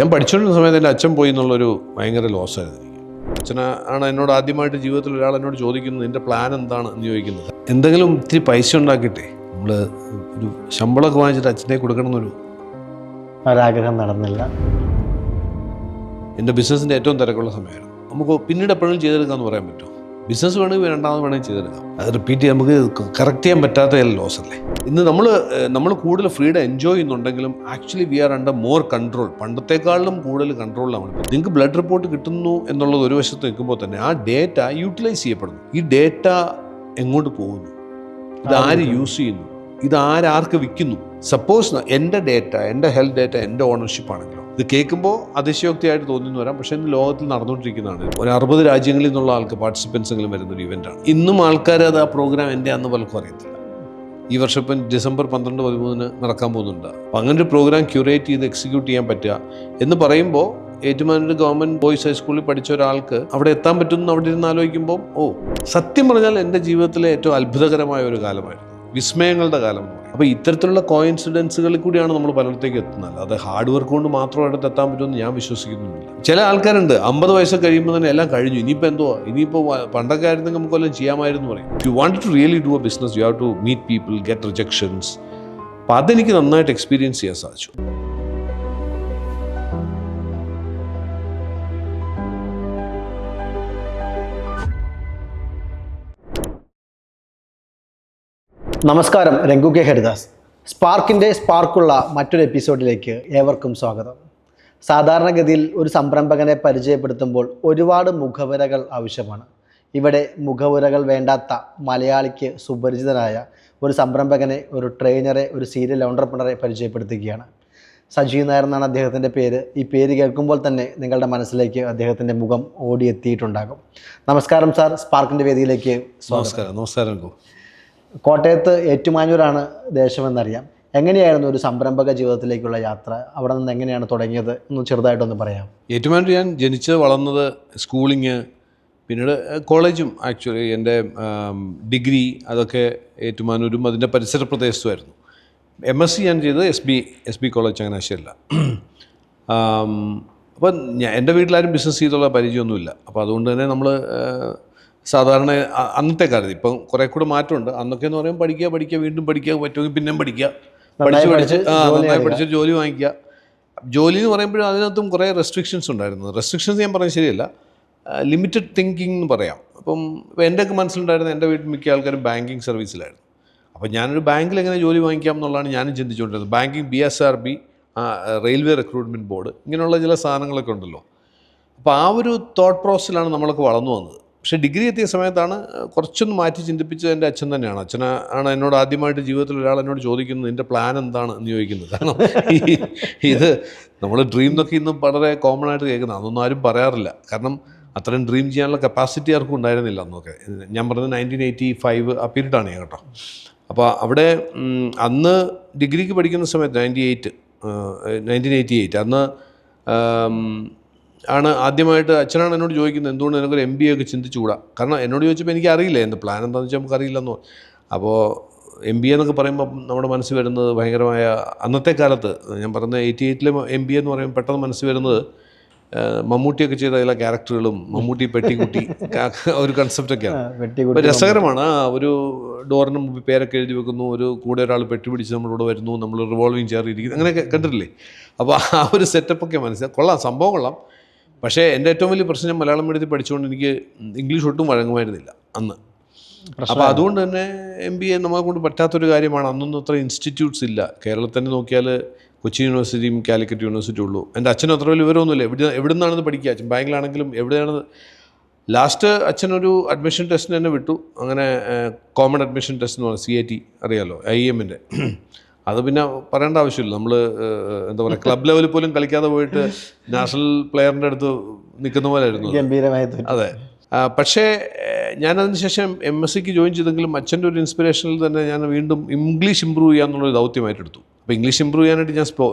ഞാൻ പഠിച്ചുകൊണ്ടിരുന്ന സമയത്ത് എൻ്റെ അച്ഛൻ പോയി എന്നുള്ളൊരു ഭയങ്കര ലോസായിരുന്നു എനിക്ക്. അച്ഛനാണ് എന്നോട് ആദ്യമായിട്ട് ജീവിതത്തിൽ ഒരാൾ എന്നോട് ചോദിക്കുന്നത് നിൻ്റെ പ്ലാൻ എന്താണ് എന്ന് ചോദിക്കുന്നത്. എന്തെങ്കിലും ഇത്തിരി പൈസ ഉണ്ടാക്കിയിട്ടേ നമ്മൾ ഒരു ശമ്പളമൊക്കെ വാങ്ങിച്ചിട്ട് അച്ഛനെ കൊടുക്കണമെന്നൊരു ഒരാഗ്രഹം നടന്നില്ല. എൻ്റെ ബിസിനസ്സിൻ്റെ ഏറ്റവും തിരക്കുള്ള സമയമായിരുന്നു. നമുക്ക് പിന്നീട് എപ്പോഴും ചെയ്തെടുക്കാമെന്ന് പറയാൻ പറ്റുമോ? ബിസിനസ് വേണമെങ്കിൽ രണ്ടാമത് വേണമെങ്കിൽ ചെയ്തെടുക്കാം. അത് റിപ്പീറ്റ് ചെയ്യാൻ നമുക്ക് കറക്റ്റ് ചെയ്യാൻ പറ്റാത്ത ലോസ് അല്ലേ. ഇന്ന് നമ്മൾ കൂടുതൽ ഫ്രീഡം എൻജോയ് ചെയ്യുന്നുണ്ടെങ്കിലും actually we are under more control. പണ്ടത്തെക്കാളിലും കൂടുതൽ കൺട്രോളിലാണ്. നിങ്ങൾക്ക് ബ്ലഡ് റിപ്പോർട്ട് കിട്ടുന്നു എന്നുള്ളത് ഒരു വശത്ത് നിൽക്കുമ്പോൾ തന്നെ ആ ഡേറ്റ യൂട്ടിലൈസ് ചെയ്യപ്പെടുന്നു. ഈ ഡേറ്റ എങ്ങോട്ട് പോകുന്നു, ഇതാര് യൂസ് ചെയ്യുന്നു, ഇതാർക്ക് വിൽക്കുന്നു. സപ്പോസ് എൻ്റെ ഡേറ്റ, എൻ്റെ ഹെൽത്ത് ഡേറ്റ എൻ്റെ ഓണർഷിപ്പ് ആണെങ്കിലോ ഇത് കേൾക്കുമ്പോൾ അതിശയോക്തിയായിട്ട് തോന്നിയെന്ന് വരാം. പക്ഷേ ഇന്ന് ലോകത്തിൽ നടന്നുകൊണ്ടിരിക്കുന്നതാണ്. ഒരു 60 രാജ്യങ്ങളിൽ നിന്നുള്ള ആൾക്ക് പാർട്ടിസിപ്പൻസെങ്കിലും വരുന്നൊരു ഇവൻ്റാണ്. ഇന്നും ആൾക്കാർ അത് ആ പ്രോഗ്രാം എൻ്റെ അന്ന് പലർക്കും അറിയത്തില്ല. ഈ വർഷം ഇപ്പം ഡിസംബർ 12-13 നടക്കാൻ പോകുന്നുണ്ട്. അപ്പം അങ്ങനെ ഒരു പ്രോഗ്രാം ക്യൂറേറ്റ് ചെയ്ത് എക്സിക്യൂട്ട് ചെയ്യാൻ പറ്റുക എന്ന് പറയുമ്പോൾ ഏറ്റുമാനൂർ ഗവൺമെൻറ് ബോയ്സ് ഹൈസ്കൂളിൽ പഠിച്ച ഒരാൾക്ക് അവിടെ എത്താൻ പറ്റുമെന്ന് അവിടെ ഇരുന്ന് ആലോചിക്കുമ്പോൾ സത്യം പറഞ്ഞാൽ എൻ്റെ ജീവിതത്തിലെ ഏറ്റവും അത്ഭുതകരമായ ഒരു കാലമായിരുന്നു, വിസ്മയങ്ങളുടെ കാലം. അപ്പോൾ ഇത്തരത്തിലുള്ള കോയിൻസിഡൻസുകളിൽ കൂടിയാണ് നമ്മൾ പലയിടത്തേക്ക് എത്തുന്നത്. അത് ഹാർഡ് വർക്ക് കൊണ്ട് മാത്രം അടുത്ത് എത്താൻ പറ്റുമെന്ന് ഞാൻ വിശ്വസിക്കുന്നില്ല. ചില ആൾക്കാരുണ്ട് 50 വയസ്സ് കഴിയുമ്പോൾ തന്നെ എല്ലാം കഴിഞ്ഞു, ഇനിയിപ്പോൾ പണ്ടൊക്കെ ആയിരുന്നെങ്കിൽ നമുക്ക് എല്ലാം ചെയ്യാമായിരുന്നു പറയും. You want to really do a business, you have to meet people, get rejections. അപ്പോൾ അതെനിക്ക് നന്നായിട്ട് എക്സ്പീരിയൻസ് ചെയ്യാൻ സാധിച്ചു. നമസ്കാരം, രംഗു കെ ഹരിദാസ്. സ്പാർക്കിൻ്റെ സ്പാർക്കുള്ള മറ്റൊരു എപ്പിസോഡിലേക്ക് ഏവർക്കും സ്വാഗതം. സാധാരണഗതിയിൽ ഒരു സംരംഭകനെ പരിചയപ്പെടുത്തുമ്പോൾ ഒരുപാട് മുഖവുരകൾ ആവശ്യമാണ്. ഇവിടെ മുഖവുരകൾ വേണ്ടാത്ത മലയാളിക്ക് സുപരിചിതനായ ഒരു സംരംഭകനെ, ഒരു ട്രെയിനറെ, ഒരു സീരിയൽ ഓൺട്രപ്രണറെ പരിചയപ്പെടുത്തുകയാണ്. സജീവ് നായർ എന്നാണ് അദ്ദേഹത്തിൻ്റെ പേര്. ഈ പേര് കേൾക്കുമ്പോൾ തന്നെ നിങ്ങളുടെ മനസ്സിലേക്ക് അദ്ദേഹത്തിൻ്റെ മുഖം ഓടിയെത്തിയിട്ടുണ്ടാകും. നമസ്കാരം സാർ, സ്പാർക്കിൻ്റെ വേദിയിലേക്ക് നമസ്കാരം. നമസ്കാരം. കോട്ടയത്ത് ഏറ്റുമാനൂരാണ് ദേശമെന്നറിയാം. എങ്ങനെയായിരുന്നു ഒരു സംരംഭക ജീവിതത്തിലേക്കുള്ള യാത്ര? അവിടെ നിന്ന് എങ്ങനെയാണ് തുടങ്ങിയത് എന്ന് ചെറുതായിട്ടൊന്ന് പറയാം. ഏറ്റുമാനൂർ ഞാൻ ജനിച്ച് വളർന്നത്, സ്കൂളിങ്, പിന്നീട് കോളേജും ആക്ച്വലി എൻ്റെ ഡിഗ്രി അതൊക്കെ ഏറ്റുമാനൂരും അതിൻ്റെ പരിസര പ്രദേശത്തുമായിരുന്നു. MSc ഞാൻ ചെയ്തത് എസ് ബി കോളേജ് ചങ്ങനാശ്ശേരിയില്ല. അപ്പം എൻ്റെ വീട്ടിലാരും ബിസിനസ് ചെയ്തുള്ള പരിചയമൊന്നുമില്ല. അപ്പോൾ അതുകൊണ്ട് തന്നെ നമ്മൾ സാധാരണ അന്നത്തെ കാലത്ത്, ഇപ്പം കുറേ കൂടെ മാറ്റമുണ്ട്. അന്നൊക്കെ എന്ന് പറയുമ്പോൾ പഠിക്കുക, വീണ്ടും പഠിക്കുക, പറ്റുമെങ്കിൽ പിന്നെയും പഠിക്കുക, നന്നായി പഠിച്ച് ജോലി വാങ്ങിക്കുക. ജോലി എന്ന് പറയുമ്പോഴും അതിനകത്തും കുറേ റെസ്ട്രിക്ഷൻസ് ഉണ്ടായിരുന്നു. റെസ്ട്രിക്ഷൻസ് ഞാൻ പറഞ്ഞത് ശരിയല്ല, ലിമിറ്റഡ് തിങ്കിങ് എന്ന് പറയാം. അപ്പം എൻ്റെയൊക്കെ മനസ്സിലുണ്ടായിരുന്ന എൻ്റെ വീട്ടിൽ മിക്ക ആൾക്കാരും ബാങ്കിങ് സർവീസിലായിരുന്നു. അപ്പം ഞാനൊരു ബാങ്കിൽ എങ്ങനെ ജോലി വാങ്ങിക്കാം എന്നുള്ളതാണ് ഞാനും ചിന്തിച്ചുകൊണ്ടിരുന്നത്. Banking, BSRB, railway recruitment board, ഇങ്ങനെയുള്ള ചില സാധനങ്ങളൊക്കെ ഉണ്ടല്ലോ. അപ്പോൾ ആ ഒരു തോട്ട് പ്രോസസ്സിലാണ് നമ്മളൊക്കെ വളർന്നു വന്നത്. പക്ഷേ ഡിഗ്രി എത്തിയ സമയത്താണ് കുറച്ചൊന്ന് മാറ്റി ചിന്തിപ്പിച്ചത് എൻ്റെ അച്ഛൻ തന്നെയാണ്. അച്ഛനാണ് എന്നോട് ആദ്യമായിട്ട് ജീവിതത്തിൽ ഒരാൾ എന്നോട് ചോദിക്കുന്നത് നിൻ്റെ പ്ലാൻ എന്താണ് എന്ന് ചോദിക്കുന്നത്. കാരണം ഇത് നമ്മൾ ഡ്രീം എന്നൊക്കെ ഇന്നും വളരെ കോമൺ ആയിട്ട് കേൾക്കുന്നത്, അതൊന്നും ആരും പറയാറില്ല. കാരണം അത്രയും ഡ്രീം ചെയ്യാനുള്ള കപ്പാസിറ്റി ആർക്കും ഉണ്ടായിരുന്നില്ല അന്നൊക്കെ. ഞാൻ പറഞ്ഞത് 1985 ആ പീരീഡാണ് കേട്ടോ. അപ്പോൾ അവിടെ അന്ന് ഡിഗ്രിക്ക് പഠിക്കുന്ന സമയത്ത് 1988 അന്ന് ആണ് ആദ്യമായിട്ട് അച്ഛനാണ് എന്നോട് ചോദിക്കുന്നത് എന്തുകൊണ്ട് എനിക്കൊരു MBA ഒക്കെ ചിന്തിച്ചുകൂടാ. കാരണം എന്നോട് ചോദിച്ചപ്പോൾ എനിക്കറിയില്ല എൻ്റെ പ്ലാൻ എന്താണെന്ന് വെച്ചാൽ നമുക്കറിയില്ലെന്നോ. അപ്പോൾ MBA എന്നൊക്കെ പറയുമ്പോൾ നമ്മുടെ മനസ്സിൽ വരുന്നത് ഭയങ്കരമായ, അന്നത്തെ കാലത്ത് ഞാൻ പറഞ്ഞ 88-ലെ MBA എന്ന് പറയുമ്പോൾ പെട്ടെന്ന് മനസ്സിൽ വരുന്നത് മമ്മൂട്ടിയൊക്കെ ചെയ്ത ചില ക്യാരക്ടറുകളും മമ്മൂട്ടി പെട്ടിക്കുട്ടി ഒരു കൺസെപ്റ്റൊക്കെയാണ്. അപ്പോൾ രസകരമാണ്. ഒരു ഡോറിന് മുമ്പ് പേരൊക്കെ എഴുതി വെക്കുന്നു, ഒരു കൂടെ ഒരാൾ പെട്ടി പിടിച്ച് നമ്മളിവിടെ വരുന്നു, നമ്മൾ റിവോൾവിങ് ചെയർ ഇരിക്കുന്നു, അങ്ങനെയൊക്കെ കണ്ടിട്ടില്ലേ? അപ്പോൾ ആ ഒരു സെറ്റപ്പൊക്കെ മനസ്സിലായി. കൊള്ളാം, സംഭവം കൊള്ളാം. പക്ഷേ എൻ്റെ ഏറ്റവും വലിയ പ്രശ്നം, ഞാൻ മലയാളം മീഡിയത്തിൽ പഠിച്ചുകൊണ്ട് എനിക്ക് ഇംഗ്ലീഷ് ഒട്ടും വഴങ്ങുമായിരുന്നില്ല അന്ന്. അപ്പോൾ അതുകൊണ്ട് തന്നെ MBA നമ്മളെ കൊണ്ട് പറ്റാത്തൊരു കാര്യമാണ്. അന്നൊന്നും അത്ര ഇൻസ്റ്റിറ്റ്യൂട്ട്സ് ഇല്ല. കേരളത്തിൽ തന്നെ നോക്കിയാൽ കൊച്ചി യൂണിവേഴ്സിറ്റിയും കാലിക്കറ്റ് യൂണിവേഴ്സിറ്റി ഉള്ളൂ. എൻ്റെ അച്ഛനും അത്ര വലിയ വിവരമൊന്നുമില്ല. എവിടെ നിന്നാണെന്ന് പഠിക്കുക. അച്ഛൻ ബാങ്കിലാണെങ്കിലും എവിടെയാണ്. ലാസ്റ്റ് അച്ഛനൊരു അഡ്മിഷൻ ടെസ്റ്റിന് തന്നെ വിട്ടു. അങ്ങനെ കോമൺ അഡ്മിഷൻ ടെസ്റ്റ് എന്ന് പറഞ്ഞാൽ CAT അറിയാമല്ലോ, IIM-ൻ്റെ. അത് പിന്നെ പറയേണ്ട ആവശ്യമില്ല. നമ്മൾ എന്താ പറയുക, ക്ലബ് ലെവലിൽ പോലും കളിക്കാതെ പോയിട്ട് നാഷണൽ പ്ലെയറിൻ്റെ അടുത്ത് നിൽക്കുന്ന പോലെ ആയിരുന്നു. അതെ. പക്ഷേ ഞാനതിന് ശേഷം MScക്ക് ജോയിൻ ചെയ്തെങ്കിലും അച്ഛൻ്റെ ഒരു ഇൻസ്പിറേഷനിൽ തന്നെ ഞാൻ വീണ്ടും ഇംഗ്ലീഷ് ഇമ്പ്രൂവ് ചെയ്യാമെന്നുള്ളൊരു ദൗത്യമായിട്ട് എടുത്തു. അപ്പോൾ ഇംഗ്ലീഷ് ഇമ്പ്രൂവ് ചെയ്യാനായിട്ട് ഞാൻ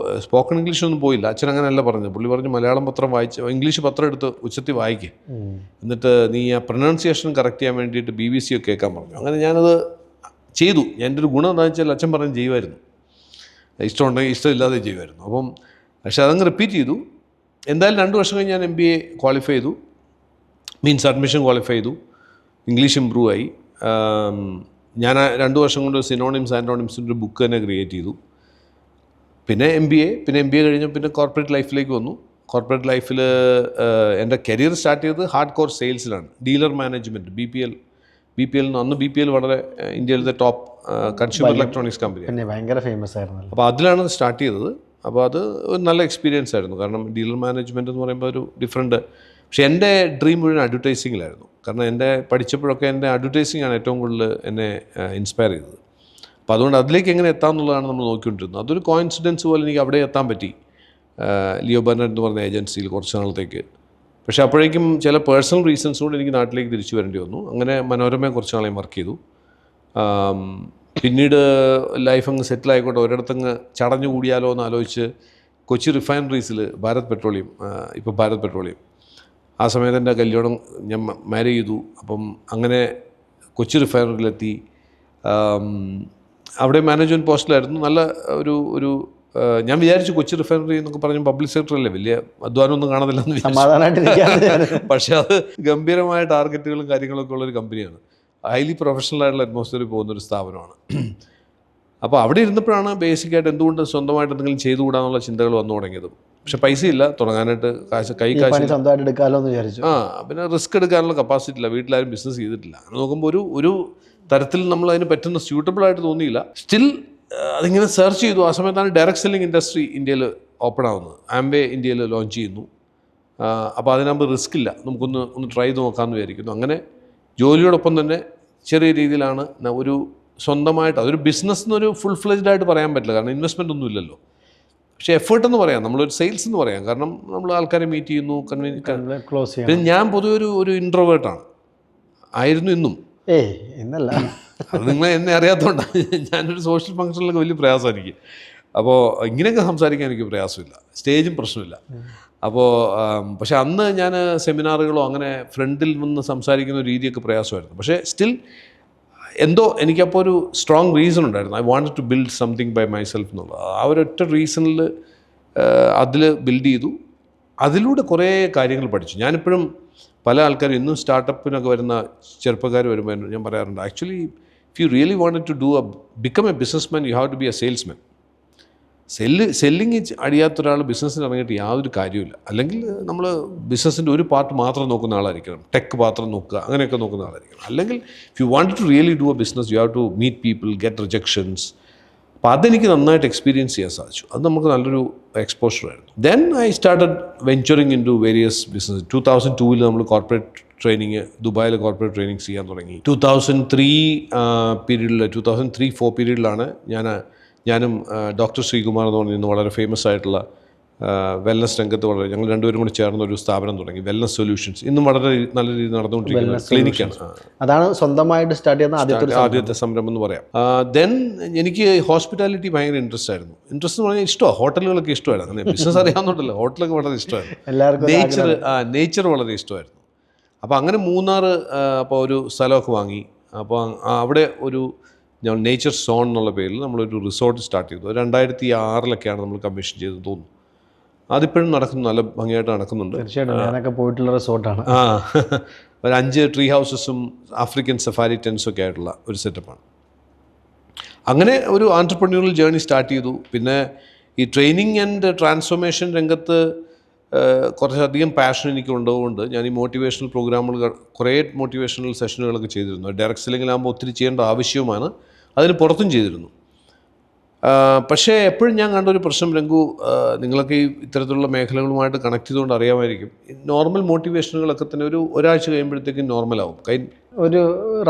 സ്പോക്കൺ ഇംഗ്ലീഷൊന്നും പോയില്ല. അച്ഛൻ അങ്ങനെയല്ല പറഞ്ഞു. പുള്ളി പറഞ്ഞു മലയാളം പത്രം വായിച്ച്, ഇംഗ്ലീഷ് പത്രം എടുത്ത് ഉച്ചത്തിൽ വായിക്കുക, എന്നിട്ട് നീ ആ പ്രൊനൗൺസിയേഷൻ കറക്റ്റ് ചെയ്യാൻ വേണ്ടിയിട്ട് BBC ഒക്കെ കേൾക്കാൻ പറഞ്ഞു. അങ്ങനെ ഞാനത് ചെയ്തു. എൻ്റെ ഒരു ഗുണം എന്താണെന്ന് വെച്ചാൽ അച്ഛൻ പറഞ്ഞ് ചെയ്യുമായിരുന്നു, ഇഷ്ടമുണ്ടെങ്കിൽ ഇഷ്ടമില്ലാതെ ചെയ്യുമായിരുന്നു. അപ്പം പക്ഷെ അതങ്ങ് റിപ്പീറ്റ് ചെയ്തു. എന്തായാലും 2 വർഷം കഴിഞ്ഞ് ഞാൻ MBA ക്വാളിഫൈ ചെയ്തു, മീൻസ് അഡ്മിഷൻ ക്വാളിഫൈ ചെയ്തു, ഇംഗ്ലീഷ് ഇമ്പ്രൂവ് ആയി. ഞാൻ 2 വർഷം കൊണ്ട് സിനോണിംസ് ആൻറ്റോണിംസിൻ്റെ ഒരു ബുക്ക് തന്നെ ക്രിയേറ്റ് ചെയ്തു. പിന്നെ MBA കഴിഞ്ഞ് പിന്നെ കോർപ്പറേറ്റ് ലൈഫിലേക്ക് വന്നു. കോർപ്പറേറ്റ് ലൈഫിൽ എൻ്റെ കരിയർ സ്റ്റാർട്ട് ചെയ്തത് ഹാർഡ് കോർ സെയിൽസിലാണ്. ഡീലർ മാനേജ്മെൻറ്റ്, BPL അന്ന് BPL വളരെ ഇന്ത്യയിലത്തെ ടോപ്പ് കൺസ്യൂമർ ഇലക്ട്രോണിക്സ് കമ്പനിയാണ്. പിന്നെ ഭയങ്കര ഫേമസ് ആയിരുന്നു. അപ്പോൾ അതിലാണ് സ്റ്റാർട്ട് ചെയ്തത്. അപ്പോൾ അത് ഒരു നല്ല എക്സ്പീരിയൻസ് ആയിരുന്നു. കാരണം ഡീലർ മാനേജ്മെൻറ്റ് എന്ന് പറയുമ്പോൾ ഒരു ഡിഫറെൻറ്റ്. പക്ഷേ എൻ്റെ ഡ്രീം മുഴുവൻ അഡ്വർടൈസിങ്ങിലായിരുന്നു. കാരണം എൻ്റെ പഠിച്ചപ്പോഴൊക്കെ എൻ്റെ അഡ്വർടൈസിംഗ് ആണ് ഏറ്റവും കൂടുതൽ എന്നെ ഇൻസ്പയർ ചെയ്തത്. അപ്പോൾ അതുകൊണ്ട് അതിലേക്ക് എങ്ങനെ എത്താം എന്നുള്ളതാണ് നമ്മൾ നോക്കിക്കൊണ്ടിരുന്നത്. അതൊരു കോയിൻസിഡൻസ് പോലെ എനിക്ക് അവിടെ എത്താൻ പറ്റി, ലിയോ ബർണറ്റ് എന്ന് പറഞ്ഞ ഏജൻസിയിൽ കുറച്ച് നാളത്തേക്ക്. പക്ഷേ അപ്പോഴേക്കും ചില പേഴ്സണൽ റീസൺസ് കൊണ്ട് എനിക്ക് നാട്ടിലേക്ക് തിരിച്ചു വരേണ്ടി വന്നു. അങ്ങനെ മനോരമയെ കുറച്ച് നാളെയും വർക്ക് ചെയ്തു. പിന്നീട് ലൈഫ് അങ്ങ് സെറ്റിൽ ആയിക്കോട്ടെ, ഒരിടത്തങ്ങ് ചടഞ്ഞു കൂടിയാലോ എന്ന് ആലോചിച്ച് കൊച്ചി റിഫൈനറീസിൽ ഇപ്പോൾ ഭാരത് പെട്രോളിയം, ആ സമയത്ത് എൻ്റെ കല്യാണം, ഞാൻ മാരി ചെയ്തു. അപ്പം അങ്ങനെ കൊച്ചി റിഫൈനറിയിലെത്തി. അവിടെ മാനേജ്മെൻറ്റ് പോസ്റ്റിലായിരുന്നു. നല്ല ഒരു ഞാൻ വിചാരിച്ചു കൊച്ചി റിഫൈനറി എന്നൊക്കെ പറഞ്ഞ പബ്ലിക് സെക്ടറല്ലേ, വലിയ അധ്വാനമൊന്നും കാണുന്നില്ലെന്ന് വിചാരിച്ചു. പക്ഷേ അത് ഗംഭീരമായ ടാർഗറ്റുകളും കാര്യങ്ങളൊക്കെ ഉള്ളൊരു കമ്പനിയാണ്. ഹൈലി പ്രൊഫഷണൽ ആയിട്ടുള്ള അറ്റ്മോസ്ഫിയറിൽ പോകുന്നൊരു സ്ഥാപനമാണ്. അപ്പോൾ അവിടെ ഇരുന്നപ്പോഴാണ് ബേസിക്കായിട്ട് എന്തുകൊണ്ട് സ്വന്തമായിട്ട് എന്തെങ്കിലും ചെയ്തുകൂടാന്നുള്ള ചിന്തകൾ വന്നു തുടങ്ങിയത്. പക്ഷെ പൈസ ഇല്ല, തുടങ്ങാനായിട്ട് കാശ് സ്വന്തമായിട്ട് എടുക്കാമല്ലോ എന്ന് വിചാരിച്ചു. പിന്നെ റിസ്ക് എടുക്കാനുള്ള കപ്പാസിറ്റി ഇല്ല, വീട്ടിലാരും ബിസിനസ് ചെയ്തിട്ടില്ല. അങ്ങനെ നോക്കുമ്പോൾ ഒരു തരത്തിൽ നമ്മൾ അതിന് പറ്റുന്ന സ്യൂട്ടബിളായിട്ട് തോന്നിയില്ല. സ്റ്റിൽ അതിങ്ങനെ സെർച്ച് ചെയ്തു. ആ സമയത്താണ് ഡയറക്റ്റ് സെല്ലിംഗ് ഇൻഡസ്ട്രി ഇന്ത്യയിൽ ഓപ്പൺ ആവുന്നത്. ആംവേ ഇന്ത്യയിൽ ലോഞ്ച് ചെയ്യുന്നു. അപ്പോൾ അതിനാകുമ്പോൾ റിസ്ക് ഇല്ല, നമുക്കൊന്ന് ട്രൈ ചെയ്ത് നോക്കാമെന്ന് വിചാരിക്കുന്നു. അങ്ങനെ ജോലിയോടൊപ്പം തന്നെ ചെറിയ രീതിയിലാണ് ഒരു സ്വന്തമായിട്ട്, അതൊരു ബിസിനസ് എന്നൊരു ഫുൾ ഫ്ലെജ്ഡ് ആയിട്ട് പറയാൻ പറ്റില്ല, കാരണം ഇൻവെസ്റ്റ്മെൻ്റ് ഒന്നും ഇല്ലല്ലോ. പക്ഷേ എഫേർട്ട് എന്ന് പറയാം, നമ്മളൊരു സെയിൽസ് എന്ന് പറയാം. കാരണം നമ്മൾ ആൾക്കാരെ മീറ്റ് ചെയ്യുന്നു, ക്ലോസ് ചെയ്യുന്നു. പിന്നെ ഞാൻ പൊതുവെ ഒരു ഇൻട്രോവേർട്ടാണ്, ആയിരുന്നു ഇന്നും. എന്നല്ല, അത് നിങ്ങൾ എന്നെ അറിയാത്തതുകൊണ്ടാണ്. ഞാനൊരു സോഷ്യൽ ഫംഗ്ഷനിലൊക്കെ വലിയ പ്രയാസം എനിക്ക്. അപ്പോൾ ഇങ്ങനെയൊക്കെ സംസാരിക്കാൻ എനിക്ക് പ്രയാസമില്ല, സ്റ്റേജും പ്രശ്നമില്ല. അപ്പോൾ പക്ഷെ അന്ന് ഞാൻ സെമിനാറുകളോ അങ്ങനെ ഫ്രണ്ടിൽ നിന്ന് സംസാരിക്കുന്ന രീതിയൊക്കെ പ്രയാസമായിരുന്നു. പക്ഷേ സ്റ്റിൽ എന്തോ എനിക്കപ്പോൾ ഒരു സ്ട്രോങ് റീസൺ ഉണ്ടായിരുന്നു. I wanted to build something by myself എന്നുള്ളത്. ആ ഒരൊറ്റ റീസണിൽ അതിൽ ബിൽഡ് ചെയ്തു. അതിലൂടെ കുറേ കാര്യങ്ങൾ പഠിച്ചു. ഞാനിപ്പോഴും പല ആൾക്കാരും ഇന്നും സ്റ്റാർട്ടപ്പിനൊക്കെ വരുന്ന ചെറുപ്പക്കാർ വരുമ്പോൾ ഞാൻ പറയാറുണ്ട്, actually if you really wanted to become a businessman you have to be a salesman. Selling അടിയാത്തൊരാൾ ബിസിനസ്സിന് ഇറങ്ങിയിട്ട് യാതൊരു കാര്യമില്ല. അല്ലെങ്കിൽ നമ്മൾ ബിസിനസ്സിൻ്റെ ഒരു പാർട്ട് മാത്രം നോക്കുന്ന ആളായിരിക്കണം, ടെക് മാത്രം നോക്കുക, അങ്ങനെയൊക്കെ നോക്കുന്ന ആളായിരിക്കണം. അല്ലെങ്കിൽ if you want to really do a business you have to meet people, get rejections. അപ്പോൾ അതെനിക്ക് നന്നായിട്ട് എക്സ്പീരിയൻസ് ചെയ്യാൻ സാധിച്ചു. അത് നമുക്ക് നല്ലൊരു എക്സ്പോഷറായിരുന്നു. Then I started venturing into various business. 2002 നമ്മൾ കോർപ്പറേറ്റ് ട്രെയിനിങ്, ദുബായിൽ കോർപ്പറേറ്റ് ട്രെയിനിങ് ചെയ്യാൻ തുടങ്ങി. 2003 പീരീഡിൽ, 2003-04 പീരീഡിലാണ് ഞാനും ഡോക്ടർ ശ്രീകുമാർ എന്ന് പറഞ്ഞിരുന്നു വളരെ ഫേമസ് ആയിട്ടുള്ള വെൽനസ് രംഗത്ത് ഞങ്ങൾ രണ്ടുപേരും കൂടി ചേർന്ന ഒരു സ്ഥാപനം തുടങ്ങി, വെൽനസ് സൊല്യൂഷൻസ്. ഇന്നും വളരെ നല്ല രീതിയിൽ നടന്നുകൊണ്ടിരിക്കുന്ന ക്ലിനിക്കാണ്. അതാണ് സ്വന്തമായിട്ട് സ്റ്റാർട്ട് ചെയ്യുന്ന ആദ്യത്തെ സംരംഭം എന്ന് പറയാം. ദെൻ എനിക്ക് ഹോസ്പിറ്റാലിറ്റി ഭയങ്കര ഇൻട്രസ്റ്റ് ആയിരുന്നു. ഇൻട്രസ്റ്റ് എന്ന് പറഞ്ഞാൽ ഇഷ്ടമാണ്, ഹോട്ടലുകളൊക്കെ ഇഷ്ടമായിരുന്നു. അങ്ങനെ ബിസിനസ് അറിയാവുന്നുണ്ടല്ലോ, ഹോട്ടലൊക്കെ വളരെ ഇഷ്ടമായിരുന്നു. നേച്ചർ വളരെ ഇഷ്ടമായിരുന്നു. അപ്പോൾ അങ്ങനെ മൂന്നാർ അപ്പോൾ ഒരു സ്ഥലമൊക്കെ വാങ്ങി. അപ്പോൾ അവിടെ ഞാൻ നേച്ചർ സോൺ എന്നുള്ള പേരിൽ നമ്മളൊരു റിസോർട്ട് സ്റ്റാർട്ട് ചെയ്തു. 2006 നമ്മൾ കമ്മീഷൻ ചെയ്തെന്ന് തോന്നുന്നു. അതിപ്പോഴും നടക്കുന്നു, നല്ല ഭംഗിയായിട്ട് നടക്കുന്നുണ്ട്. തീർച്ചയായിട്ടും ഞാനൊക്കെ പോയിട്ടുള്ള റിസോർട്ടാണ്. ഒരു 5 ട്രീ ഹൗസസും ആഫ്രിക്കൻ സഫാരി ടെൻസൊക്കെ ആയിട്ടുള്ള ഒരു സെറ്റപ്പാണ്. അങ്ങനെ ഒരു ആൻറ്റർപ്രന്യൂറൽ ജേർണി സ്റ്റാർട്ട് ചെയ്തു. പിന്നെ ഈ ട്രെയിനിങ് ആൻഡ് ട്രാൻസ്ഫോർമേഷൻ രംഗത്ത് കുറച്ചധികം പാഷൻ എനിക്ക് ഉള്ളതുകൊണ്ട് ഞാൻ ഈ മോട്ടിവേഷണൽ പ്രോഗ്രാമുകൾ, കുറേ മോട്ടിവേഷണൽ സെഷനുകളൊക്കെ ചെയ്തിരുന്നു. ഡയറക്റ്റ് സെല്ലിങ്ങിലാകുമ്പോൾ ഒത്തിരി ചെയ്യേണ്ട ആവശ്യവുമാണ്, അതിന് പുറത്തും ചെയ്തിരുന്നു. പക്ഷേ എപ്പോഴും ഞാൻ കണ്ടൊരു പ്രശ്നം, രംഗു, നിങ്ങളൊക്കെ ഈ ഇത്തരത്തിലുള്ള മേഖലകളുമായിട്ട് കണക്ട് ചെയ്തുകൊണ്ട് അറിയാമായിരിക്കും, നോർമൽ മോട്ടിവേഷനുകളൊക്കെ തന്നെ ഒരാഴ്ച കഴിയുമ്പോഴത്തേക്കും നോർമലാവും. ഒരു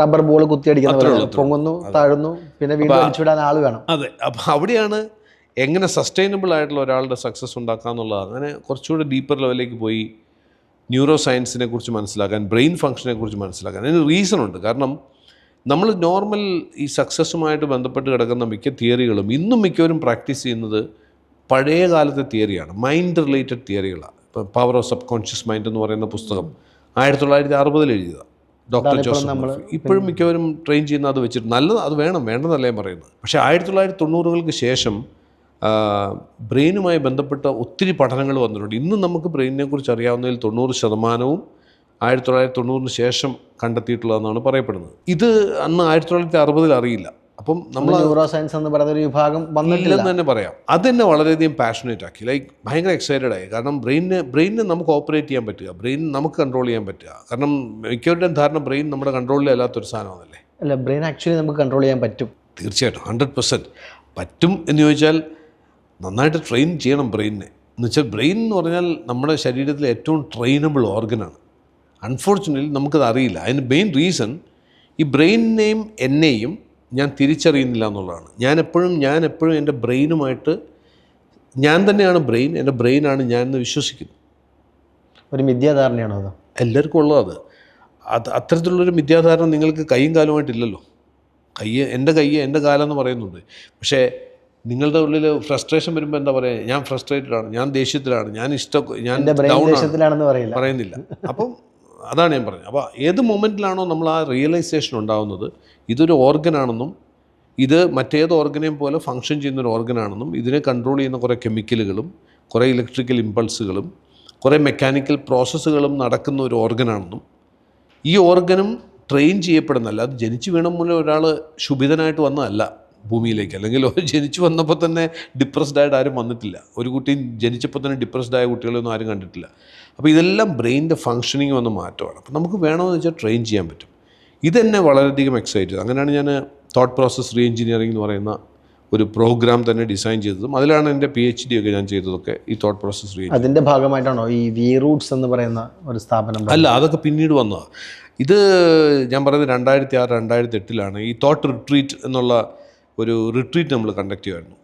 റബ്ബർ ബോൾ കുത്തിയടിക്കുന്ന, പൊങ്ങുന്നു, താഴുന്നു, പിന്നെ വീണ്ടും അടിച്ചുവിടാൻ ആൾ വേണം. അതെ, അപ്പോൾ അവിടെയാണ് എങ്ങനെ സസ്റ്റൈനബിൾ ആയിട്ടുള്ള ഒരാളുടെ സക്സസ് ഉണ്ടാക്കുക എന്നുള്ളത്. അങ്ങനെ കുറച്ചുകൂടെ ഡീപ്പർ ലെവലിലേക്ക് പോയി ന്യൂറോ സയൻസിനെ കുറിച്ച് മനസ്സിലാക്കാൻ, ബ്രെയിൻ ഫംഗ്ഷനെ കുറിച്ച് മനസ്സിലാക്കാൻ. അതിന് റീസണുണ്ട്. കാരണം നമ്മൾ നോർമൽ ഈ സക്സസ്സുമായിട്ട് ബന്ധപ്പെട്ട് കിടക്കുന്ന മിക്ക തിയറികളും ഇന്നും മിക്കവരും പ്രാക്ടീസ് ചെയ്യുന്നത് പഴയ കാലത്തെ തിയറിയാണ്, മൈൻഡ് റിലേറ്റഡ് തിയറികളാണ്. ഇപ്പോൾ power of subconscious mind എന്ന് പറയുന്ന പുസ്തകം 1960 എഴുതിയതാണ് ഡോക്ടർ ജോസഫ് മർഫി. ഇപ്പോഴും മിക്കവരും ട്രെയിൻ ചെയ്യുന്ന അത് വെച്ചിട്ട് നല്ലത്, അത് വേണ്ടതല്ലേ പറയുന്നത്. പക്ഷേ 1990-കൾക്ക് ശേഷം ബ്രെയിനുമായി ബന്ധപ്പെട്ട ഒത്തിരി പഠനങ്ങൾ വന്നിട്ടുണ്ട്. ഇന്ന് നമുക്ക് ബ്രെയിനിനെ കുറിച്ച് അറിയാവുന്നതിൽ 90% 1990 ശേഷം കണ്ടെത്തിയിട്ടുള്ളതെന്നാണ് പറയപ്പെടുന്നത്. ഇത് അന്ന് 1960 അറിയില്ല. അപ്പം നമ്മൾ ന്യൂറോ സയൻസ് എന്ന് പറയുന്ന ഒരു വിഭാഗം വന്നിട്ടില്ലെന്ന് തന്നെ പറയാം. അതെന്നെ വളരെയധികം പാഷനേറ്റ് ആക്കി, ലൈക്ക് ഭയങ്കര എക്സൈറ്റഡ് ആയി. കാരണം ബ്രെയിനിനെ നമുക്ക് ഓപ്പറേറ്റ് ചെയ്യാൻ പറ്റുക, ബ്രെയിൻ നമുക്ക് കൺട്രോൾ ചെയ്യാൻ പറ്റുക. കാരണം മിക്കവരുടെയും ധാരണ ബ്രെയിൻ നമ്മുടെ കൺട്രോളിൽ അല്ലാത്തൊരു സാധനമാണല്ലേ. അല്ല, ബ്രെയിൻ ആക്ച്വലി നമുക്ക് കൺട്രോൾ ചെയ്യാൻ പറ്റും. തീർച്ചയായിട്ടും 100% പറ്റും. എന്ന് ചോദിച്ചാൽ നന്നായിട്ട് ട്രെയിൻ ചെയ്യണം ബ്രെയിനിനെ. എന്ന് വെച്ചാൽ ബ്രെയിൻ എന്ന് പറഞ്ഞാൽ നമ്മുടെ ശരീരത്തിലെ ഏറ്റവും ട്രെയിനബിൾ ഓർഗനാണ്. അൺഫോർച്ചുനേറ്റ്ലി നമുക്കത് അറിയില്ല. അതിന് മെയിൻ റീസൺ ഈ ബ്രെയിനിനെയും എന്നെയും ഞാൻ തിരിച്ചറിയുന്നില്ല എന്നുള്ളതാണ്. ഞാൻ എപ്പോഴും എൻ്റെ ബ്രെയിനുമായിട്ട് ഞാൻ തന്നെയാണ് ബ്രെയിൻ, എൻ്റെ ബ്രെയിനാണ് ഞാൻ എന്ന് വിശ്വസിക്കുന്നു. ഒരു മിഥ്യാധാരണയാണോ അത്? എല്ലാവർക്കും ഉള്ളത് അത്. അത്തരത്തിലുള്ളൊരു മിഥ്യാധാരണ നിങ്ങൾക്ക് കൈയും കാലുമായിട്ടില്ലല്ലോ. എൻ്റെ കാലം എന്ന് പറയുന്നുണ്ട്. പക്ഷേ നിങ്ങളുടെ ഉള്ളിൽ ഫ്രസ്ട്രേഷൻ വരുമ്പോൾ എന്താ പറയുക, ഞാൻ ഫ്രസ്ട്രേറ്റഡ് ആണ്, ഞാൻ ദേഷ്യത്തിലാണ്, ഞാൻ ദേഷ്യത്തിലാണെന്ന് പറയുന്നില്ല. അപ്പം അതാണ് ഞാൻ പറഞ്ഞത്. അപ്പോൾ ഏത് മൊമെൻറ്റിലാണോ നമ്മൾ ആ റിയലൈസേഷൻ ഉണ്ടാകുന്നത്, ഇതൊരു ഓർഗനാണെന്നും ഇത് മറ്റേത് ഓർഗനെയും പോലെ ഫങ്ഷൻ ചെയ്യുന്നൊരു ഓർഗനാണെന്നും ഇതിനെ കൺട്രോൾ ചെയ്യുന്ന കുറേ കെമിക്കലുകളും കുറേ ഇലക്ട്രിക്കൽ ഇമ്പൾസുകളും കുറേ മെക്കാനിക്കൽ പ്രോസസ്സുകളും നടക്കുന്ന ഒരു ഓർഗനാണെന്നും ഈ ഓർഗനും ട്രെയിൻ ചെയ്യപ്പെടുന്നല്ല, അത് ജനിച്ചു വീണ മൂലം ഒരാൾ ശുഭിതനായിട്ട് വന്നതല്ല ഭൂമിയിലേക്ക്. അല്ലെങ്കിൽ ജനിച്ചു വന്നപ്പോൾ തന്നെ ഡിപ്രസ്ഡ് ആയിട്ട് ആരും വന്നിട്ടില്ല. ഒരു കുട്ടിയും ജനിച്ചപ്പോൾ തന്നെ ഡിപ്രസ്ഡ് ആയ കുട്ടികളൊന്നും ആരും കണ്ടിട്ടില്ല. അപ്പോൾ ഇതെല്ലാം ബ്രെയിനിൻ്റെ ഫങ്ഷനിങ് വന്ന മാറ്റമാണ്. അപ്പോൾ നമുക്ക് വേണമെന്ന് വെച്ചാൽ ട്രെയിൻ ചെയ്യാൻ പറ്റും. ഇതെന്നെ വളരെയധികം എക്സൈറ്റ് ചെയ്തു. അങ്ങനെയാണ് ഞാൻ തോട്ട് പ്രോസസ് റീ എഞ്ചിനീയറിംഗ് എന്ന് പറയുന്ന ഒരു പ്രോഗ്രാം തന്നെ ഡിസൈൻ ചെയ്തതും അതിലാണ് എൻ്റെ PhD ഒക്കെ ഞാൻ ചെയ്തതൊക്കെ ഈ തോട്ട് പ്രോസസ് റീ. അതിൻ്റെ ഭാഗമായിട്ടാണോ ഈ വി റൂട്ട്സ് എന്ന് പറയുന്ന ഒരു സ്ഥാപനം? അല്ല, അതൊക്കെ പിന്നീട് വന്നതാണ്. ഇത് ഞാൻ പറയുന്നത് 2006-2008 ഈ തോട്ട് റിട്രീറ്റ് എന്നുള്ള ഒരു റിട്രീറ്റ് നമ്മൾ കണ്ടക്ട് ചെയ്യുമായിരുന്നു.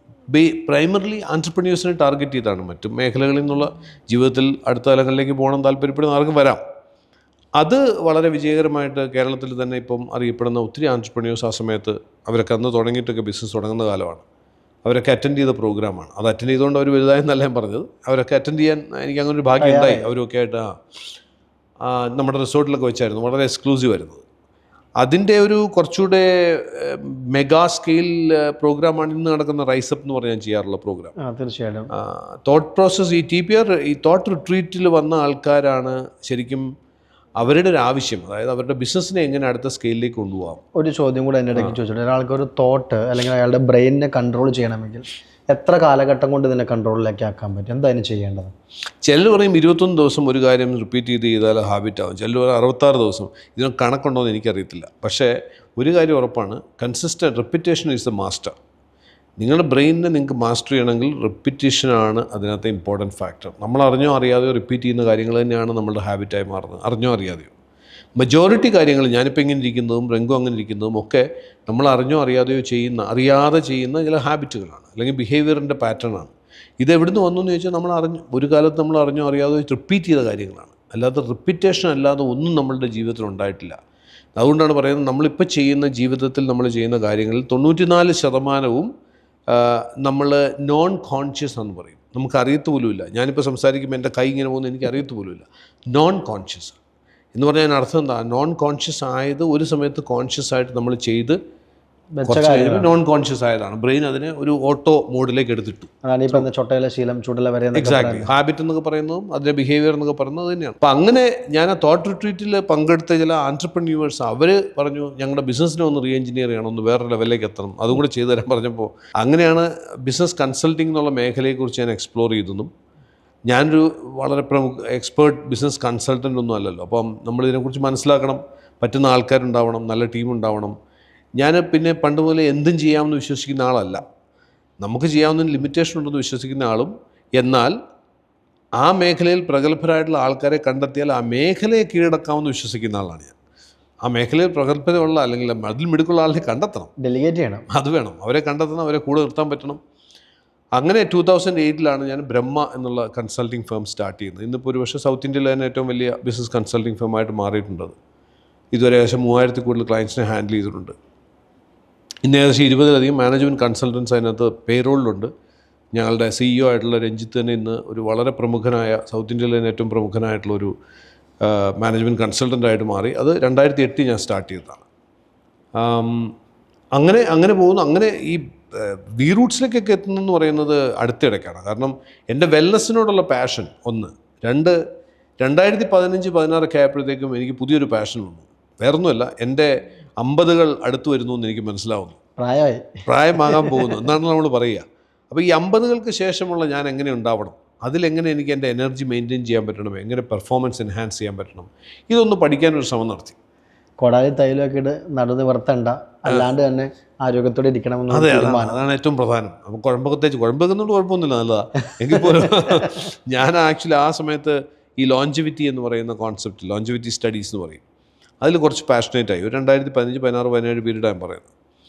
പ്രൈമറിലി ആൻറ്റർപ്രന്യൂഴ്സിനെ ടാർഗറ്റ് ചെയ്താണ്. മറ്റു മേഖലകളിൽ നിന്നുള്ള ജീവിതത്തിൽ അടുത്ത തലങ്ങളിലേക്ക് പോകണം താല്പര്യപ്പെടുന്ന ആർക്കും വരാം. അത് വളരെ വിജയകരമായിട്ട് കേരളത്തിൽ തന്നെ ഇപ്പം അറിയപ്പെടുന്ന ഒത്തിരി ആൻറ്റർപ്രന്യൂഴ്സ് ആ സമയത്ത് അവരൊക്കെ അന്ന് തുടങ്ങിയിട്ടൊക്കെ ബിസിനസ് തുടങ്ങുന്ന കാലമാണ്. അവരൊക്കെ അറ്റൻഡ് ചെയ്ത പ്രോഗ്രാമാണ്. അത് അറ്റൻഡ് ചെയ്തുകൊണ്ട് അവർ വലുതായെന്നല്ല ഞാൻ പറഞ്ഞത്. അവരൊക്കെ അറ്റൻഡ് ചെയ്യാൻ എനിക്ക് അങ്ങനെ ഒരു ഭാഗ്യം ഉണ്ടായി. അവരൊക്കെ ആയിട്ട് നമ്മുടെ റിസോർട്ടിലൊക്കെ വെച്ചായിരുന്നു, വളരെ എക്സ്ക്ലൂസീവ് ആയിരുന്നത്. അതിൻ്റെ ഒരു കുറച്ചുകൂടെ മെഗാ സ്കെയിൽ പ്രോഗ്രാമാണ് ഇന്ന് നടക്കുന്ന റൈസപ്പ് എന്ന് പറഞ്ഞാൽ ചെയ്യാറുള്ള പ്രോഗ്രാം. തീർച്ചയായിട്ടും തോട്ട് പ്രോസസ് ഈ TPR ഈ തോട്ട് റിട്രീറ്റിൽ വന്ന ആൾക്കാരാണ് ശരിക്കും അവരുടെ ഒരു ആവശ്യം, അതായത് അവരുടെ ബിസിനസ്സിനെ എങ്ങനെ അടുത്ത സ്കെയിലിലേക്ക് കൊണ്ടുപോകാം. ഒരു ചോദ്യം കൂടെ എൻ്റെ ഇടയ്ക്ക് ചോദിച്ചിട്ടുണ്ട്. ഒരാൾക്ക് ഒരു തോട്ട് അല്ലെങ്കിൽ അയാളുടെ ബ്രെയിനിനെ കൺട്രോൾ ചെയ്യണമെങ്കിൽ എത്ര കാലഘട്ടം കൊണ്ട് ഇതിനെ കൺട്രോളിലേക്ക് ആക്കാൻ പറ്റും? എന്താ അതിന് ചെയ്യേണ്ടത്? ചിലർ പറയും 21 ദിവസം ഒരു കാര്യം റിപ്പീറ്റ് ചെയ്താൽ ഹാബിറ്റ് ആവും. ചിലർ പറയും 66 ദിവസം. ഇതിന് കണക്കുണ്ടോ എന്ന് എനിക്കറിയത്തില്ല. പക്ഷേ ഒരു കാര്യം ഉറപ്പാണ്, consistent repetition is the master. നിങ്ങളുടെ ബ്രെയിനിനെ നിങ്ങൾക്ക് മാസ്റ്റർ ചെയ്യണമെങ്കിൽ റിപ്പീറ്റേഷനാണ് അതിനകത്ത് ഇമ്പോർട്ടൻറ്റ് ഫാക്ടർ. നമ്മൾ അറിഞ്ഞോ അറിയാതെയോ റിപ്പീറ്റ് ചെയ്യുന്ന കാര്യങ്ങൾ തന്നെയാണ് നമ്മളുടെ ഹാബിറ്റായി മാറുന്നത്, അറിഞ്ഞോ അറിയാതെയോ. മജോറിറ്റി കാര്യങ്ങൾ ഞാനിപ്പോൾ ഇങ്ങനെ ഇരിക്കുന്നതും രംഗം അങ്ങനെ ഇരിക്കുന്നതും ഒക്കെ നമ്മൾ അറിഞ്ഞോ അറിയാതെയോ അറിയാതെ ചെയ്യുന്ന ചില ഹാബിറ്റുകളാണ്, അല്ലെങ്കിൽ ബിഹേവിയറിൻ്റെ പാറ്റേണാണ്. ഇതെവിടുന്ന് വന്നു എന്ന് ചോദിച്ചാൽ ഒരു കാലത്ത് നമ്മൾ അറിഞ്ഞോ അറിയാതെയോ റിപ്പീറ്റ് ചെയ്ത കാര്യങ്ങളാണ്. അല്ലാതെ റിപ്പീറ്റേഷൻ അല്ലാതെ ഒന്നും നമ്മളുടെ ജീവിതത്തിൽ ഉണ്ടായിട്ടില്ല. അതുകൊണ്ടാണ് പറയുന്നത്, നമ്മളിപ്പോൾ ജീവിതത്തിൽ നമ്മൾ ചെയ്യുന്ന കാര്യങ്ങളിൽ 94% നമ്മൾ നോൺ കോൺഷ്യസ് എന്ന് പറയും. നമുക്ക് അറിയത്ത് പോലുമില്ല. ഞാനിപ്പോൾ സംസാരിക്കുമ്പോൾ എൻ്റെ കൈ ഇങ്ങനെ പോകുന്നത് എനിക്ക് അറിയത്ത് പോലുമില്ല. നോൺ കോൺഷ്യസ് എന്ന് പറഞ്ഞാൽ അർത്ഥം എന്താ? നോൺ കോൺഷ്യസ് ആയത് ഒരു സമയത്ത് കോൺഷ്യസ് ആയിട്ട് നമ്മൾ ചെയ്ത് നോൺ കോൺഷ്യസ് ആയതാണ്. ബ്രെയിൻ അതിനെ ഒരു ഓട്ടോ മോഡിലേക്ക് എടുത്തിട്ടു. എക്സാക്ട്ലി. ഹാബിറ്റ് എന്നൊക്കെ പറയുന്നതും അതിൻ്റെ ബിഹേവിയർ എന്നൊക്കെ പറയുന്നത് തന്നെയാണ്. അപ്പം അങ്ങനെ ഞാൻ ആ തോട്ട് റിട്രീറ്റിൽ പങ്കെടുത്ത ചില ആൻറ്റർപ്രന്യൂവേഴ്സ് അവർ പറഞ്ഞു, ഞങ്ങളുടെ ബിസിനസ്സിനെ ഒന്ന് റീ എഞ്ചിനീയർ ചെയ്യണം, ഒന്ന് വേറെ ലെവലിലേക്ക് എത്തണം, അതും കൂടെ ചെയ്തു തരാൻ പറഞ്ഞപ്പോൾ അങ്ങനെയാണ് ബിസിനസ് കൺസൾട്ടിംഗ് എന്നുള്ള മേഖലയെക്കുറിച്ച് ഞാൻ എക്സ്പ്ലോർ ചെയ്തതും. ഞാനൊരു വളരെ എക്സ്പേർട്ട് ബിസിനസ് കൺസൾട്ടൻ്റ് ഒന്നും അല്ലല്ലോ. അപ്പം നമ്മളിതിനെക്കുറിച്ച് മനസ്സിലാക്കണം, പറ്റുന്ന ആൾക്കാരുണ്ടാവണം, നല്ല ടീം ഉണ്ടാവണം. ഞാൻ പിന്നെ പണ്ട് മുതലേ എന്തും ചെയ്യാമെന്ന് വിശ്വസിക്കുന്ന ആളല്ല. നമുക്ക് ചെയ്യാവുന്ന ലിമിറ്റേഷൻ ഉണ്ടെന്ന് വിശ്വസിക്കുന്ന ആളും, എന്നാൽ ആ മേഖലയിൽ പ്രഗത്ഭരായിട്ടുള്ള ആൾക്കാരെ കണ്ടെത്തിയാൽ ആ മേഖലയെ കീഴടക്കാമെന്ന് വിശ്വസിക്കുന്ന ആളാണ് ഞാൻ. ആ മേഖലയിൽ പ്രഗത്ഭതയുള്ള അല്ലെങ്കിൽ അതിൽ മിടുക്കുള്ള ആളിനെ കണ്ടെത്തണം, ഡെലിഗേറ്റ് ചെയ്യണം. അത് വേണം, അവരെ കണ്ടെത്തണം, അവരെ കൂടെ നിർത്താൻ പറ്റണം. അങ്ങനെ 2008 ഞാൻ ബ്രഹ്മ എന്നുള്ള കൺസൾട്ടിങ് ഫേം സ്റ്റാർട്ട് ചെയ്യുന്നത്. ഇന്നിപ്പോൾ ഒരുപക്ഷെ സൗത്ത് ഇന്ത്യയിലെ തന്നെ ഏറ്റവും വലിയ ബിസിനസ് കൺസൾട്ടിങ് ഫേമായിട്ട് മാറിയിട്ടുണ്ട്. ഇതുവരെ ഏകദേശം 3000 കൂടുതൽ ക്ലയൻസിനെ ഹാൻഡിൽ ചെയ്തിട്ടുണ്ട്. ഇന്ന് ഏകദേശം 20-ലധികം മാനേജ്മെൻറ്റ് കൺസൾട്ടൻസ് അതിനകത്ത് പേറോളിലുണ്ട്. ഞങ്ങളുടെ CEO ആയിട്ടുള്ള രഞ്ജിത്ത് തന്നെ ഇന്ന് ഒരു വളരെ പ്രമുഖനായ, സൗത്ത് ഇന്ത്യയിലെ തന്നെ ഏറ്റവും പ്രമുഖനായിട്ടുള്ളൊരു മാനേജ്മെൻറ്റ് കൺസൾട്ടൻ്റായിട്ട് മാറി. അത് 2008 ഞാൻ സ്റ്റാർട്ട് ചെയ്തതാണ്. അങ്ങനെ പോകുന്നു. അങ്ങനെ ഈ വി റൂട്ട്സിലേക്കൊക്കെ എത്തുന്നതെന്ന് പറയുന്നത് അടുത്തിടയ്ക്കാണ്. കാരണം എൻ്റെ വെൽനെസ്സിനോടുള്ള പാഷൻ ഒന്ന്. 2015-16 ആയപ്പോഴത്തേക്കും എനിക്ക് പുതിയൊരു പാഷൻ വന്നു. വേറൊന്നുമല്ല, എൻ്റെ 50 അടുത്ത് വരുന്നു എന്ന് എനിക്ക് മനസ്സിലാവുന്നു. പ്രായമാകാൻ പോകുന്നു എന്നാണ് നമ്മൾ പറയുക. അപ്പോൾ ഈ 50 ശേഷമുള്ള ഞാൻ എങ്ങനെ ഉണ്ടാവണം, അതിലെങ്ങനെ എനിക്ക് എൻ്റെ എനർജി മെയിൻറ്റെയിൻ ചെയ്യാൻ പറ്റണം, എങ്ങനെ പെർഫോമൻസ് എൻഹാൻസ് ചെയ്യാൻ പറ്റണം, ഇതൊന്ന് പഠിക്കാനൊരു ശ്രമം നടത്തി. കൊടാലി തൈലൊക്കെ ഇട്ട് നടന്ന് വർത്തണ്ട, അല്ലാണ്ട് തന്നെ ആരോഗ്യത്തോടെ ഇരിക്കണമെന്ന്. അതെ, അതാണ് ഏറ്റവും പ്രധാനം. അപ്പോൾ കുഴമ്പെക്കുന്നുണ്ട്, കുഴപ്പമൊന്നുമില്ല, നല്ലതാണ്. എങ്കിൽ പോലും ഞാൻ ആക്ച്വലി ആ സമയത്ത് ഈ ലോഞ്ചിവിറ്റി എന്ന് പറയുന്ന കോൺസെപ്റ്റ്, ലോഞ്ചിവിറ്റി സ്റ്റഡീസ് എന്ന് പറയും, അതിൽ കുറച്ച് പാഷനേറ്റ് ആയി. ഒരു 2015-16-17 പീരീഡ് ഞാൻ പറയുന്നത്.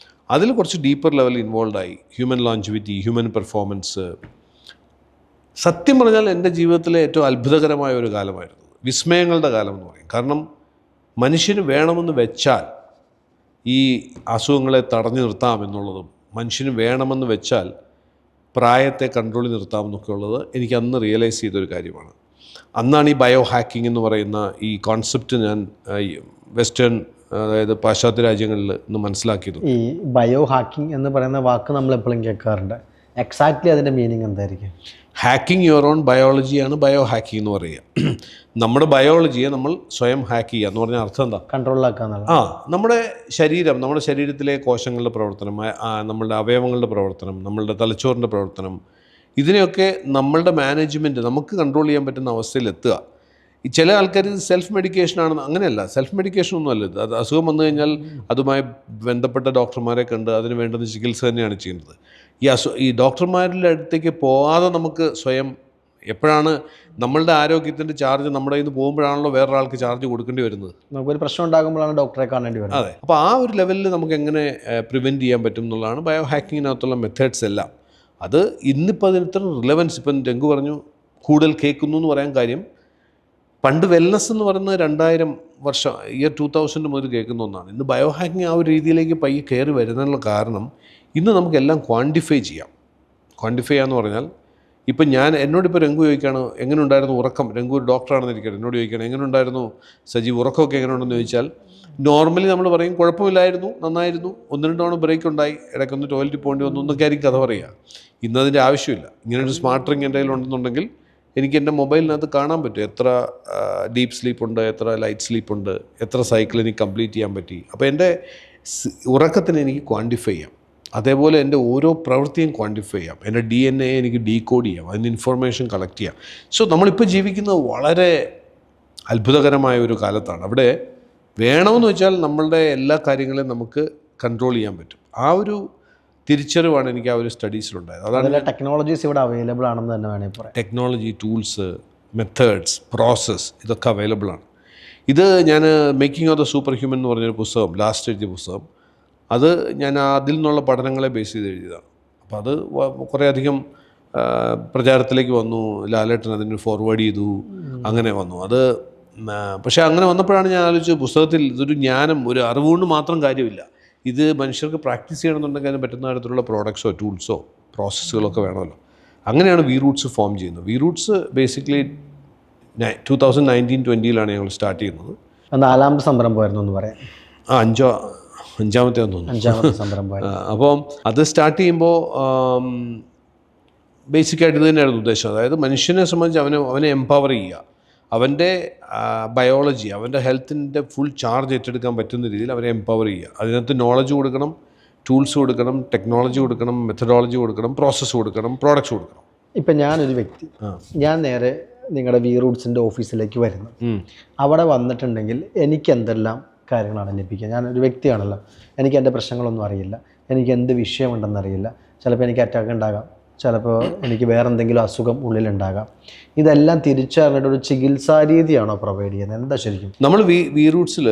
അതിൽ കുറച്ച് ഡീപ്പർ ലെവലിൽ ഇൻവോൾവ് ആയി. Human longevity, human performance. സത്യം പറഞ്ഞാൽ എൻ്റെ ജീവിതത്തിലെ ഏറ്റവും അത്ഭുതകരമായ ഒരു കാലമായിരുന്നു, വിസ്മയങ്ങളുടെ കാലം എന്ന് പറയും. കാരണം മനുഷ്യന് വേണമെന്ന് വെച്ചാൽ ഈ അസുഖങ്ങളെ തടഞ്ഞു നിർത്താമെന്നുള്ളതും, മനുഷ്യന് വേണമെന്ന് വെച്ചാൽ പ്രായത്തെ കൺട്രോളിൽ നിർത്താമെന്നൊക്കെ ഉള്ളത് എനിക്ക് അന്ന് റിയലൈസ് ചെയ്തൊരു കാര്യമാണ്. അന്നാണ് ഈ ബയോ ഹാക്കിംഗ് എന്ന് പറയുന്ന ഈ കോൺസെപ്റ്റ് ഞാൻ വെസ്റ്റേൺ, അതായത് പാശ്ചാത്യ രാജ്യങ്ങളിൽ നിന്ന് മനസ്സിലാക്കിയത്. ഈ ബയോ ഹാക്കിംഗ് എന്ന് പറയുന്ന വാക്ക് നമ്മൾ എപ്പോഴും കേൾക്കാറുണ്ട്. എക്സാക്ട്ലി അതിൻ്റെ മീനിങ് എന്തായിരിക്കും? ഹാക്കിംഗ് യുവർ ഓൺ ബയോളജിയാണ് ബയോ ഹാക്കിംഗ് എന്ന് പറയുക. നമ്മുടെ ബയോളജിയെ നമ്മൾ സ്വയം ഹാക്ക് ചെയ്യുക എന്ന് പറഞ്ഞാൽ അർത്ഥം എന്താ? കൺട്രോളിലാക്കുക. നമ്മുടെ ശരീരം, നമ്മുടെ ശരീരത്തിലെ കോശങ്ങളുടെ പ്രവർത്തനം, നമ്മളുടെ അവയവങ്ങളുടെ പ്രവർത്തനം, നമ്മളുടെ തലച്ചോറിൻ്റെ പ്രവർത്തനം, ഇതിനെയൊക്കെ നമ്മളുടെ മാനേജ്മെൻറ്റ് നമുക്ക് കൺട്രോൾ ചെയ്യാൻ പറ്റുന്ന അവസ്ഥയിലെത്തുക. ഈ ചില ആൾക്കാർ ഇത് സെൽഫ് മെഡിക്കേഷനാണെന്ന്, അങ്ങനെയല്ല. സെൽഫ് മെഡിക്കേഷൻ ഒന്നുമല്ല ഇത്. അത് അസുഖം വന്നു കഴിഞ്ഞാൽ അതുമായി ബന്ധപ്പെട്ട ഡോക്ടർമാരെ കണ്ട് അതിന് വേണ്ടുന്ന ചികിത്സ തന്നെയാണ് ചെയ്യുന്നത്. ഈ ഡോക്ടർമാരുടെ അടുത്തേക്ക് പോകാതെ നമുക്ക് സ്വയം, എപ്പോഴാണ് നമ്മളുടെ ആരോഗ്യത്തിൻ്റെ ചാർജ് നമ്മുടെ കയ്യിൽ നിന്ന് പോകുമ്പോഴാണല്ലോ വേറൊരാൾക്ക് ചാർജ് കൊടുക്കേണ്ടി വരുന്നത്. നമുക്കൊരു പ്രശ്നം ഉണ്ടാകുമ്പോഴാണ് ഡോക്ടറെ കാണേണ്ടി വരുന്നത്. അതെ. അപ്പോൾ ആ ഒരു ലെവലിൽ നമുക്ക് എങ്ങനെ പ്രിവെൻറ്റ് ചെയ്യാൻ പറ്റും എന്നുള്ളതാണ് ബയോ ഹാക്കിങ്ങിനകത്തുള്ള മെത്തേഡ്സ് എല്ലാം. അത് ഇന്നിപ്പോൾ അതിന് ഇത്ര റിലവൻസ്, ഇപ്പം രംഗു പറഞ്ഞു കൂടുതൽ കേൾക്കുന്നു എന്ന് പറയാൻ കാര്യം, പണ്ട് വെൽനസ് എന്ന് പറയുന്നത് 2000 വർഷം, ഇയർ 2000 മുതൽ കേൾക്കുന്ന ഒന്നാണ്. ഇന്ന് ബയോ ഹാക്കിംഗ് ആ ഒരു രീതിയിലേക്ക് പയ്യെ കയറി വരുന്നതിനുള്ള കാരണം, ഇന്ന് നമുക്കെല്ലാം ക്വാണ്ടിഫൈ ചെയ്യാം. ക്വാണ്ടിഫൈ ചെയ്യാന്ന് പറഞ്ഞാൽ, ഇപ്പം എന്നോടിപ്പോൾ രംഗു ചോദിക്കുകയാണ് എങ്ങനെ ഉണ്ടായിരുന്നു ഉറക്കം. രംഗു ഒരു ഡോക്ടറാണെന്ന് ഇരിക്കട്ടെ, എന്നോട് ചോദിക്കുകയാണ് എങ്ങനെ ഉണ്ടായിരുന്നു സജീവ്, ഉറക്കമൊക്കെ എങ്ങനെ ഉണ്ടെന്ന് ചോദിച്ചാൽ, നോർമലി നമ്മൾ പറയും കുഴപ്പമില്ലായിരുന്നു, നന്നായിരുന്നു, 1-2 തവണ ബ്രേക്ക് ഉണ്ടായി, ഇടയ്ക്കൊന്ന് ടോയ്ലറ്റിൽ പോകേണ്ടി വന്നു എന്നൊക്കെ ആയിരിക്കും കഥ പറയുക. ഇന്നതിൻ്റെ ആവശ്യമില്ല. ഇങ്ങനൊരു സ്മാർട്ട് റിംഗ് എൻ്റെ കയ്യിലുണ്ടെന്നുണ്ടെങ്കിൽ എനിക്ക് എൻ്റെ മൊബൈലിനകത്ത് കാണാൻ പറ്റും എത്ര ഡീപ്പ് സ്ലീപ്പ് ഉണ്ട്, എത്ര ലൈറ്റ് സ്ലീപ്പ് ഉണ്ട്, എത്ര സൈക്കിൾ എനിക്ക് കംപ്ലീറ്റ് ചെയ്യാൻ പറ്റി. അപ്പോൾ എൻ്റെ ഉറക്കത്തിന് എനിക്ക് ക്വാണ്ടിഫൈ ചെയ്യാം. അതേപോലെ എൻ്റെ ഓരോ പ്രവൃത്തിയും ക്വാണ്ടിഫൈ ചെയ്യാം. എൻ്റെ DNA എനിക്ക് ഡീകോഡ് ചെയ്യാം, അതിന് ഇൻഫർമേഷൻ കളക്ട് ചെയ്യാം. സോ നമ്മളിപ്പോൾ ജീവിക്കുന്നത് വളരെ അത്ഭുതകരമായ ഒരു കാലത്താണ്. അവിടെ വേണമെന്ന് വെച്ചാൽ നമ്മളുടെ എല്ലാ കാര്യങ്ങളെയും നമുക്ക് കൺട്രോൾ ചെയ്യാൻ പറ്റും. ആ ഒരു തിരിച്ചറിവാണ് എനിക്ക് ആ ഒരു സ്റ്റഡീസിലുണ്ടായത്. അതാണ് ടെക്നോളജീസ് ഇവിടെ അവൈലബിൾ ആണെന്ന് തന്നെ വേണമെങ്കിൽ പറയാം. ടെക്നോളജി, ടൂൾസ്, മെത്തേഡ്സ്, പ്രോസസ്സ്, ഇതൊക്കെ അവൈലബിൾ ആണ്. ഇത് ഞാൻ making of the super human എന്ന് പറഞ്ഞൊരു പുസ്തകം, ലാസ്റ്റ് എഴുതിയ പുസ്തകം, അത് ഞാൻ അതിൽ നിന്നുള്ള പഠനങ്ങളെ ബേസ് ചെയ്ത് എഴുതിയതാണ്. അപ്പോൾ അത് കുറേയധികം പ്രചാരത്തിലേക്ക് വന്നു. ലാലേട്ടൻ അതിന് ഫോർവേഡ് ചെയ്തു, അങ്ങനെ വന്നു അത്. പക്ഷേ അങ്ങനെ വന്നപ്പോഴാണ് ഞാൻ ആലോചിച്ചത്, പുസ്തകത്തിൽ ഇതൊരു ജ്ഞാനം, ഒരു അറിവുകൊണ്ട് മാത്രം കാര്യമില്ല. ഇത് മനുഷ്യർക്ക് പ്രാക്ടീസ് ചെയ്യണമെന്നുണ്ടെങ്കിൽ അതിന് പറ്റുന്ന തരത്തിലുള്ള പ്രോഡക്ട്സോ ടൂൾസോ പ്രോസസ്സുകളൊക്കെ വേണമല്ലോ. അങ്ങനെയാണ് വി റൂട്ട്സ് ഫോം ചെയ്യുന്നത്. വി റൂട്ട്സ് ബേസിക്കലി 2019-20 ഞങ്ങൾ സ്റ്റാർട്ട് ചെയ്യുന്നത്. 4ാമത്തെ സംരംഭമായിരുന്നു എന്ന് പറയാം. അഞ്ചാമത്തെ തോന്നുന്നു. 5ാമത്തെ സംരംഭം. അപ്പം അത് സ്റ്റാർട്ട് ചെയ്യുമ്പോൾ ബേസിക്കായിട്ട് ഇത് തന്നെയായിരുന്നു ഉദ്ദേശം. അതായത് മനുഷ്യനെ സംബന്ധിച്ച് അവനെ എംപവർ ചെയ്യുക, അവൻ്റെ ബയോളജി, അവൻ്റെ ഹെൽത്തിൻ്റെ ഫുൾ ചാർജ് ഏറ്റെടുക്കാൻ പറ്റുന്ന രീതിയിൽ അവരെ എംപവർ ചെയ്യുക. അതിനകത്ത് നോളജ് കൊടുക്കണം, ടൂൾസ് കൊടുക്കണം, ടെക്നോളജി കൊടുക്കണം, മെത്തഡോളജി കൊടുക്കണം, പ്രോസസ്സ് കൊടുക്കണം, പ്രോഡക്റ്റ്സ് കൊടുക്കണം. ഇപ്പം ഞാനൊരു വ്യക്തി, ഞാൻ നേരെ നിങ്ങളുടെ വി റൂട്ട്സിൻ്റെ ഓഫീസിലേക്ക് വരുന്നു. അവിടെ വന്നിട്ടുണ്ടെങ്കിൽ എനിക്ക് എന്തെല്ലാം കാര്യങ്ങളാണ് ലഭിക്കുക? ഞാനൊരു വ്യക്തിയാണല്ലോ, എനിക്ക് എൻ്റെ പ്രശ്നങ്ങളൊന്നും അറിയില്ല, എനിക്ക് എന്ത് വിഷയമുണ്ടെന്നറിയില്ല. ചിലപ്പോൾ എനിക്ക് അറ്റാക്ക് ഉണ്ടാകാം, ചിലപ്പോൾ എനിക്ക് വേറെ എന്തെങ്കിലും അസുഖം ഉള്ളിലുണ്ടാകാം. ഇതെല്ലാം തിരിച്ചറിഞ്ഞിട്ട് ഒരു ചികിത്സാ രീതിയാണോ പ്രൊവൈഡ് ചെയ്യുന്നത്? എന്താ ശരിക്കും? നമ്മൾ വി റൂട്ട്സിൽ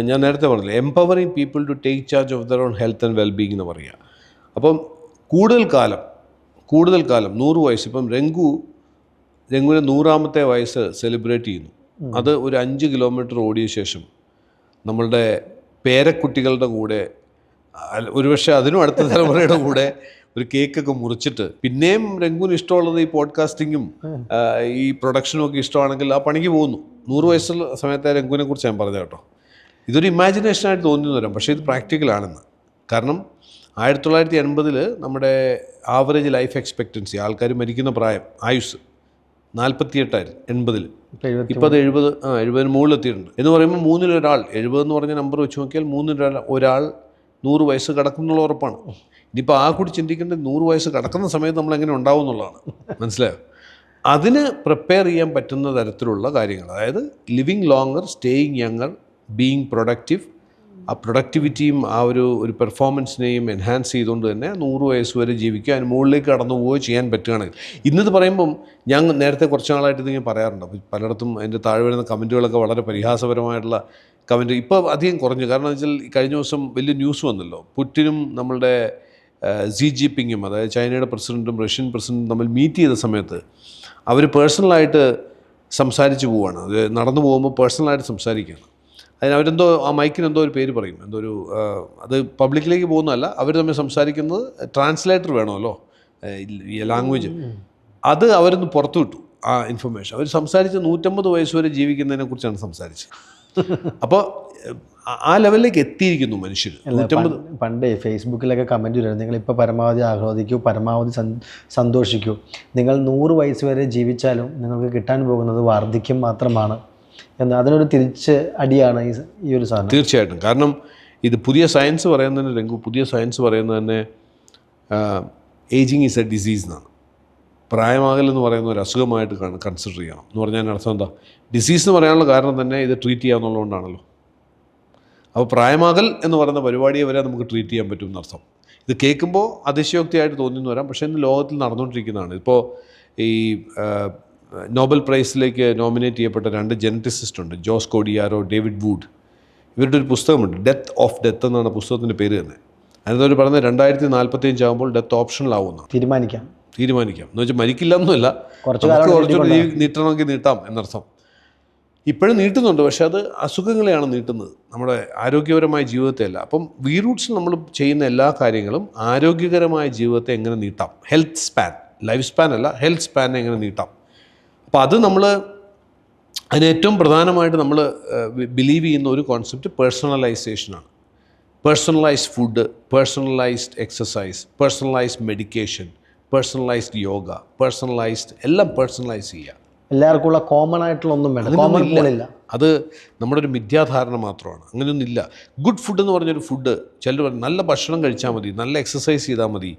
ഞാൻ നേരത്തെ പറഞ്ഞില്ലേ, empowering people to take charge of their own health and wellbeing എന്ന് പറയുക. അപ്പം കൂടുതൽ കാലം 100 വയസ്സ്, ഇപ്പം രംഗുവിൻ്റെ 100ാമത്തെ വയസ്സ് സെലിബ്രേറ്റ് ചെയ്യുന്നു. അത് ഒരു 5 കിലോമീറ്റർ ഓടിയ ശേഷം നമ്മളുടെ പേരക്കുട്ടികളുടെ കൂടെ, ഒരുപക്ഷെ അതിനും അടുത്ത തലമുറയുടെ കൂടെ ഒരു കേക്കൊക്കെ മുറിച്ചിട്ട്, പിന്നെയും രംഗുവിന് ഇഷ്ടമുള്ളത് ഈ പോഡ്കാസ്റ്റിങ്ങും ഈ പ്രൊഡക്ഷനും ഒക്കെ ഇഷ്ടമാണെങ്കിൽ ആ പണിക്ക് പോകുന്നു. 100 വയസ്സുള്ള സമയത്തെ രംഗുവിനെ കുറിച്ച് ഞാൻ പറഞ്ഞത് കേട്ടോ. ഇതൊരു ഇമാജിനേഷനായിട്ട് തോന്നി വരാം, പക്ഷേ ഇത് പ്രാക്ടിക്കലാണെന്ന്. കാരണം 1980 നമ്മുടെ ആവറേജ് ലൈഫ് എക്സ്പെക്റ്റൻസി, ആൾക്കാർ മരിക്കുന്ന പ്രായം, ആയുസ് 48 80. ഇപ്പോൾ അത് 70 മുകളിലെത്തിയിട്ടുണ്ട് എന്ന് പറയുമ്പോൾ 3-ൽ-1 70 എന്ന് പറഞ്ഞ നമ്പർ വെച്ച് നോക്കിയാൽ 3-ൽ-1 100 വയസ്സ് കിടക്കും എന്നുള്ള ഉറപ്പാണ്. ഇനിയിപ്പോൾ ആ കൂടി ചിന്തിക്കേണ്ടത് 100 വയസ്സ് കിടക്കുന്ന സമയത്ത് നമ്മൾ എങ്ങനെ ഉണ്ടാവും എന്നുള്ളതാണ്. മനസ്സിലായോ? അതിന് പ്രിപ്പയർ ചെയ്യാൻ പറ്റുന്ന തരത്തിലുള്ള കാര്യങ്ങൾ, അതായത് living longer, staying younger, being productive, ആ പ്രൊഡക്ടിവിറ്റിയും ആ ഒരു പെർഫോമൻസിനെയും എൻഹാൻസ് ചെയ്തുകൊണ്ട് തന്നെ 100 വയസ്സ് വരെ ജീവിക്കുക, അതിന് മുകളിലേക്ക് കടന്നു പോവുകയോ ചെയ്യാൻ പറ്റുകയാണെങ്കിൽ. ഇന്നത് പറയുമ്പം ഞാൻ നേരത്തെ കുറച്ച് നാളായിട്ട് ഇതിങ്ങനെ പറയാറുണ്ട്. അപ്പോൾ പലയിടത്തും അതിൻ്റെ താഴെ വരുന്ന കമൻറ്റുകളൊക്കെ വളരെ പരിഹാസപരമായിട്ടുള്ള കമൻറ്റ് ഇപ്പോൾ അധികം കുറഞ്ഞു. കാരണം എന്ന് വെച്ചാൽ കഴിഞ്ഞ ദിവസം വലിയ ന്യൂസ് വന്നല്ലോ, പുടിനും നമ്മളുടെ സി ജിൻപിങ്ങും, അതായത് ചൈനയുടെ പ്രസിഡൻറ്റും റഷ്യൻ പ്രസിഡൻറ്റും തമ്മിൽ മീറ്റ് ചെയ്ത സമയത്ത് അവർ പേഴ്സണലായിട്ട് സംസാരിച്ച് പോവുകയാണ്. അത് നടന്നു പോകുമ്പോൾ പേഴ്സണലായിട്ട് സംസാരിക്കുകയാണ്. അതിനവരെന്തോ ആ മൈക്കിന് എന്തോ ഒരു പേര് പറയും, എന്തോ ഒരു അത് പബ്ലിക്കിലേക്ക് പോകുന്നതല്ല, അവർ തമ്മിൽ സംസാരിക്കുന്നത് ട്രാൻസ്ലേറ്റർ വേണമല്ലോ ലാംഗ്വേജ്, അത് അവരൊന്ന് പുറത്തു വിട്ടു ആ ഇൻഫർമേഷൻ. അവർ സംസാരിച്ച് 150 വയസ്സ് വരെ ജീവിക്കുന്നതിനെ കുറിച്ചാണ് സംസാരിച്ചത്. അപ്പോൾ ആ ലെവലിലേക്ക് എത്തിയിരിക്കുന്നു മനുഷ്യർ. 150 പണ്ട് ഫേസ്ബുക്കിലൊക്കെ കമൻറ്റ് വരുന്നത്, നിങ്ങളിപ്പോൾ പരമാവധി ആഹ്ലാദിക്കൂ, പരമാവധി സന്തോഷിക്കൂ, നിങ്ങൾ 100 വയസ്സ് വരെ ജീവിച്ചാലും നിങ്ങൾക്ക് കിട്ടാൻ പോകുന്നത് വാർദ്ധക്യം മാത്രമാണ് എന്ന്. അതിനൊരു തിരിച്ച് അടിയാണ് ഈ ഒരു സാധനം. തീർച്ചയായിട്ടും. കാരണം ഇത് പുതിയ സയൻസ് പറയുന്നതിന് രംഗു, പുതിയ സയൻസ് പറയുന്നത് തന്നെ ഏജിങ് ഈസ് എ ഡിസീസ് എന്നാണ്. പ്രായമാകൽ എന്ന് പറയുന്ന ഒരു അസുഖമായിട്ട് കൺസിഡർ ചെയ്യണം എന്ന് പറഞ്ഞാൽ അർത്ഥം എന്താ? ഡിസീസ് എന്ന് പറയാനുള്ള കാരണം തന്നെ ഇത് ട്രീറ്റ് ചെയ്യാന്നുള്ളതുകൊണ്ടാണല്ലോ. അപ്പോൾ പ്രായമാകൽ എന്ന് പറയുന്ന പരിപാടിയെ വരെ നമുക്ക് ട്രീറ്റ് ചെയ്യാൻ പറ്റും എന്നർത്ഥം. ഇത് കേൾക്കുമ്പോൾ അതിശയോക്തിയായിട്ട് തോന്നിയെന്ന് വരാം, പക്ഷേ ഇന്ന് ലോകത്തിൽ നടന്നുകൊണ്ടിരിക്കുന്നതാണ്. ഇപ്പോൾ ഈ നോബൽ പ്രൈസിലേക്ക് നോമിനേറ്റ് ചെയ്യപ്പെട്ട 2 ജെനറ്റിസിസ്റ്റ് ഉണ്ട്, ജോസ് കോഡിയാരോ, ഡേവിഡ് വുഡ്. ഇവരുടെ ഒരു പുസ്തകമുണ്ട്, ഡെത്ത് ഓഫ് ഡെത്ത് എന്നാണ് പുസ്തകത്തിൻ്റെ പേര് തന്നെ. അതിനവർ പറഞ്ഞത് 2045 ആകുമ്പോൾ ഡെത്ത് ഓപ്ഷനിലാവുമെന്നാണ്. തീരുമാനിക്കാം എന്ന് വെച്ചാൽ മരിക്കില്ല എന്നല്ല, കുറച്ചുകൂടി നീട്ടണമെങ്കിൽ നീട്ടാം എന്നർത്ഥം. ഇപ്പോഴും നീട്ടുന്നുണ്ട്, പക്ഷെ അത് അസുഖങ്ങളെയാണ് നീട്ടുന്നത്, നമ്മുടെ ആരോഗ്യപരമായ ജീവിതത്തെയല്ല. അപ്പം വി റൂട്ട്സിൽ നമ്മൾ ചെയ്യുന്ന എല്ലാ കാര്യങ്ങളും ആരോഗ്യകരമായ ജീവിതത്തെ എങ്ങനെ നീട്ടാം, ഹെൽത്ത് സ്പാൻ, ലൈഫ് സ്പാൻ അല്ല, ഹെൽത്ത് സ്പാനെ എങ്ങനെ നീട്ടാം. അപ്പോൾ അത് നമ്മൾ അതിന് ഏറ്റവും പ്രധാനമായിട്ട് നമ്മൾ ബിലീവ് ചെയ്യുന്ന ഒരു കോൺസെപ്റ്റ് പേഴ്സണലൈസേഷനാണ്. Personalised food, personalised exercise, personalised medication, personalised yoga, personalised എല്ലാം പേഴ്സണലൈസ് ചെയ്യുക. എല്ലാവർക്കും ഉള്ള കോമൺ ആയിട്ടുള്ള ഒന്നും വേണ്ട. അത് നമ്മുടെ ഒരു മിഥ്യാധാരണ മാത്രമാണ്. അങ്ങനെയൊന്നുമില്ല. ഗുഡ് ഫുഡ് എന്ന് പറഞ്ഞൊരു ഫുഡ്, ചിലർ നല്ല ഭക്ഷണം കഴിച്ചാൽ മതി, നല്ല എക്സസൈസ് ചെയ്താൽ മതി,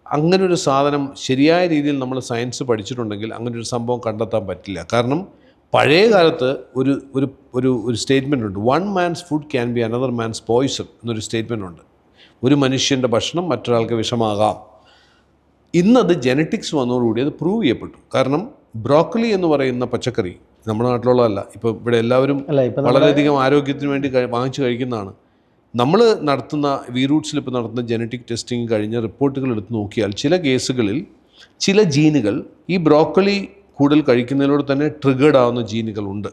അങ്ങനൊരു സാധനം ശരിയായ രീതിയിൽ നമ്മൾ സയൻസ് പഠിച്ചിട്ടുണ്ടെങ്കിൽ അങ്ങനൊരു സംഭവം കണ്ടെത്താൻ പറ്റില്ല. കാരണം പഴയ കാലത്ത് ഒരു സ്റ്റേറ്റ്മെൻ്റ് ഉണ്ട്, 1 man's food can be another man's poison എന്നൊരു സ്റ്റേറ്റ്മെൻ്റ് ഉണ്ട്. ഒരു മനുഷ്യൻ്റെ ഭക്ഷണം മറ്റൊരാൾക്ക് വിഷമാകാം. ഇന്നത് ജെനറ്റിക്സ് വന്നതോടുകൂടി അത് പ്രൂവ് ചെയ്യപ്പെട്ടു. കാരണം ബ്രോക്കലി എന്ന് പറയുന്ന പച്ചക്കറി നമ്മുടെ നാട്ടിലുള്ളതല്ല, ഇപ്പോൾ ഇവിടെ എല്ലാവരും വളരെയധികം ആരോഗ്യത്തിന് വേണ്ടി വാങ്ങിച്ച് കഴിക്കുന്നതാണ്. നമ്മൾ നടത്തുന്ന വി റൂട്ട്സിൽ ഇപ്പോൾ നടത്തുന്ന ജനറ്റിക് ടെസ്റ്റിംഗ് കഴിഞ്ഞ റിപ്പോർട്ടുകൾ എടുത്ത് നോക്കിയാൽ ചില കേസുകളിൽ ചില ജീനുകൾ ഈ ബ്രോക്കലി കൂടുതൽ കഴിക്കുന്നതിലൂടെ തന്നെ ട്രിഗേർഡ് ആവുന്ന ജീനുകളുണ്ട്.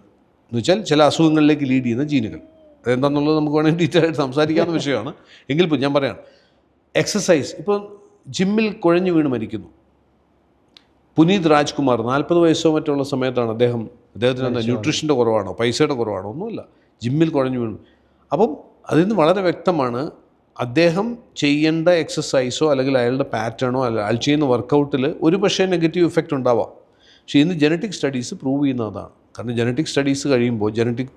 എന്ന് വെച്ചാൽ ചില അസുഖങ്ങളിലേക്ക് ലീഡ് ചെയ്യുന്ന ജീനുകൾ. അതെന്താണെന്നുള്ളത് നമുക്ക് വേണമെങ്കിൽ ഡീറ്റെയിൽ ആയിട്ട് സംസാരിക്കാവുന്ന വിഷയമാണ്. എങ്കിൽ ഇപ്പോൾ ഞാൻ പറയാം, എക്സസൈസ്. ഇപ്പോൾ ജിമ്മിൽ കുഴഞ്ഞു വീണ് മരിക്കുന്നു പുനീത് രാജ്കുമാർ, 40 വയസ്സോ മറ്റുള്ള സമയത്താണ് അദ്ദേഹത്തിന് എന്താ ന്യൂട്രീഷൻ്റെ കുറവാണോ പൈസയുടെ കുറവാണോ ഒന്നുമില്ല, ജിമ്മിൽ കുഴഞ്ഞു വീണു. അപ്പം അതിൽ നിന്ന് വളരെ വ്യക്തമാണ് അദ്ദേഹം ചെയ്യേണ്ട എക്സസൈസോ അല്ലെങ്കിൽ അയാളുടെ പാറ്റേണോ അയാൾ ചെയ്യുന്ന വർക്കൗട്ടിൽ ഒരു പക്ഷേ നെഗറ്റീവ് ഇഫക്റ്റ് ഉണ്ടാവാം. പക്ഷേ ഇന്ന് ജനറ്റിക് സ്റ്റഡീസ് പ്രൂവ് ചെയ്യുന്നതാണ്. കാരണം ജനറ്റിക് സ്റ്റഡീസ് കഴിയുമ്പോൾ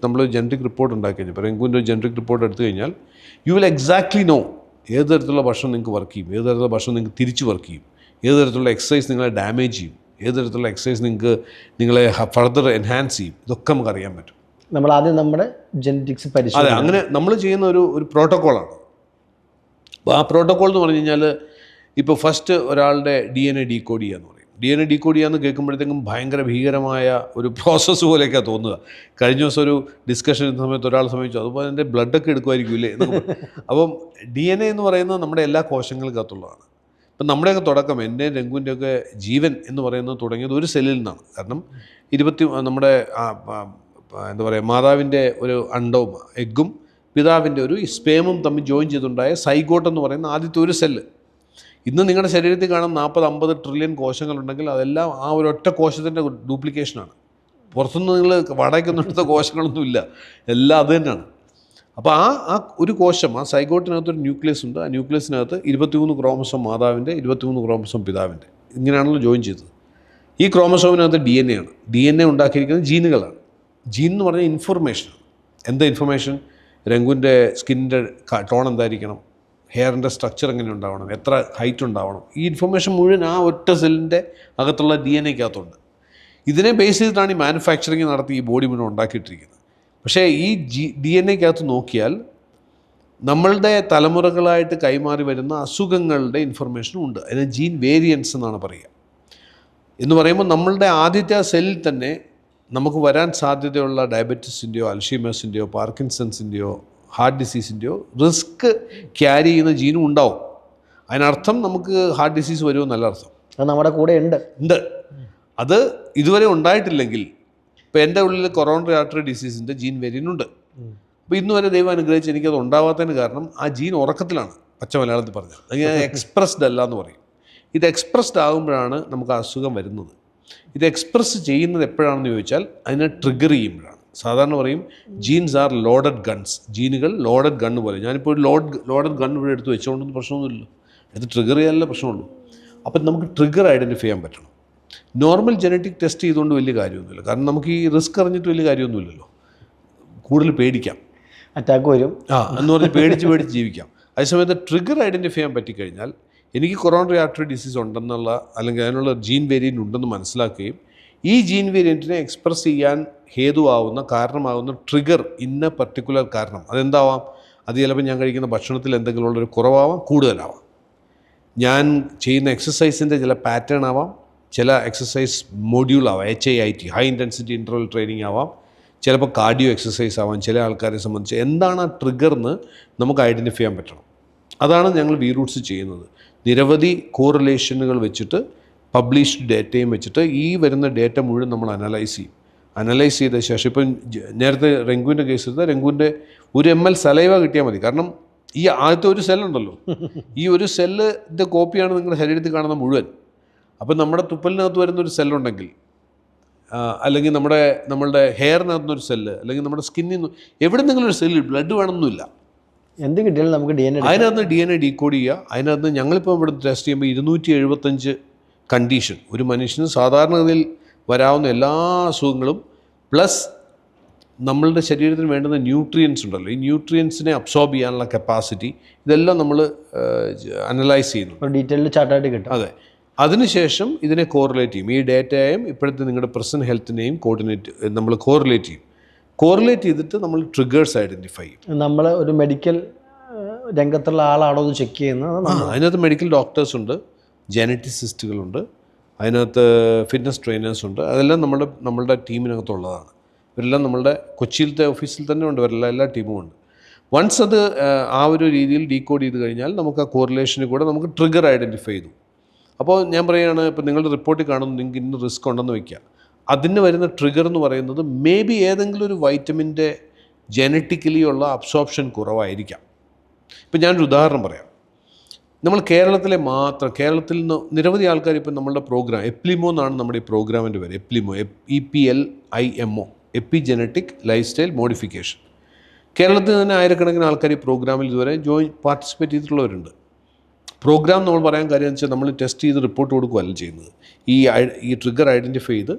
നമ്മൾ ജനറ്റിക് റിപ്പോർട്ട് ഉണ്ടാക്കി കഴിഞ്ഞാൽ, ഇപ്പോൾ രംഗുവിൻ്റെ ജനറ്റിക് റിപ്പോർട്ട് എടുത്തു കഴിഞ്ഞാൽ യു വിൽ എക്സാക്ട്ലി നോ ഏത് തരത്തിലുള്ള ഭക്ഷണം നിങ്ങൾക്ക് വർക്ക് ചെയ്യും, ഏത് തരത്തിലുള്ള ഭക്ഷണം നിങ്ങൾക്ക് തിരിച്ച് വർക്ക് ചെയ്യും, ഏത് തരത്തിലുള്ള എക്സസൈസ് നിങ്ങളെ ഡാമേജ് ചെയ്യും, ഏത് തരത്തിലുള്ള എക്സസൈസ് നിങ്ങളെ ഫർദർ എൻഹാൻസ് ചെയ്യും. ഇതൊക്കെ നമുക്ക് അറിയാൻ പറ്റും. നമ്മൾ ആദ്യം നമ്മുടെ ജെനറ്റിക്സ് അതെ, അങ്ങനെ നമ്മൾ ചെയ്യുന്ന ഒരു പ്രോട്ടോക്കോളാണ്. അപ്പോൾ ആ പ്രോട്ടോക്കോൾ എന്ന് പറഞ്ഞു കഴിഞ്ഞാൽ ഇപ്പോൾ ഫസ്റ്റ് ഒരാളുടെ DNA ഡീകോഡ് ചെയ്യുക എന്ന് പറയും. DNA ഡീകോഡ് ചെയ്യാന്ന് കേൾക്കുമ്പോഴത്തേക്കും ഭയങ്കര ഭീകരമായ ഒരു പ്രോസസ്സ് പോലെയൊക്കെയാണ് തോന്നുക. കഴിഞ്ഞ ദിവസം ഒരു ഡിസ്കഷൻ സമയത്ത് ഒരാൾ സമയത്തു, അതുപോലെ എൻ്റെ ബ്ലഡൊക്കെ എടുക്കുമായിരിക്കില്ലേ എന്നൊക്കെ. അപ്പം DNA എന്ന് പറയുന്നത് നമ്മുടെ എല്ലാ കോശങ്ങൾക്കകത്തുള്ളതാണ്. ഇപ്പം നമ്മുടെയൊക്കെ തുടക്കം, എൻ്റെ രംഗുവിൻ്റെയൊക്കെ ജീവൻ എന്ന് പറയുന്നത് തുടങ്ങിയത് ഒരു സെല്ലിൽ നിന്നാണ്. കാരണം നമ്മുടെ എന്താ പറയുക, മാതാവിൻ്റെ ഒരു അണ്ടവും എഗ്ഗും പിതാവിൻ്റെ ഒരു സ്പേമും തമ്മിൽ ജോയിൻ ചെയ്തുണ്ടായ സൈഗോട്ട് എന്ന് പറയുന്ന ആദ്യത്തെ ഒരു സെല്ല്. ഇന്ന് നിങ്ങളുടെ ശരീരത്തിൽ കാണുന്ന 40-50 ട്രില്യൺ കോശങ്ങളുണ്ടെങ്കിൽ അതെല്ലാം ആ ഒരൊറ്റ കോശത്തിൻ്റെ ഡ്യൂപ്ലിക്കേഷനാണ്. പുറത്തുനിന്ന് നിങ്ങൾ വാടകയ്ക്കൊന്നും എടുത്ത കോശങ്ങളൊന്നുമില്ല, എല്ലാം അത് തന്നെയാണ്. അപ്പോൾ ആ ഒരു കോശം, ആ സൈഗോട്ടിനകത്തൊരു ന്യൂക്ലിയസ് ഉണ്ട്. ആ ന്യൂക്ലിയസിനകത്ത് 23 ക്രോമസോം മാതാവിൻ്റെ, 23 ക്രോമസോം പിതാവിൻ്റെ, ഇങ്ങനെയാണല്ലോ ജോയിൻ ചെയ്തത്. ഈ ക്രോമസോമിനകത്ത് DNA ആണ്. DNA ഉണ്ടാക്കിയിരിക്കുന്നത് ജീനുകളാണ്. ജീൻ എന്ന് പറഞ്ഞാൽ ഇൻഫർമേഷനാണ്. എന്താ ഇൻഫർമേഷൻ? രംഗുവിൻ്റെ സ്കിന്നിൻ്റെ ടോൺ എന്തായിരിക്കണം, ഹെയറിൻ്റെ സ്ട്രക്ചർ എങ്ങനെ ഉണ്ടാവണം, എത്ര ഹൈറ്റ് ഉണ്ടാവണം, ഈ ഇൻഫർമേഷൻ മുഴുവൻ ആ ഒറ്റ സെല്ലിൻ്റെ അകത്തുള്ള DNA-ക്കകത്തുണ്ട്. ഇതിനെ ബേസ് ചെയ്തിട്ടാണ് ഈ മാനുഫാക്ചറിങ് നടത്തി ഈ ബോഡി മുഴുവൻ ഉണ്ടാക്കിയിട്ടിരിക്കുന്നത്. പക്ഷേ ഈ DNA-ക്കകത്ത് നോക്കിയാൽ നമ്മളുടെ തലമുറകളായിട്ട് കൈമാറി വരുന്ന അസുഖങ്ങളുടെ ഇൻഫർമേഷനും ഉണ്ട്. അതിന് ജീൻ വേരിയൻസ് എന്നാണ് പറയുക. എന്ന് പറയുമ്പോൾ നമ്മളുടെ ആദ്യത്തെ ആ സെല്ലിൽ തന്നെ നമുക്ക് വരാൻ സാധ്യതയുള്ള ഡയബറ്റീസിൻ്റെയോ അൽഷീമേഴ്സിൻ്റെയോ പാർക്കിൻസൺസിൻ്റെയോ ഹാർട്ട് ഡിസീസിൻ്റെയോ റിസ്ക് ക്യാരി ചെയ്യുന്ന ജീനും ഉണ്ടാവും. അതിനർത്ഥം നമുക്ക് ഹാർട്ട് ഡിസീസ് വരുമെന്നല്ല അർത്ഥം. അത് നമ്മുടെ കൂടെ ഉണ്ട്. അത് ഇതുവരെ ഉണ്ടായിട്ടില്ലെങ്കിൽ, ഇപ്പോൾ എൻ്റെ ഉള്ളിൽ കൊറോണറി ആർട്ടറി ഡിസീസിൻ്റെ ജീൻ വേരിയൻ്റ് ഉണ്ട്. അപ്പോൾ ഇന്ന് വരെ ദൈവം അനുഗ്രഹിച്ച് എനിക്കത് ഉണ്ടാവാത്തതിന് കാരണം ആ ജീൻ ഉറക്കത്തിലാണ്, പച്ച മലയാളത്തിൽ പറഞ്ഞത്. അത് എക്സ്പ്രസ്ഡ് അല്ല എന്ന് പറയും. ഇത് എക്സ്പ്രസ്ഡ് ആകുമ്പോഴാണ് നമുക്ക് അസുഖം വരുന്നത്. ഇത് എക്സ്പ്രസ് ചെയ്യുന്നത് എപ്പോഴാണെന്ന് ചോദിച്ചാൽ അതിനെ ട്രിഗർ ചെയ്യുമ്പോഴാണ്. സാധാരണ പറയും ജീൻസ് ആർ ലോഡഡ് ഗൺസ്. ജീനുകൾ ലോഡഡ് ഗണ്ണ് പോലെ. ഞാനിപ്പോൾ ഒരു ലോഡഡ് ഗണ്ണ് ഇവിടെ എടുത്ത് വെച്ചുകൊണ്ടൊന്നും പ്രശ്നമൊന്നുമില്ലല്ലോ. എടുത്ത് ട്രിഗർ ചെയ്യാനല്ലേ പ്രശ്നമുള്ളൂ. അപ്പം നമുക്ക് ട്രിഗർ ഐഡൻറ്റിഫൈ ചെയ്യാൻ പറ്റണം. നോർമൽ ജനറ്റിക് ടെസ്റ്റ് ചെയ്തുകൊണ്ട് വലിയ കാര്യമൊന്നുമില്ല. കാരണം നമുക്ക് ഈ റിസ്ക് അറിഞ്ഞിട്ട് വലിയ കാര്യമൊന്നുമില്ലല്ലോ. കൂടുതൽ പേടിക്കാം, അറ്റാക്ക് വരും എന്ന് പറഞ്ഞ് പേടിച്ച് ജീവിക്കാം. അതേസമയത്ത് ട്രിഗർ ഐഡൻറ്റിഫൈ ചെയ്യാൻ പറ്റിക്കഴിഞ്ഞാൽ എനിക്ക് കൊറോണറി ആർട്ടറി ഡിസീസ് ഉണ്ടെന്നുള്ള, അല്ലെങ്കിൽ അതിനുള്ള ജീൻ വേരിയൻ്റ് ഉണ്ടെന്ന് മനസ്സിലാക്കുകയും ഈ ജീൻ വേരിയൻറ്റിനെ എക്സ്പ്രസ് ചെയ്യാൻ ഹേതുവാകുന്ന, കാരണമാകുന്ന ട്രിഗർ, ഇന്ന പർട്ടിക്കുലർ കാരണം അതെന്താവാം? അത് ചിലപ്പോൾ ഞാൻ കഴിക്കുന്ന ഭക്ഷണത്തിൽ എന്തെങ്കിലും ഉള്ളൊരു കുറവാവാം, കൂടുതലാവാം. ഞാൻ ചെയ്യുന്ന എക്സസൈസിൻ്റെ ചില പാറ്റേൺ ആവാം, ചില എക്സസൈസ് മൊഡ്യൂൾ ആവാം, HIIT high intensity interval training ആവാം, ചിലപ്പോൾ കാർഡിയോ എക്സസൈസ് ആവാം. ചില ആൾക്കാരെ സംബന്ധിച്ച് എന്താണ് ആ ട്രിഗർന്ന് നമുക്ക് ഐഡൻറ്റിഫൈ ചെയ്യാൻ പറ്റണം. അതാണ് ഞങ്ങൾ വി-റൂട്ട്സ് ചെയ്യുന്നത്. നിരവധി കോറിലേഷനുകൾ വെച്ചിട്ട്, പബ്ലിഷ്ഡ് ഡേറ്റയും വെച്ചിട്ട് ഈ വരുന്ന ഡേറ്റ മുഴുവൻ നമ്മൾ അനലൈസ് ചെയ്ത ശേഷം, ഇപ്പം നേരത്തെ രംഗുവിൻ്റെ കേസ് എടുത്താൽ രംഗുവിൻ്റെ 1 ml സലൈവ കിട്ടിയാൽ മതി. കാരണം ഈ ആദ്യത്തെ ഒരു സെല്ലുണ്ടല്ലോ, ഈ ഒരു സെല്ലിൻ്റെ കോപ്പിയാണ് നിങ്ങളുടെ ശരീരത്തിൽ കാണുന്ന മുഴുവൻ. അപ്പം നമ്മുടെ തുപ്പലിനകത്ത് വരുന്നൊരു സെല്ലുണ്ടെങ്കിൽ, അല്ലെങ്കിൽ നമ്മളുടെ ഹെയറിനകത്തുനിന്നൊരു സെല്ല്, അല്ലെങ്കിൽ നമ്മുടെ സ്കിന്നിൽ നിന്ന് എവിടെ നിന്നെങ്കിലും ഒരു സെല്ല്, ബ്ലഡ് വേണമെന്നില്ല, എന്ത് കിട്ടിയാലും നമുക്ക് അതിനകത്ത് DNA ഡീകോഡ് ചെയ്യുക. അതിനകത്ത് ഞങ്ങളിപ്പോൾ ഇവിടെ ടെസ്റ്റ് ചെയ്യുമ്പോൾ 275 കണ്ടീഷൻ, ഒരു മനുഷ്യന് സാധാരണഗതിയിൽ വരാവുന്ന എല്ലാ അസുഖങ്ങളും പ്ലസ് നമ്മളുടെ ശരീരത്തിന് വേണ്ടുന്ന ന്യൂട്രിയൻസ് ഉണ്ടല്ലോ, ഈ ന്യൂട്രിയൻസിനെ അബ്സോർബ് ചെയ്യാനുള്ള കപ്പാസിറ്റി, ഇതെല്ലാം നമ്മൾ അനലൈസ് ചെയ്യുന്നു. ഡീറ്റെയിൽഡ് ചാർട്ടായിട്ട് കിട്ടും. അതെ. അതിനുശേഷം ഇതിനെ കോറിലേറ്റ് ചെയ്യും. ഈ ഡേറ്റയും ഇപ്പോഴത്തെ നിങ്ങളുടെ പ്രസൻറ്റ് ഹെൽത്തിനെയും നമ്മൾ കോറിലേറ്റ് ചെയ്തിട്ട് നമ്മൾ ട്രിഗേഴ്സ് ഐഡൻറ്റിഫൈ ചെയ്യും. നമ്മൾ ഒരു മെഡിക്കൽ രംഗത്തുള്ള ആളാണോ എന്ന് ചെക്ക് ചെയ്യുന്നത്. അതിനകത്ത് മെഡിക്കൽ ഡോക്ടേഴ്സ് ഉണ്ട്, ജനറ്റിസിസ്റ്റുകളുണ്ട്, അതിനകത്ത് ഫിറ്റ്നസ് ട്രെയിനേഴ്സ് ഉണ്ട്. അതെല്ലാം നമ്മളുടെ ടീമിനകത്തുള്ളതാണ്. ഇവരെല്ലാം നമ്മളുടെ കൊച്ചിയിലത്തെ ഓഫീസിൽ തന്നെ ഉണ്ട്. ഇവരെല്ലാം എല്ലാ ടീമും ഉണ്ട്. വൺസ് അത് ആ ഒരു രീതിയിൽ ഡീകോഡ് ചെയ്ത് കഴിഞ്ഞാൽ നമുക്ക് ആ കോറിലേഷനിൽ കൂടെ നമുക്ക് ട്രിഗർ ഐഡൻറ്റിഫൈ ചെയ്തു. അപ്പോൾ ഞാൻ പറയുകയാണ്, ഇപ്പോൾ നിങ്ങളുടെ റിപ്പോർട്ടിൽ കാണുന്നു നിങ്ങൾക്ക് ഇന്ന് റിസ്ക് ഉണ്ടെന്ന് വയ്ക്കുക. അതിന് വരുന്ന ട്രിഗർ എന്ന് പറയുന്നത് മേ ബി ഏതെങ്കിലും ഒരു വൈറ്റമിൻ്റെ ജനറ്റിക്കലി ഉള്ള അബ്സോർപ്ഷൻ കുറവായിരിക്കാം. ഇപ്പം ഞാനൊരു ഉദാഹരണം പറയാം. നമ്മൾ കേരളത്തിൽ നിന്ന് നിരവധി ആൾക്കാർ ഇപ്പം നമ്മളുടെ പ്രോഗ്രാം എപ്ലിമോ എന്നാണ് നമ്മുടെ ഈ പ്രോഗ്രാമിൻ്റെ പേര്. എപ്ലിമോ, EPLIMO, epigenetic life style modification. കേരളത്തിൽ തന്നെ ആയിരക്കണക്കിന് ആൾക്കാർ ഈ പ്രോഗ്രാമിൽ ഇതുവരെ പാർട്ടിസിപ്പേറ്റ് ചെയ്തിട്ടുള്ളവരുണ്ട്. പ്രോഗ്രാം നമ്മൾ പറയാൻ കാര്യം എന്ന് വെച്ചാൽ നമ്മൾ ടെസ്റ്റ് ചെയ്ത് റിപ്പോർട്ട് കൊടുക്കുകയല്ല ചെയ്യുന്നത്. ഈ ട്രിഗർ ഐഡൻറ്റിഫൈ ചെയ്ത്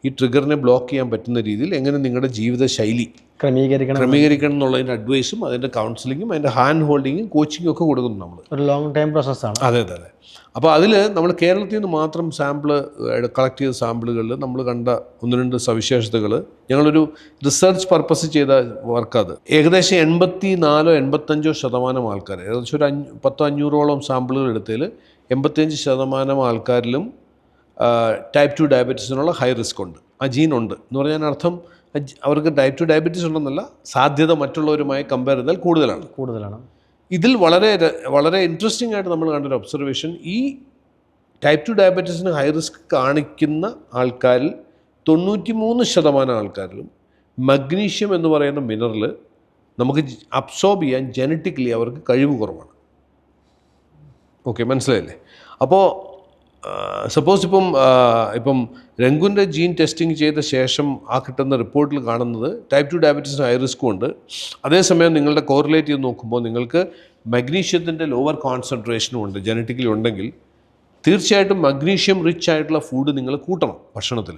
ഈ ട്രിഗറിനെ ബ്ലോക്ക് ചെയ്യാൻ പറ്റുന്ന രീതിയിൽ എങ്ങനെ നിങ്ങളുടെ ജീവിതശൈലി ക്രമീകരിക്കണം എന്നുള്ളതിൻ്റെ അഡ്വൈസും അതിൻ്റെ കൗൺസിലിങ്ങും അതിൻ്റെ ഹാൻഡ് ഹോൾഡിങ്ങും കോച്ചിങ്ങും ഒക്കെ കൊടുക്കുന്നു നമ്മൾ. ഒരു ലോങ് ടൈം പ്രോസസ്സാണ്. അതെ. അപ്പോൾ അതിൽ നമ്മൾ കേരളത്തിൽ നിന്ന് മാത്രം കളക്ട് ചെയ്ത സാമ്പിളുകളിൽ നമ്മൾ കണ്ട 1-2 സവിശേഷതകൾ ഞങ്ങളൊരു റിസർച്ച് പർപ്പസ് ചെയ്ത വർക്കത്. ഏകദേശം 84-85% ആൾക്കാർ, ഏകദേശം ഒരു 10-500ഓളം സാമ്പിളുകൾ എടുത്തതിൽ 85% ആൾക്കാരിലും ടൈപ്പ് 2 ഡയബറ്റീസിനുള്ള ഹൈ റിസ്ക് ഉണ്ട്. ആ ജീൻ ഉണ്ട് എന്ന് പറഞ്ഞാൽ അർത്ഥം അവർക്ക് ടൈപ്പ് 2 ഡയബറ്റീസ് ഉണ്ടെന്നല്ല, സാധ്യത മറ്റുള്ളവരുമായി കമ്പയർ ചെയ്താൽ കൂടുതലാണ്. ഇതിൽ വളരെ വളരെ ഇൻട്രസ്റ്റിംഗ് ആയിട്ട് നമ്മൾ കണ്ടൊരു ഒബ്സർവേഷൻ, ഈ ടൈപ്പ് 2 ഡയബറ്റീസിന് ഹൈ റിസ്ക് കാണിക്കുന്ന ആൾക്കാരിൽ 93% ആൾക്കാരിലും മഗ്നീഷ്യം എന്ന് പറയുന്ന മിനറൽ നമുക്ക് അബ്സോർബ് ചെയ്യാൻ ജനറ്റിക്കലി അവർക്ക് കഴിവ് കുറവാണ്. ഓക്കെ, മനസ്സിലായില്ലേ? അപ്പോൾ സപ്പോസ് ഇപ്പം രംഗുവിൻ്റെ ജീൻ ടെസ്റ്റിംഗ് ചെയ്ത ശേഷം ആ കിട്ടുന്ന റിപ്പോർട്ടിൽ കാണുന്നത് ടൈപ്പ് 2 ഡയബറ്റീസിന് ഹൈ റിസ്ക്കും ഉണ്ട്. അതേസമയം നിങ്ങളുടെ കോറിലേറ്റ് ചെയ്ത് നോക്കുമ്പോൾ നിങ്ങൾക്ക് മഗ്നീഷ്യത്തിൻ്റെ ലോവർ കോൺസെൻട്രേഷനും ഉണ്ട് ജനറ്റിക്കലി ഉണ്ടെങ്കിൽ തീർച്ചയായിട്ടും മഗ്നീഷ്യം റിച്ച് ആയിട്ടുള്ള ഫുഡ് നിങ്ങൾ കൂട്ടണം ഭക്ഷണത്തിൽ.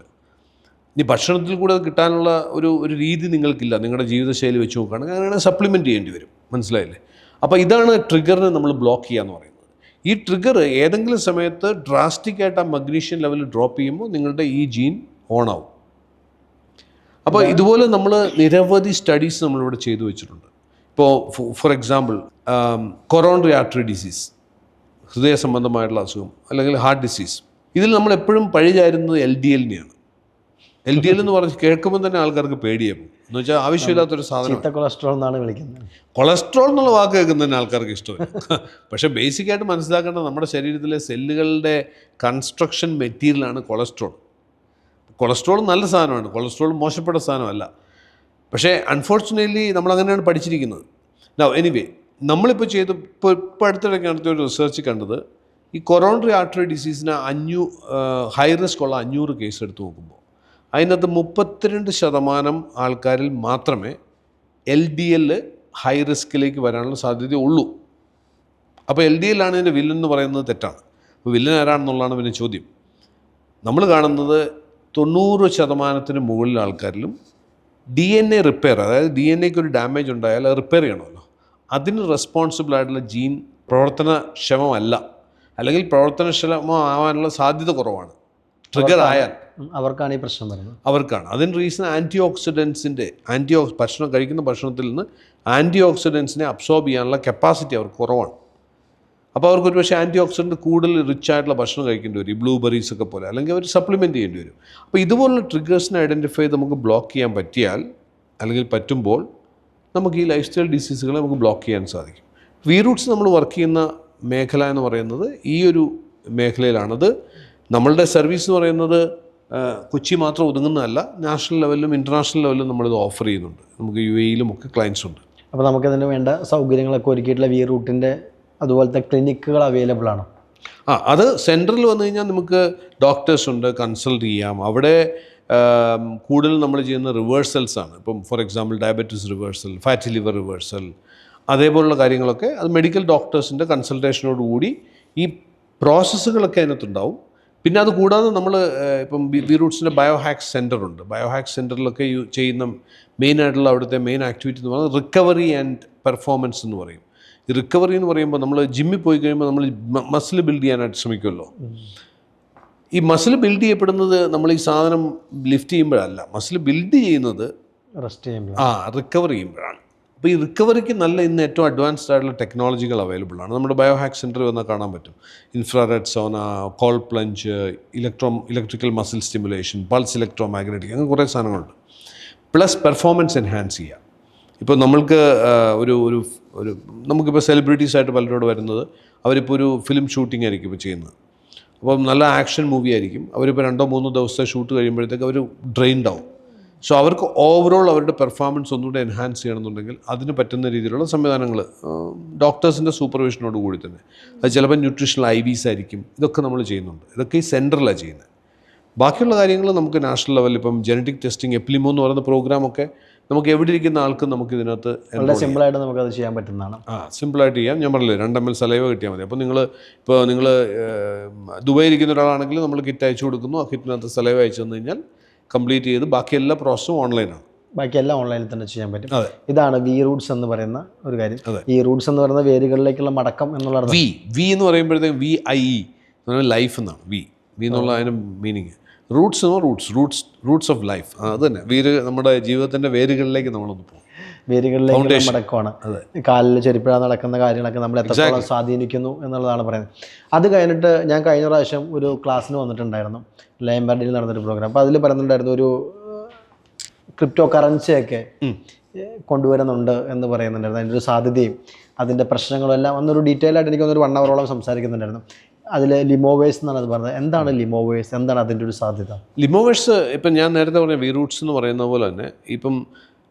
ഇനി ഭക്ഷണത്തിൽ കൂടെ അത് കിട്ടാനുള്ള ഒരു രീതി നിങ്ങൾക്കില്ല, നിങ്ങളുടെ ജീവിതശൈലി വെച്ച് നോക്കുകയാണെങ്കിൽ അങ്ങനെയാണ് സപ്ലിമെൻറ്റ് ചെയ്യേണ്ടി വരും. മനസ്സിലായില്ലേ? അപ്പോൾ ഇതാണ് ട്രിഗറിനെ നമ്മൾ ബ്ലോക്ക് ചെയ്യുക എന്ന് പറയുന്നത്. ഈ ട്രിഗർ ഏതെങ്കിലും സമയത്ത് ഡ്രാസ്റ്റിക് ആയിട്ട് ആ മഗ്നീഷ്യം ലെവൽ ഡ്രോപ്പ് ചെയ്യുമ്പോൾ നിങ്ങളുടെ ഈ ജീൻ ഓൺ ആവും. അപ്പോൾ ഇതുപോലെ നമ്മൾ നിരവധി സ്റ്റഡീസ് നമ്മളിവിടെ ചെയ്തു വെച്ചിട്ടുണ്ട്. ഇപ്പോൾ for example coronary artery disease, ഹൃദയ സംബന്ധമായിട്ടുള്ള അസുഖം, അല്ലെങ്കിൽ ഹാർട്ട് ഡിസീസ്. ഇതിൽ നമ്മൾ എപ്പോഴും പഴിചാരുന്നത് LDL-നെയാണ്. LDL എന്ന് പറഞ്ഞ് കേൾക്കുമ്പോൾ തന്നെ ആൾക്കാർക്ക് പേടിയാകും. എന്ന് വെച്ചാൽ ആവശ്യമില്ലാത്തൊരു സാധനം. കൊളസ്ട്രോൾ എന്നാണ് വിളിക്കുന്നത്. കൊളസ്ട്രോൾ എന്നുള്ള വാക്ക് കേൾക്കുന്ന തന്നെ ആൾക്കാർക്ക് ഇഷ്ടമില്ല. പക്ഷേ ബേസിക്കായിട്ട് മനസ്സിലാക്കേണ്ടത് നമ്മുടെ ശരീരത്തിലെ സെല്ലുകളുടെ കൺസ്ട്രക്ഷൻ മെറ്റീരിയലാണ് കൊളസ്ട്രോൾ. കൊളസ്ട്രോൾ നല്ല സാധനമാണ്, കൊളസ്ട്രോൾ മോശപ്പെട്ട സാധനമല്ല. പക്ഷേ അൺഫോർച്ചുനേറ്റ്ലി നമ്മളങ്ങനെയാണ് പഠിച്ചിരിക്കുന്നത്. എനിവേ നമ്മളിപ്പോൾ ഇപ്പോൾ അടുത്തിടയ്ക്ക് നടത്തിയ ഒരു റിസർച്ച് കണ്ടത്, ഈ കൊറോണറി ആർട്ടറി ഡിസീസിന് ഹൈ റിസ്ക് ഉള്ള 500 കേസ് എടുത്ത് നോക്കുമ്പോൾ അതിനകത്ത് 32% ആൾക്കാരിൽ മാത്രമേ LDL ഹൈ റിസ്കിലേക്ക് വരാനുള്ള സാധ്യതയുള്ളൂ. അപ്പോൾ LDL ആണ് ഇതിൻ്റെ വില്ലൻ എന്ന് പറയുന്നത് തെറ്റാണ്. അപ്പോൾ വില്ലൻ ആരാണെന്നുള്ളതാണ് പിന്നെ ചോദ്യം. നമ്മൾ കാണുന്നത് 90% മുകളിൽ ആൾക്കാരിലും DNA റിപ്പയർ, അതായത് DNA-ക്ക് ഒരു ഡാമേജ് ഉണ്ടായാൽ അത് റിപ്പയർ ചെയ്യണമല്ലോ, അതിന് റെസ്പോൺസിബിൾ ആയിട്ടുള്ള ജീൻ പ്രവർത്തനക്ഷമമല്ല, അല്ലെങ്കിൽ പ്രവർത്തനക്ഷമമാവാനുള്ള സാധ്യത കുറവാണ്. ട്രിഗർ ആയാൽ അവർക്കാണ് ഈ പ്രശ്നം വരുന്നത്. അവർക്കാണ്. അതിന് റീസൺ ഭക്ഷണം കഴിക്കുന്ന ഭക്ഷണത്തിൽ നിന്ന് ആൻറ്റി ഓക്സിഡൻസിനെ അബ്സോർബ് ചെയ്യാനുള്ള കപ്പാസിറ്റി അവർക്ക് കുറവാണ്. അപ്പോൾ അവർക്ക് ഒരു പക്ഷേ ആൻറ്റി ഓക്സിഡൻറ്റ് കൂടുതൽ റിച്ച് ആയിട്ടുള്ള ഭക്ഷണം കഴിക്കേണ്ടി വരും, ഈ ബ്ലൂബെറീസ് ഒക്കെ പോലെ, അല്ലെങ്കിൽ അവർ സപ്ലിമെൻറ്റ് ചെയ്യേണ്ടി വരും. അപ്പോൾ ഇതുപോലുള്ള ട്രിഗേഴ്സിനെ ഐഡൻറ്റിഫൈ ചെയ്ത് നമുക്ക് ബ്ലോക്ക് ചെയ്യാൻ പറ്റിയാൽ, അല്ലെങ്കിൽ പറ്റുമ്പോൾ, നമുക്ക് ഈ ലൈഫ് സ്റ്റൈൽ ഡിസീസുകളെ നമുക്ക് ബ്ലോക്ക് ചെയ്യാൻ സാധിക്കും. വീറൂട്ട്സ് നമ്മൾ വർക്ക് ചെയ്യുന്ന മേഖല എന്ന് പറയുന്നത് ഈ ഒരു മേഖലയിലാണത്. നമ്മളുടെ സർവീസ് എന്ന് പറയുന്നത് കൊച്ചി മാത്രം ഒതുങ്ങുന്നതല്ല, നാഷണൽ ലെവലിലും ഇൻ്റർനാഷണൽ ലെവലിലും നമ്മളിത് ഓഫർ ചെയ്യുന്നുണ്ട്. നമുക്ക് UAE-യിലും ഒക്കെ ക്ലയൻസ് ഉണ്ട്. അപ്പോൾ നമുക്കതിന് വേണ്ട സൗകര്യങ്ങളൊക്കെ ഒരുക്കിയിട്ടുള്ള വീറൂട്ടിൻ്റെ അതുപോലത്തെ ക്ലിനിക്കുകൾ അവൈലബിൾ ആണ്. അത് സെൻറ്ററിൽ വന്നു കഴിഞ്ഞാൽ നമുക്ക് ഡോക്ടേഴ്സ് ഉണ്ട്, കൺസൾട്ട് ചെയ്യാം. അവിടെ കൂടുതൽ നമ്മൾ ചെയ്യുന്ന റിവേഴ്സൽസ് ആണ്. ഇപ്പം for example diabetes reversal, fatty liver reversal, അതേപോലുള്ള കാര്യങ്ങളൊക്കെ അത് മെഡിക്കൽ ഡോക്ടേഴ്സിൻ്റെ കൺസൾട്ടേഷനോടുകൂടി ഈ പ്രോസസ്സുകളൊക്കെ അതിനകത്തുണ്ടാവും. പിന്നെ അത് കൂടാതെ നമ്മൾ ഇപ്പം വീറൂട്ട്സിൻ്റെ ബയോഹാക്സ് സെൻറ്റർ ഉണ്ട്. ബയോഹാക്സ് സെൻറ്ററിലൊക്കെ ചെയ്യുന്ന മെയിനായിട്ടുള്ള അവിടുത്തെ മെയിൻ ആക്ടിവിറ്റി എന്ന് പറയുന്നത് റിക്കവറി ആൻഡ് പെർഫോമൻസ് എന്ന് പറയും. ഈ റിക്കവറി എന്ന് പറയുമ്പോൾ നമ്മൾ ജിമ്മിൽ പോയി കഴിയുമ്പോൾ നമ്മൾ മസിൽ ബിൽഡ് ചെയ്യാനായിട്ട് ശ്രമിക്കുമല്ലോ. ഈ മസിൽ ബിൽഡ് ചെയ്യപ്പെടുന്നത് നമ്മൾ ഈ സാധനം ലിഫ്റ്റ് ചെയ്യുമ്പോഴല്ല, മസിൽ ബിൽഡ് ചെയ്യുന്നത് റിക്കവർ ചെയ്യുമ്പോഴാണ്. അപ്പോൾ ഈ റിക്കവറിക്ക് ഇന്ന് ഏറ്റവും അഡ്വാൻസ്ഡ് ആയിട്ടുള്ള ടെക്നോളജികൾ അവൈലബിൾ ആണ്. നമ്മുടെ ബയോഹാക്ക് സെൻറ്ററിൽ വന്നാൽ കാണാൻ പറ്റും. Infrared Sona, call plunge, electrical muscle stimulation, pulse electro magnetic, അങ്ങനെ കുറേ സാധനങ്ങളുണ്ട്. പ്ലസ് പെർഫോമൻസ് എൻഹാൻസ് ചെയ്യുക. ഇപ്പോൾ നമ്മൾക്ക് നമുക്കിപ്പോൾ സെലിബ്രിറ്റീസായിട്ട് പലരോട് വരുന്നത്, അവരിപ്പോൾ ഒരു ഫിലിം ഷൂട്ടിംഗ് ആയിരിക്കും ഇപ്പോൾ ചെയ്യുന്നത്. അപ്പം നല്ല ആക്ഷൻ മൂവി ആയിരിക്കും. അവരിപ്പോൾ 2-3 ദിവസത്തെ ഷൂട്ട് കഴിയുമ്പോഴത്തേക്ക് അവർ ഡ്രെയിൻഡ് ആവും. സോ അവർക്ക് ഓവറോൾ അവരുടെ പെർഫോമൻസ് ഒന്നുകൂടെ എൻഹാൻസ് ചെയ്യണമെന്നുണ്ടെങ്കിൽ അതിന് പറ്റുന്ന രീതിയിലുള്ള സംവിധാനങ്ങൾ ഡോക്ടേഴ്സിൻ്റെ സൂപ്പർവിഷനോട് കൂടി തന്നെ, അത് ചിലപ്പോൾ ന്യൂട്രീഷണൽ IVs ആയിരിക്കും. ഇതൊക്കെ നമ്മൾ ചെയ്യുന്നുണ്ട്. ഇതൊക്കെ ഈ സെൻറ്ററിലാണ് ചെയ്യുന്നത്. ബാക്കിയുള്ള കാര്യങ്ങൾ നമുക്ക് നാഷണൽ ലെവലിൽ ഇപ്പം ജനറ്റിക് ടെസ്റ്റിംഗ്, എപ്ലിമോ എന്ന് പറയുന്ന പ്രോഗ്രാമൊക്കെ നമുക്ക് എവിടെ ഇരിക്കുന്ന ആൾക്കും നമുക്ക് ഇതിനകത്ത് സിമ്പിളായിട്ട് നമുക്കത് ചെയ്യാൻ പറ്റുന്നതാണ്. സിമ്പിളായിട്ട് ചെയ്യാം. ഞാൻ പറഞ്ഞില്ലേ 2 ml സലൈവ കിട്ടിയാൽ മതി. അപ്പോൾ നിങ്ങൾ ദുബായിൽ ഇരിക്കുന്ന ഒരാളാണെങ്കിൽ നമ്മൾ കിറ്റ് അയച്ചു കൊടുക്കുന്നു. ആ കിറ്റിനകത്ത് സലൈവ അയച്ചു തന്നു കഴിഞ്ഞാൽ കംപ്ലീറ്റ് ചെയ്ത് ബാക്കി എല്ലാ പ്രോസസ്സും ഓൺലൈനാണ്. ബാക്കിയെല്ലാം ഓൺലൈനിൽ തന്നെ ചെയ്യാൻ പറ്റും. ഇതാണ് വീറൂട്ട്സ് എന്ന് പറയുന്ന ഒരു കാര്യം. ഈ റൂട്ട്സ് എന്ന് പറയുന്ന വേരുകളിലേക്കുള്ള മടക്കം എന്നുള്ള വി എന്ന് പറയുമ്പോഴത്തേക്ക് VIE ലൈഫ് എന്നാണ്. വി എന്നുള്ള അതിന് മീനിങ്. Roots of life. അത് തന്നെ നമ്മുടെ ജീവിതത്തിൻ്റെ വേരുകളിലേക്ക് നമ്മളൊന്ന് പോകും. വേരുകളിലേക്ക് മടക്കമാണ്. കാലിൽ ചെരുപ്പിടാൻ നടക്കുന്ന കാര്യങ്ങളൊക്കെ നമ്മൾ എത്രത്തോളം സ്വാധീനിക്കുന്നു എന്നുള്ളതാണ് പറയുന്നത്. അത് കഴിഞ്ഞിട്ട് ഞാൻ കഴിഞ്ഞ പ്രാവശ്യം ഒരു ക്ലാസ്സിന് വന്നിട്ടുണ്ടായിരുന്നു, ലയംബർഡിൽ നടന്നൊരു പ്രോഗ്രാം. അപ്പോൾ അതിൽ പറയുന്നുണ്ടായിരുന്നു ഒരു ക്രിപ്റ്റോ കറൻസിയൊക്കെ കൊണ്ടുവരുന്നുണ്ട് എന്ന് പറയുന്നുണ്ടായിരുന്നു. അതിൻ്റെ ഒരു സാധ്യതയും അതിൻ്റെ പ്രശ്നങ്ങളും എല്ലാം അന്നൊരു ഡീറ്റെയിൽ ആയിട്ട് എനിക്കൊന്നൊരു 1 hour സംസാരിക്കുന്നുണ്ടായിരുന്നു. അതിൽ ലിമോവേഴ്സ് എന്നാണ് അത് പറഞ്ഞത്. എന്താണ് ലിമോവേഴ്സ്, എന്താണ് അതിൻ്റെ ഒരു സാധ്യത? ലിമോവേഴ്സ് ഇപ്പം ഞാൻ നേരത്തെ പറഞ്ഞ വീറൂട്ട്സ് എന്ന് പറയുന്ന പോലെ തന്നെ ഇപ്പം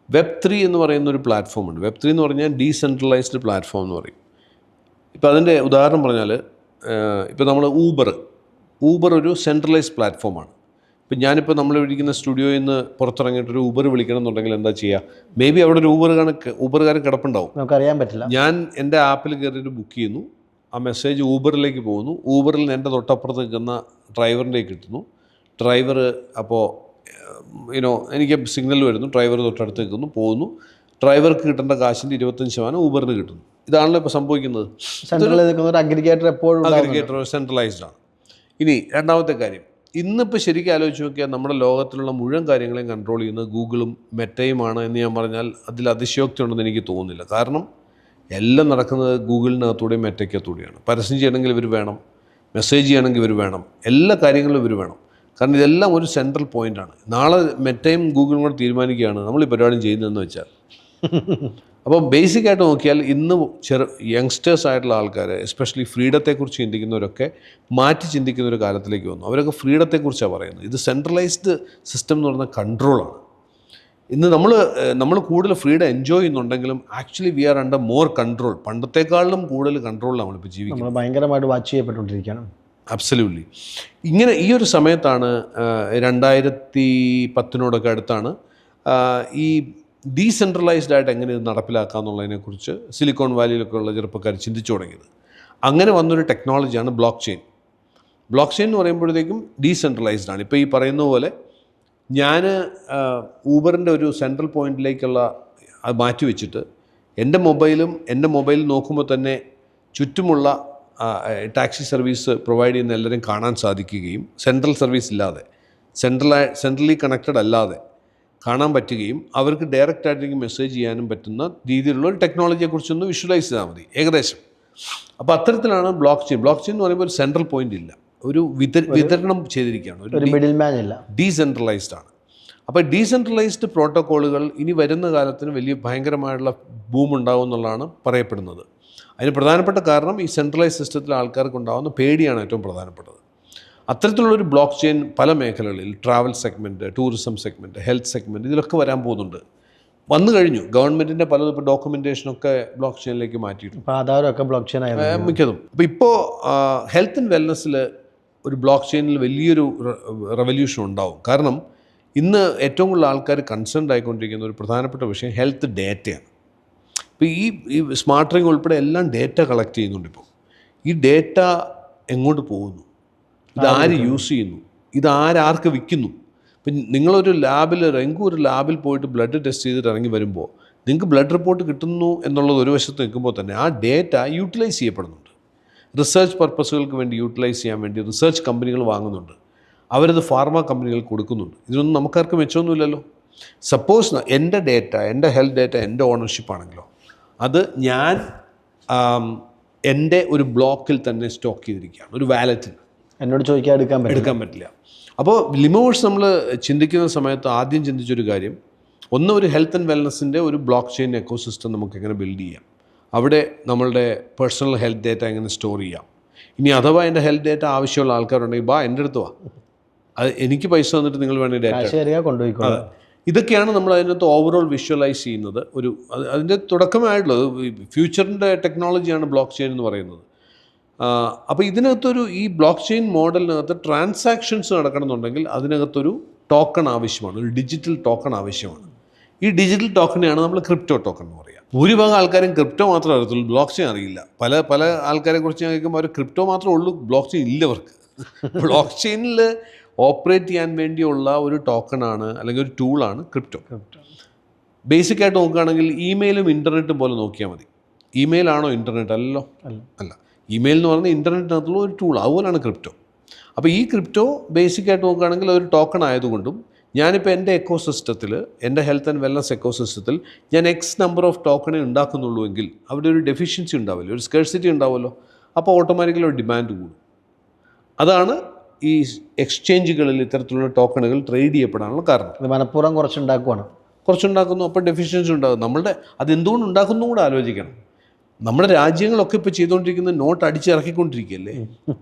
Web3 എന്ന് പറയുന്ന ഒരു പ്ലാറ്റ്ഫോം ഉണ്ട്. Web3 എന്ന് പറഞ്ഞാൽ ഡീസെൻട്രലൈസ്ഡ് പ്ലാറ്റ്ഫോം എന്ന് പറയും. ഇപ്പം അതിൻ്റെ ഉദാഹരണം പറഞ്ഞാൽ ഇപ്പം നമ്മൾ ഊബർ ഒരു സെൻട്രലൈസ്ഡ് പ്ലാറ്റ്ഫോമാണ്. ഇപ്പം ഞാനിപ്പോൾ നമ്മൾ ഇരിക്കുന്ന സ്റ്റുഡിയോയിൽ നിന്ന് പുറത്തിറങ്ങിയിട്ടൊരു ഊബർ വിളിക്കണം എന്നുണ്ടെങ്കിൽ എന്താ ചെയ്യുക? മേ ബി അവിടെ ഒരു ഊബറുകാരൻ കിടപ്പുണ്ടാവും, നമുക്കറിയാൻ പറ്റില്ല. ഞാൻ എൻ്റെ ആപ്പിൽ കയറിയിട്ട് ബുക്ക് ചെയ്യുന്നു, ആ മെസ്സേജ് ഊബറിലേക്ക് പോകുന്നു, ഊബറിൽ നിന്ന് എൻ്റെ തൊട്ടപ്പുറത്ത് നിൽക്കുന്ന ഡ്രൈവറിലേക്ക് കിട്ടുന്നു. ഡ്രൈവർ അപ്പോൾ എനിക്ക് സിഗ്നൽ വരുന്നു, ഡ്രൈവർ തൊട്ടടുത്ത് നിൽക്കുന്നു, പോകുന്നു. ഡ്രൈവർക്ക് കിട്ടേണ്ട കാശിൻ്റെ 25% ഊബറിന് കിട്ടുന്നു. ഇതാണല്ലോ ഇപ്പോൾ സംഭവിക്കുന്നത്. അഗ്രിഗേറ്റർ എപ്പോഴും അഗ്രിഗേറ്റർ സെൻട്രലൈസ്ഡ് ആണ്. ഇനി രണ്ടാമത്തെ കാര്യം, ഇന്നിപ്പോൾ ശരിക്കും ആലോചിച്ച് നോക്കിയാൽ നമ്മുടെ ലോകത്തിലുള്ള മുഴുവൻ കാര്യങ്ങളെയും കൺട്രോൾ ചെയ്യുന്നത് ഗൂഗിളും മെറ്റയുമാണ് എന്ന് ഞാൻ പറഞ്ഞാൽ അതിൽ അതിശയോക്തി ഉണ്ടെന്ന് എനിക്ക് തോന്നുന്നില്ല. കാരണം എല്ലാം നടക്കുന്നത് ഗൂഗിളിനകത്തൂടെയും മെറ്റയ്ക്കകത്തൂടെയാണ്. പരസ്യം ചെയ്യണമെങ്കിൽ ഇവർ വേണം, മെസ്സേജ് ചെയ്യണമെങ്കിൽ ഇവർ വേണം, എല്ലാ കാര്യങ്ങളും ഇവർ വേണം. കാരണം ഇതെല്ലാം ഒരു സെൻട്രൽ പോയിൻ്റാണ്. നാളെ മെറ്റയും ഗൂഗിളും കൂടെ തീരുമാനിക്കുകയാണ് നമ്മൾ ഈ പരിപാടി ചെയ്യുന്നതെന്ന് വെച്ചാൽ. അപ്പോൾ ബേസിക്കായിട്ട് നോക്കിയാൽ ഇന്ന് യങ്സ്റ്റേഴ്സ് ആയിട്ടുള്ള ആൾക്കാർ, എസ്പെഷ്യലി ഫ്രീഡത്തെക്കുറിച്ച് ചിന്തിക്കുന്നവരൊക്കെ മാറ്റി ചിന്തിക്കുന്ന ഒരു കാലത്തിലേക്ക് വന്നു. അവരൊക്കെ ഫ്രീഡത്തെക്കുറിച്ചാണ് പറയുന്നത്. ഇത് സെൻട്രലൈസ്ഡ് സിസ്റ്റം എന്ന് പറയുന്ന കൺട്രോളാണ്. ഇന്ന് നമ്മൾ കൂടുതൽ ഫ്രീഡം എൻജോയ് ചെയ്യുന്നുണ്ടെങ്കിലും actually we are under more control. പണ്ടത്തെക്കാളിലും കൂടുതൽ കൺട്രോളിലാണ് നമ്മളിപ്പോൾ ജീവിക്കുന്നത്. ഭയങ്കരമായിട്ട് വാച്ച് ചെയ്യപ്പെട്ടുകൊണ്ടിരിക്കുകയാണ്. അബ്സല്യൂട്ട്ലി. ഇങ്ങനെ ഈ ഒരു സമയത്താണ് 2010 അടുത്താണ് ഈ ഡീസെൻട്രലൈസ്ഡ് ആയിട്ട് എങ്ങനെ ഇത് നടപ്പിലാക്കുക എന്നുള്ളതിനെക്കുറിച്ച് സിലിക്കോൺ വാലിയിലൊക്കെ ഉള്ള ചെറുപ്പക്കാർ ചിന്തിച്ചു തുടങ്ങിയത്. അങ്ങനെ വന്നൊരു ടെക്നോളജിയാണ് ബ്ലോക്ക് ചെയിൻ. ബ്ലോക്ക് ചെയിൻ എന്ന് പറയുമ്പോഴത്തേക്കും ഡീസെൻട്രലൈസ്ഡ് ആണ്. ഇപ്പോൾ ഈ പറയുന്ന പോലെ ഞാൻ ഊബറിൻ്റെ ഒരു സെൻട്രൽ പോയിന്റിലേക്കുള്ള അത് മാറ്റി വെച്ചിട്ട് എൻ്റെ മൊബൈൽ നോക്കുമ്പോൾ തന്നെ ചുറ്റുമുള്ള ടാക്സി സർവീസ് പ്രൊവൈഡ് ചെയ്യുന്ന എല്ലാവരും കാണാൻ സാധിക്കുകയും സെൻട്രൽ സർവീസ് ഇല്ലാതെ സെൻട്രലി കണക്റ്റഡ് അല്ലാതെ കാണാൻ പറ്റുകയും അവർക്ക് ഡയറക്റ്റ് ആയിട്ട് മെസ്സേജ് ചെയ്യാനും പറ്റുന്ന രീതിയിലുള്ള ഒരു ടെക്നോളജിയെക്കുറിച്ചൊന്ന് വിഷ്വലൈസ് ചെയ്താൽ മതി ഏകദേശം. അപ്പോൾ അത്തരത്തിലാണ് ബ്ലോക്ക് ചെയിൻ. ബ്ലോക്ക് ചെയിൻ എന്ന് പറയുമ്പോൾ ഒരു സെൻട്രൽ പോയിന്റ് ഇല്ല, ഒരു വിതരണം ചെയ്തിരിക്കുകയാണ്, ഒരു മിഡിൽ മാൻ ഇല്ല, ഡീസെൻട്രലൈസ്ഡ് ആണ്. അപ്പോൾ ഡീസെൻട്രലൈസ്ഡ് പ്രോട്ടോക്കോളുകൾ ഇനി വരുന്ന കാലത്തിന് വലിയ ഭയങ്കരമായിട്ടുള്ള ബൂം ഉണ്ടാകും എന്നുള്ളതാണ് പറയപ്പെടുന്നത്. അതിന് പ്രധാനപ്പെട്ട കാരണം ഈ സെൻട്രലൈസ് സിസ്റ്റത്തിൽ ആൾക്കാർക്ക് ഉണ്ടാകുന്ന പേടിയാണ് ഏറ്റവും പ്രധാനപ്പെട്ടത്. അത്തരത്തിലുള്ളൊരു ബ്ലോക്ക് ചെയിൻ പല മേഖലകളിൽ, travel segment, tourism segment, health segment, ഇതിലൊക്കെ വരാൻ പോകുന്നുണ്ട്. വന്നു കഴിഞ്ഞു. ഗവൺമെൻറ്റിൻ്റെ പലതും ഇപ്പോൾ ഡോക്യുമെൻറ്റേഷനൊക്കെ ബ്ലോക്ക് ചെയിനിലേക്ക് മാറ്റിയിട്ടുണ്ട്, ആധാരമൊക്കെ ബ്ലോക്ക് ചെയിൻ മിക്കതും. അപ്പോൾ ഇപ്പോൾ ഹെൽത്ത് ആൻഡ് വെൽനസ്സിൽ ഒരു ബ്ലോക്ക് ചെയിനിൽ വലിയൊരു റെവല്യൂഷൻ ഉണ്ടാവും. കാരണം ഇന്ന് ഏറ്റവും കൂടുതൽ ആൾക്കാർ കൺസേൺഡ് ആയിക്കൊണ്ടിരിക്കുന്ന ഒരു പ്രധാനപ്പെട്ട വിഷയം ഹെൽത്ത് ഡേറ്റയാണ്. ഇപ്പോൾ ഈ സ്മാർട്ട് റിംഗ് ഉൾപ്പെടെ എല്ലാം ഡേറ്റ കളക്ട് ചെയ്യുന്നുണ്ട്. ഇപ്പോൾ ഈ ഡേറ്റ എങ്ങോട്ട് പോകുന്നു, ഇതാര് യൂസ് ചെയ്യുന്നു, ഇതാർക്ക് വിൽക്കുന്നു. ഇപ്പം നിങ്ങളൊരു ഒരു ലാബിൽ പോയിട്ട് ബ്ലഡ് ടെസ്റ്റ് ചെയ്തിട്ട് ഇറങ്ങി വരുമ്പോൾ നിങ്ങൾക്ക് ബ്ലഡ് റിപ്പോർട്ട് കിട്ടുന്നു എന്നുള്ളത് ഒരു വശത്ത് നിൽക്കുമ്പോൾ തന്നെ ആ ഡേറ്റ യൂട്ടിലൈസ് ചെയ്യപ്പെടുന്നുണ്ട്. റിസർച്ച് പർപ്പസുകൾക്ക് വേണ്ടി യൂട്ടിലൈസ് ചെയ്യാൻ വേണ്ടി റിസർച്ച് കമ്പനികൾ വാങ്ങുന്നുണ്ട്, അവരത് ഫാർമ കമ്പനികൾക്ക് കൊടുക്കുന്നുണ്ട്. ഇതിനൊന്നും നമുക്കാർക്ക് മെച്ചമൊന്നുമില്ലല്ലോ. സപ്പോസ് എൻ്റെ ഡേറ്റ, എൻ്റെ ഹെൽത്ത് ഡേറ്റ എൻ്റെ ഓണർഷിപ്പ് ആണെങ്കിലോ അത് ഞാൻ എൻ്റെ ഒരു ബ്ലോക്കിൽ തന്നെ സ്റ്റോക്ക് ചെയ്തിരിക്കുകയാണ്, ഒരു വാലറ്റിൽ. എന്നോട് ചോദിക്കാൻ എടുക്കാൻ പറ്റില്ല. അപ്പോൾ ലിമോവേഴ്സ് നമ്മൾ ചിന്തിക്കുന്ന സമയത്ത് ആദ്യം ചിന്തിച്ചൊരു കാര്യം, ഒന്ന് ഒരു ഹെൽത്ത് ആൻഡ് വെൽനസിൻ്റെ ഒരു ബ്ലോക്ക് ചെയിൻ എക്കോസിസ്റ്റം നമുക്ക് എങ്ങനെ ബിൽഡ് ചെയ്യാം, അവിടെ നമ്മളുടെ പേഴ്സണൽ ഹെൽത്ത് ഡേറ്റ എങ്ങനെ സ്റ്റോർ ചെയ്യാം. ഇനി അഥവാ എൻ്റെ ഹെൽത്ത് ഡേറ്റ ആവശ്യമുള്ള ആൾക്കാരുണ്ടെങ്കിൽ എൻ്റെ അടുത്ത് വാ, അത് എനിക്ക് പൈസ തന്നിട്ട് നിങ്ങൾ വേണമെങ്കിൽ ഡേറ്റ കൊണ്ടുപോയിക്കോളാം. ഇതൊക്കെയാണ് നമ്മൾ അതിനകത്ത് ഓവറോൾ വിഷ്വലൈസ് ചെയ്യുന്നത്. അതിൻ്റെ തുടക്കമായിട്ടുള്ളത് ഫ്യൂച്ചറിൻ്റെ ടെക്നോളജിയാണ് ബ്ലോക്ക് ചെയിൻ എന്ന് പറയുന്നത്. അപ്പോൾ ഇതിനകത്തൊരു ഈ ബ്ലോക്ക് ചെയിൻ മോഡലിനകത്ത് ട്രാൻസാക്ഷൻസ് നടക്കണമെന്നുണ്ടെങ്കിൽ അതിനകത്തൊരു ടോക്കൺ ആവശ്യമാണ്, ഒരു ഡിജിറ്റൽ ടോക്കൺ ആവശ്യമാണ്. ഈ ഡിജിറ്റൽ ടോക്കണെയാണ് നമ്മൾ ക്രിപ്റ്റോ ടോക്കൺ എന്ന് പറയുക. ഭൂരിഭാഗം ആൾക്കാരും ക്രിപ്റ്റോ മാത്രമേ അറിയത്തുള്ളൂ, ബ്ലോക്ക് ചെയിൻ അറിയില്ല. പല ആൾക്കാരെ കുറിച്ച് കേൾക്കുമ്പോൾ അവർ ക്രിപ്റ്റോ മാത്രമേ ഉള്ളൂ, ബ്ലോക്ക് ചെയിൻ ഇല്ലവർക്ക്. ബ്ലോക്ക് ചെയിനിൽ ഓപ്പറേറ്റ് ചെയ്യാൻ വേണ്ടിയുള്ള ഒരു ടോക്കണാണ് അല്ലെങ്കിൽ ഒരു ടൂളാണ് ക്രിപ്റ്റോ. ബേസിക്കായിട്ട് നോക്കുകയാണെങ്കിൽ ഇമെയിലും ഇൻ്റർനെറ്റും പോലെ നോക്കിയാൽ മതി. ഇമെയിലാണോ ഇൻ്റർനെറ്റ്? അല്ലല്ലോ, അല്ല. ഇമെയിൽ എന്ന് പറഞ്ഞാൽ ഇൻ്റർനെറ്റിനകത്തുള്ള ഒരു ടൂൾ, അതുപോലെയാണ് ക്രിപ്റ്റോ. അപ്പോൾ ഈ ക്രിപ്റ്റോ ബേസിക്കായിട്ട് നോക്കുകയാണെങ്കിൽ ഒരു ടോക്കൺ ആയതുകൊണ്ടും ഞാനിപ്പോൾ എൻ്റെ എക്കോസിസ്റ്റത്തിൽ, എൻ്റെ ഹെൽത്ത് ആൻഡ് വെൽനസ് എക്കോസിസ്റ്റത്തിൽ ഞാൻ എക്സ് നമ്പർ ഓഫ് ടോക്കണേ ഉണ്ടാക്കുന്നുള്ളൂ എങ്കിൽ അവിടെ ഒരു ഡെഫിഷ്യൻസി ഉണ്ടാവില്ല, ഒരു സ്കേഴ്സിറ്റി ഉണ്ടാവുമല്ലോ. അപ്പോൾ ഓട്ടോമാറ്റിക്കലി ഒരു ഡിമാൻഡ് കൂടും. അതാണ് ഈ എക്സ്ചേഞ്ചുകളിൽ ഇത്തരത്തിലുള്ള ടോക്കണുകൾ ട്രേഡ് ചെയ്യപ്പെടാനുള്ള കാരണം. മനഃപൂർവ്വം കുറച്ചുണ്ടാക്കുന്നു, അപ്പോൾ ഡെഫിഷ്യൻസി ഉണ്ടാകും. അതെന്തുകൊണ്ട് ഉണ്ടാക്കുന്നു കൂടെ ആലോചിക്കണം. നമ്മുടെ രാജ്യങ്ങളൊക്കെ ഇപ്പോൾ ചെയ്തുകൊണ്ടിരിക്കുന്നത് നോട്ട് അടിച്ചിറക്കിക്കൊണ്ടിരിക്കുകയല്ലേ.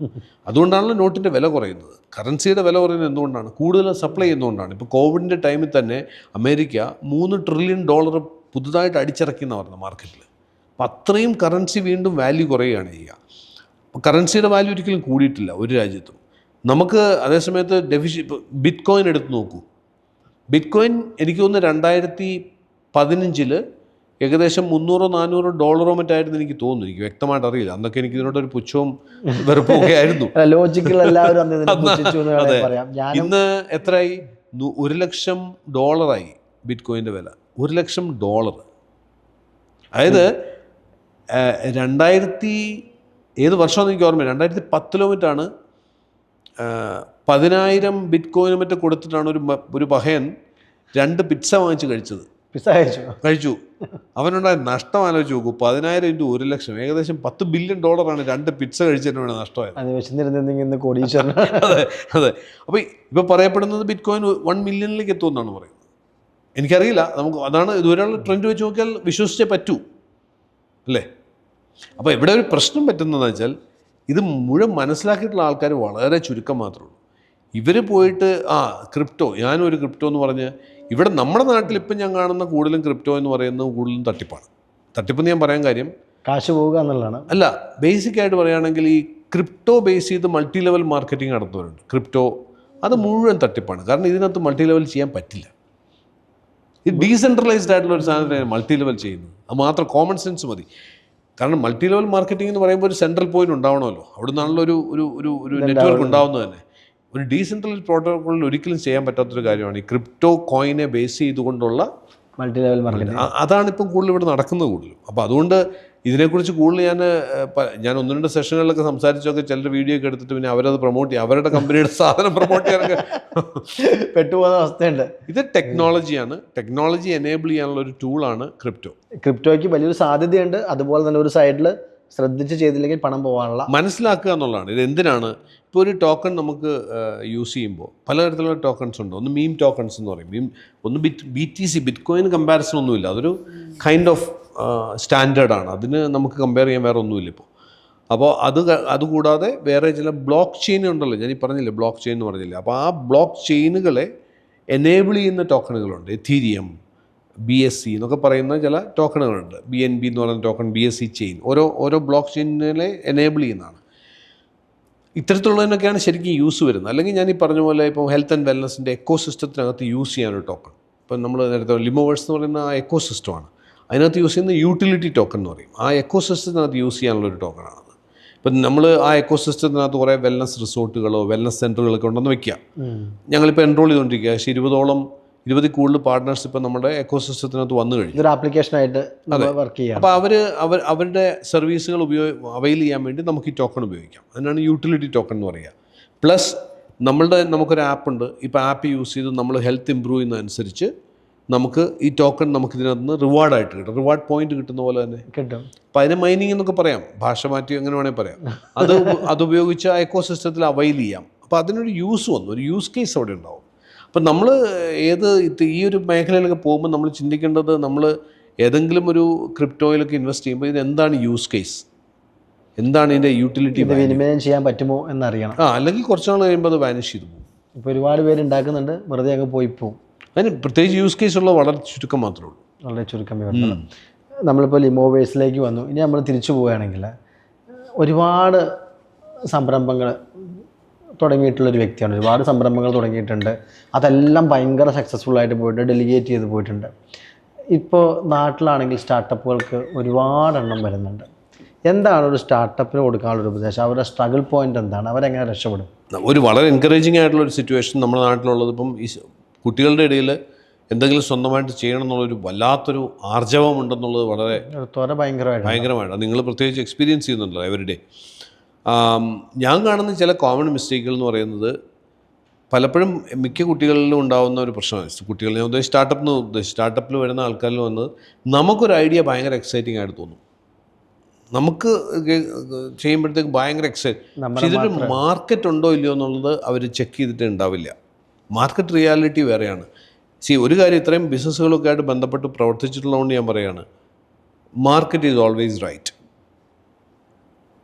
അതുകൊണ്ടാണല്ലോ നോട്ടിൻ്റെ വില കുറയുന്നത്. കറൻസിയുടെ വില കുറയുന്നത് എന്തുകൊണ്ടാണ്? കൂടുതൽ സപ്ലൈ ചെയ്യുന്നതുകൊണ്ടാണ്. ഇപ്പോൾ കോവിഡിൻ്റെ ടൈമിൽ തന്നെ അമേരിക്ക $3 ട്രില്യൺ പുതുതായിട്ട് അടിച്ചിറക്കിയെന്ന് പറഞ്ഞത് മാർക്കറ്റിൽ. അപ്പോൾ അത്രയും കറൻസി വീണ്ടും വാല്യൂ കുറയുകയാണ് ചെയ്യുക. കറൻസിയുടെ വാല്യൂ ഒരിക്കലും കൂടിയിട്ടില്ല ഒരു രാജ്യത്തും. നമുക്ക് അതേസമയത്ത് ബിറ്റ് കോയിൻ എടുത്ത് നോക്കൂ. ബിറ്റ് കോയിൻ എനിക്ക് തോന്നുന്നു 2015 ഏകദേശം $300-400 മറ്റായിരുന്നു എനിക്ക് തോന്നുന്നു. എനിക്ക് വ്യക്തമായിട്ട് അറിയില്ല. അന്നൊക്കെ എനിക്ക് ഇതിനോടൊരു പുച്ഛവും വെറുപ്പും ഒക്കെ ആയിരുന്നു. ലോജിക്കൽ എല്ലാവരും അന്ന് ഇതിനെ പുച്ഛിച്ചു എന്ന് അതെ. പറയാം. ഇന്ന് എത്രയായി? $1 ലക്ഷം ബിറ്റ് കോയിൻ്റെ വില. $1 ലക്ഷം. അതായത് 2000 ഏത് വർഷമാണെന്ന് എനിക്ക് ഓർമ്മയില്ല. 2010 മറ്റാണ് 10,000 ബിറ്റ് കോയിന് മറ്റേ കൊടുത്തിട്ടാണ് ഒരു പഹയൻ 2 പിസ്സ വാങ്ങിച്ച് കഴിച്ചത്. പിസ്സ കഴിച്ചു. അവനുണ്ടായ നഷ്ടം ആലോചിച്ച് നോക്കൂ. 10,000 × 1 ലക്ഷം, ഏകദേശം $10 ബില്യൺ 2 പിസ്സ കഴിച്ചിട്ടാണ് നഷ്ടമായത്. അതെ. അപ്പോൾ ഇപ്പോൾ പറയപ്പെടുന്നത് ബിറ്റ് കോയിൻ 1 മില്യണിലേക്ക് എത്തുമെന്നാണ് പറയുന്നത്. എനിക്കറിയില്ല. നമുക്ക് അതാണ് ഇതുവരെയുള്ള ട്രെൻഡ് വെച്ച് നോക്കിയാൽ വിശ്വസിച്ചേ പറ്റൂ, അല്ലേ? അപ്പോൾ ഇവിടെ ഒരു പ്രശ്നം പറ്റുന്നതെന്ന് വെച്ചാൽ ഇത് മുഴുവൻ മനസ്സിലാക്കിയിട്ടുള്ള ആൾക്കാർ വളരെ ചുരുക്കം മാത്രമേ ഉള്ളൂ. ഇവർ പോയിട്ട് ക്രിപ്റ്റോ, ഞാനും ഒരു ക്രിപ്റ്റോ എന്ന് പറഞ്ഞ് ഇവിടെ നമ്മുടെ നാട്ടിൽ ഇപ്പം ഞാൻ കാണുന്ന കൂടുതലും ക്രിപ്റ്റോ എന്ന് പറയുന്നത് കൂടുതലും തട്ടിപ്പാണ്. തട്ടിപ്പെന്ന് ഞാൻ പറയാൻ കാര്യം കാശ് പോവുക എന്നുള്ളതാണ്. അല്ല, ബേസിക്കായിട്ട് പറയുകയാണെങ്കിൽ ഈ ക്രിപ്റ്റോ ബേസ് ചെയ്ത് മൾട്ടി ലെവൽ മാർക്കറ്റിംഗ് നടത്തുന്നവരുണ്ട്. ക്രിപ്റ്റോ അത് മുഴുവൻ തട്ടിപ്പാണ്. കാരണം ഇതിനകത്ത് മൾട്ടി ലെവൽ ചെയ്യാൻ പറ്റില്ല. ഇത് ഡീസെൻട്രലൈസ്ഡ് ആയിട്ടുള്ള ഒരു സാധനത്തിന് മൾട്ടി ലെവൽ ചെയ്യുന്നത്. അത് മാത്രം കോമൺ സെൻസ് മതി. കാരണം മൾട്ടി ലെവൽ മാർക്കറ്റിംഗ് എന്ന് പറയുമ്പോൾ ഒരു സെൻട്രൽ പോയിന്റ് ഉണ്ടാവണമല്ലോ. അവിടെ നിന്നാണല്ലോ ഒരു നെറ്റ്വർക്ക് ഉണ്ടാവുന്നത് തന്നെ. ഒരു ഡീസെൻട്രലൈസ്ഡ് പ്രോട്ടോക്കോളിൽ ഒരിക്കലും ചെയ്യാൻ പറ്റാത്തൊരു കാര്യമാണ് ഈ ക്രിപ്റ്റോ കോയിനെ ബേസ് ചെയ്തുകൊണ്ടുള്ള മൾട്ടി ലെവൽ മാർക്കറ്റിംഗ്. അതാണ് ഇപ്പം കൂടുതൽ ഇവിടെ നടക്കുന്നത് കൂടുതലും. അപ്പോൾ അതുകൊണ്ട് ഇതിനെക്കുറിച്ച് കൂടുതൽ ഞാൻ 1-2 സെഷനുകളിലൊക്കെ സംസാരിച്ചൊക്കെ ചിലർ വീഡിയോ ഒക്കെ എടുത്തിട്ട് പിന്നെ അവരത് പ്രൊമോട്ട് ചെയ്യും, അവരുടെ കമ്പനിയുടെ സാധനം പ്രൊമോട്ട് ചെയ്യാനൊക്കെ പെട്ടുപോകുന്ന അവസ്ഥയുണ്ട്. ഇത് ടെക്നോളജിയാണ്. ടെക്നോളജി എനേബിൾ ചെയ്യാനുള്ള ഒരു ടൂളാണ് ക്രിപ്റ്റോ. ക്രിപ്റ്റോയ്ക്ക് വലിയൊരു സാധ്യതയുണ്ട്. അതുപോലെ തന്നെ ഒരു സൈഡിൽ ശ്രദ്ധിച്ച് ചെയ്തില്ലെങ്കിൽ പണം പോകാനുള്ള മനസ്സിലാക്കുക എന്നുള്ളതാണ്. ഇത് എന്തിനാണ്? ഇപ്പോൾ ഒരു ടോക്കൺ നമുക്ക് യൂസ് ചെയ്യുമ്പോൾ പലതരത്തിലുള്ള ടോക്കൺസ് ഉണ്ട്. ഒന്ന് മീം ടോക്കൺസ് എന്ന് പറയും. ഒന്ന് BTC, ബിറ്റ് കോയിൻ കമ്പാരിസൺ ഒന്നുമില്ല. അതൊരു കൈൻഡ് ഓഫ് സ്റ്റാൻഡേർഡാണ്. അതിന് നമുക്ക് കമ്പയർ ചെയ്യാൻ വേറെ ഒന്നുമില്ല ഇപ്പോൾ. അപ്പോൾ അതുകൂടാതെ വേറെ ചില ബ്ലോക്ക് ചെയിൻ ഉണ്ടല്ലോ, ഞാൻ ഈ പറഞ്ഞില്ലേ ബ്ലോക്ക് ചെയിൻ എന്ന് പറഞ്ഞില്ലേ. അപ്പോൾ ആ ബ്ലോക്ക് ചെയിനുകളെ എനേബിൾ ചെയ്യുന്ന ടോക്കണുകളുണ്ട്. എഥീരിയം, BSC എന്നൊക്കെ പറയുന്ന ചില ടോക്കണുകളുണ്ട്. BNB എന്ന് പറയുന്ന ടോക്കൺ, BSC ചെയിൻ, ഓരോ ബ്ലോക്ക് ചെയിനുകളെ എനേബിൾ ചെയ്യുന്നതാണ്. ഇത്തരത്തിലുള്ളതിനൊക്കെയാണ് ശരിക്കും യൂസ് വരുന്നത്. അല്ലെങ്കിൽ ഞാൻ ഈ പറഞ്ഞ പോലെ ഇപ്പോൾ ഹെൽത്ത് ആൻഡ് വെൽനസിൻ്റെ എക്കോ സിസ്റ്റത്തിനകത്ത് യൂസ് ചെയ്യാനൊരു ടോക്കൺ. ഇപ്പം നമ്മൾ നേരത്തെ ലിമോവേഴ്സ് എന്ന് പറയുന്ന ആ എക്കോ സിസ്റ്റമാണ്. അതിനകത്ത് യൂസ് ചെയ്യുന്ന യൂട്ടിലിറ്റി ടോക്കൺ എന്ന് പറയും. ആ എക്കോ സിസ്റ്റത്തിനകത്ത് യൂസ് ചെയ്യാനുള്ളൊരു ടോക്കണാണത്. ഇപ്പം നമ്മൾ ആ എക്കോ സിസ്റ്റത്തിനകത്ത് കുറേ വെൽനസ് റിസോർട്ടുകളോ വെൽനസ് സെൻറ്ററുകളൊക്കെ ഉണ്ടെന്ന് വെക്കുക. ഞങ്ങളിപ്പോൾ എൻറോൾ ചെയ്തുകൊണ്ടിരിക്കുക. പക്ഷേ 20 കൂടുതൽ പാർട്ട്നേഴ്സ് ഇപ്പം നമ്മുടെ എക്കോ സിസ്റ്റത്തിനകത്ത് വന്നു കഴിഞ്ഞു. ഇതൊരു ആപ്ലിക്കേഷനായിട്ട് വർക്ക് ചെയ്യാം. അപ്പോൾ അവരുടെ സർവീസുകൾ അവൈൽ ചെയ്യാൻ വേണ്ടി നമുക്ക് ഈ ടോക്കൺ ഉപയോഗിക്കാം. അതിനാണ് യൂട്ടിലിറ്റി ടോക്കൺ എന്ന് പറയുക. പ്ലസ് നമുക്കൊരു ആപ്പ് ഉണ്ട്. ഇപ്പോൾ ആപ്പ് യൂസ് ചെയ്ത് നമ്മൾ ഹെൽത്ത് ഇമ്പ്രൂവ് ചെയ്യുന്നതനുസരിച്ച് നമുക്ക് ഈ ടോക്കൺ നമുക്ക് ഇതിനകത്ത് നിന്ന് റിവാർഡായിട്ട് കിട്ടും. റിവാർഡ് പോയിന്റ് കിട്ടുന്ന പോലെ തന്നെ കിട്ടും. അപ്പം അതിന് മൈനിങ് എന്നൊക്കെ പറയാം, ഭാഷ മാറ്റി അങ്ങനെ വേണമെങ്കിൽ പറയാം. അതുപയോഗിച്ച് ആ എക്കോ സിസ്റ്റത്തിൽ അവൈൽ ചെയ്യാം. അപ്പോൾ അതിനൊരു യൂസ് വന്നു, ഒരു യൂസ് കേസ് അവിടെ ഉണ്ടാവും. അപ്പം നമ്മൾ ഈ ഒരു മേഖലയിലൊക്കെ പോകുമ്പോൾ നമ്മൾ ചിന്തിക്കേണ്ടത്, നമ്മൾ ഏതെങ്കിലും ഒരു ക്രിപ്റ്റോയിലൊക്കെ ഇൻവെസ്റ്റ് ചെയ്യുമ്പോൾ ഇത് എന്താണ് യൂസ് കേസ്, എന്താണ് ഇതിൻ്റെ യൂട്ടിലിറ്റി, വിനിമയം ചെയ്യാൻ പറ്റുമോ എന്നറിയണം. അല്ലെങ്കിൽ കുറച്ച് നാൾ കഴിയുമ്പോൾ അത് വാനിഷ് ചെയ്തു പോകും. ഇപ്പോൾ ഒരുപാട് പേര് ഉണ്ടാക്കുന്നുണ്ട്, വെറുതെ അങ്ങ് പോയി പോകും. അതിന് പ്രത്യേകിച്ച് യൂസ് കേസ് ഉള്ള വളരെ ചുരുക്കം മാത്രമേ ഉള്ളൂ. വളരെ ചുരുക്കം. നമ്മളിപ്പോൾ ലിമോവേഴ്സിലേക്ക് വന്നു. ഇനി നമ്മൾ തിരിച്ചു പോവുകയാണെങ്കിൽ ഒരുപാട് സംരംഭങ്ങൾ തുടങ്ങിയിട്ടുള്ളൊരു വ്യക്തിയാണ്. ഒരുപാട് സംരംഭങ്ങൾ തുടങ്ങിയിട്ടുണ്ട്. അതെല്ലാം ഭയങ്കര സക്സസ്ഫുള്ളായിട്ട് പോയിട്ടുണ്ട്, ഡെലിഗേറ്റ് ചെയ്ത് പോയിട്ടുണ്ട്. ഇപ്പോൾ നാട്ടിലാണെങ്കിൽ സ്റ്റാർട്ടപ്പുകൾക്ക് ഒരുപാടെണ്ണം വരുന്നുണ്ട്. എന്താണ് ഒരു സ്റ്റാർട്ടപ്പിന് കൊടുക്കാനുള്ളൊരു ഉപദേശം? അവരുടെ സ്ട്രഗിൾ പോയിന്റ് എന്താണ്? അവരെങ്ങനെ രക്ഷപ്പെടും? ഒരു വളരെ എൻകറേജിങ് ആയിട്ടുള്ളൊരു സിറ്റുവേഷൻ നമ്മുടെ നാട്ടിലുള്ളത്, ഇപ്പം ഈ കുട്ടികളുടെ ഇടയിൽ എന്തെങ്കിലും സ്വന്തമായിട്ട് ചെയ്യണം എന്നുള്ളൊരു വല്ലാത്തൊരു ആർജവം ഉണ്ടെന്നുള്ളത് വളരെ ഭയങ്കരമായിട്ട് നിങ്ങൾ പ്രത്യേകിച്ച് എക്സ്പീരിയൻസ് ചെയ്യുന്നുണ്ടല്ലോ എവരിഡേ. ഞാൻ കാണുന്ന ചില കോമൺ മിസ്റ്റേക്കുകൾ എന്ന് പറയുന്നത് പലപ്പോഴും മിക്ക കുട്ടികളിലും ഉണ്ടാകുന്ന ഒരു പ്രശ്നമാണ്. കുട്ടികൾ ഞാൻ ഉദ്ദേശിച്ച് സ്റ്റാർട്ടപ്പിൽ വരുന്ന ആൾക്കാരിൽ വന്ന് നമുക്കൊരു ഐഡിയ ഭയങ്കര എക്സൈറ്റിംഗ് ആയിട്ട് തോന്നും. നമുക്ക് ചെയ്യുമ്പോഴത്തേക്ക് ഭയങ്കര പക്ഷേ ഇതൊരു മാർക്കറ്റ് ഉണ്ടോ ഇല്ലയോ എന്നുള്ളത് അവർ ചെക്ക് ചെയ്തിട്ട് ഉണ്ടാവില്ല. മാർക്കറ്റ് റിയാലിറ്റി വേറെയാണ്. ഒരു കാര്യം, ഇത്രയും ബിസിനസ്സുകളൊക്കെ ആയിട്ട് ബന്ധപ്പെട്ട് പ്രവർത്തിച്ചിട്ടുള്ളതുകൊണ്ട് ഞാൻ പറയുകയാണ്, മാർക്കറ്റ് ഈസ് ഓൾവേസ് റൈറ്റ്.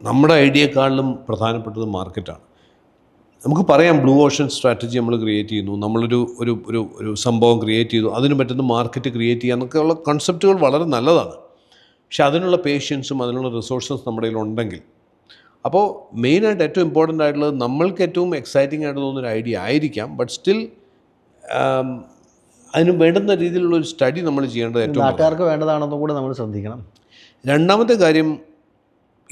നമ്മുടെ ഐഡിയക്കാളിലും പ്രധാനപ്പെട്ടത് മാർക്കറ്റാണ്. നമുക്ക് പറയാം ബ്ലൂ ഓഷൻ സ്ട്രാറ്റജി നമ്മൾ ക്രിയേറ്റ് ചെയ്യുന്നു, നമ്മളൊരു ഒരു ഒരു ഒരു സംഭവം ക്രിയേറ്റ് ചെയ്തു, അതിന് പറ്റുന്ന മാർക്കറ്റ് ക്രിയേറ്റ് ചെയ്യുക എന്നൊക്കെയുള്ള കൺസെപ്റ്റുകൾ വളരെ നല്ലതാണ്. പക്ഷെ അതിനുള്ള പേഷ്യൻസും അതിനുള്ള റിസോഴ്സസ് നമ്മുടെ കയ്യിൽ ഉണ്ടെങ്കിൽ അപ്പോൾ മെയിനായിട്ട് ഏറ്റവും ഇമ്പോർട്ടൻ്റ് ആയിട്ടുള്ളത് നമ്മൾക്ക് ഏറ്റവും എക്സൈറ്റിംഗ് ആയിട്ട് തോന്നുന്നൊരു ഐഡിയ ആയിരിക്കാം, ബട്ട് സ്റ്റിൽ അതിന് വേണ്ടുന്ന രീതിയിലുള്ള ഒരു സ്റ്റഡി നമ്മൾ ചെയ്യേണ്ടത് ഏറ്റവും നാട്ടുകാർക്ക് വേണ്ടതാണെന്നും കൂടെ നമ്മൾ ശ്രദ്ധിക്കണം. രണ്ടാമത്തെ കാര്യം,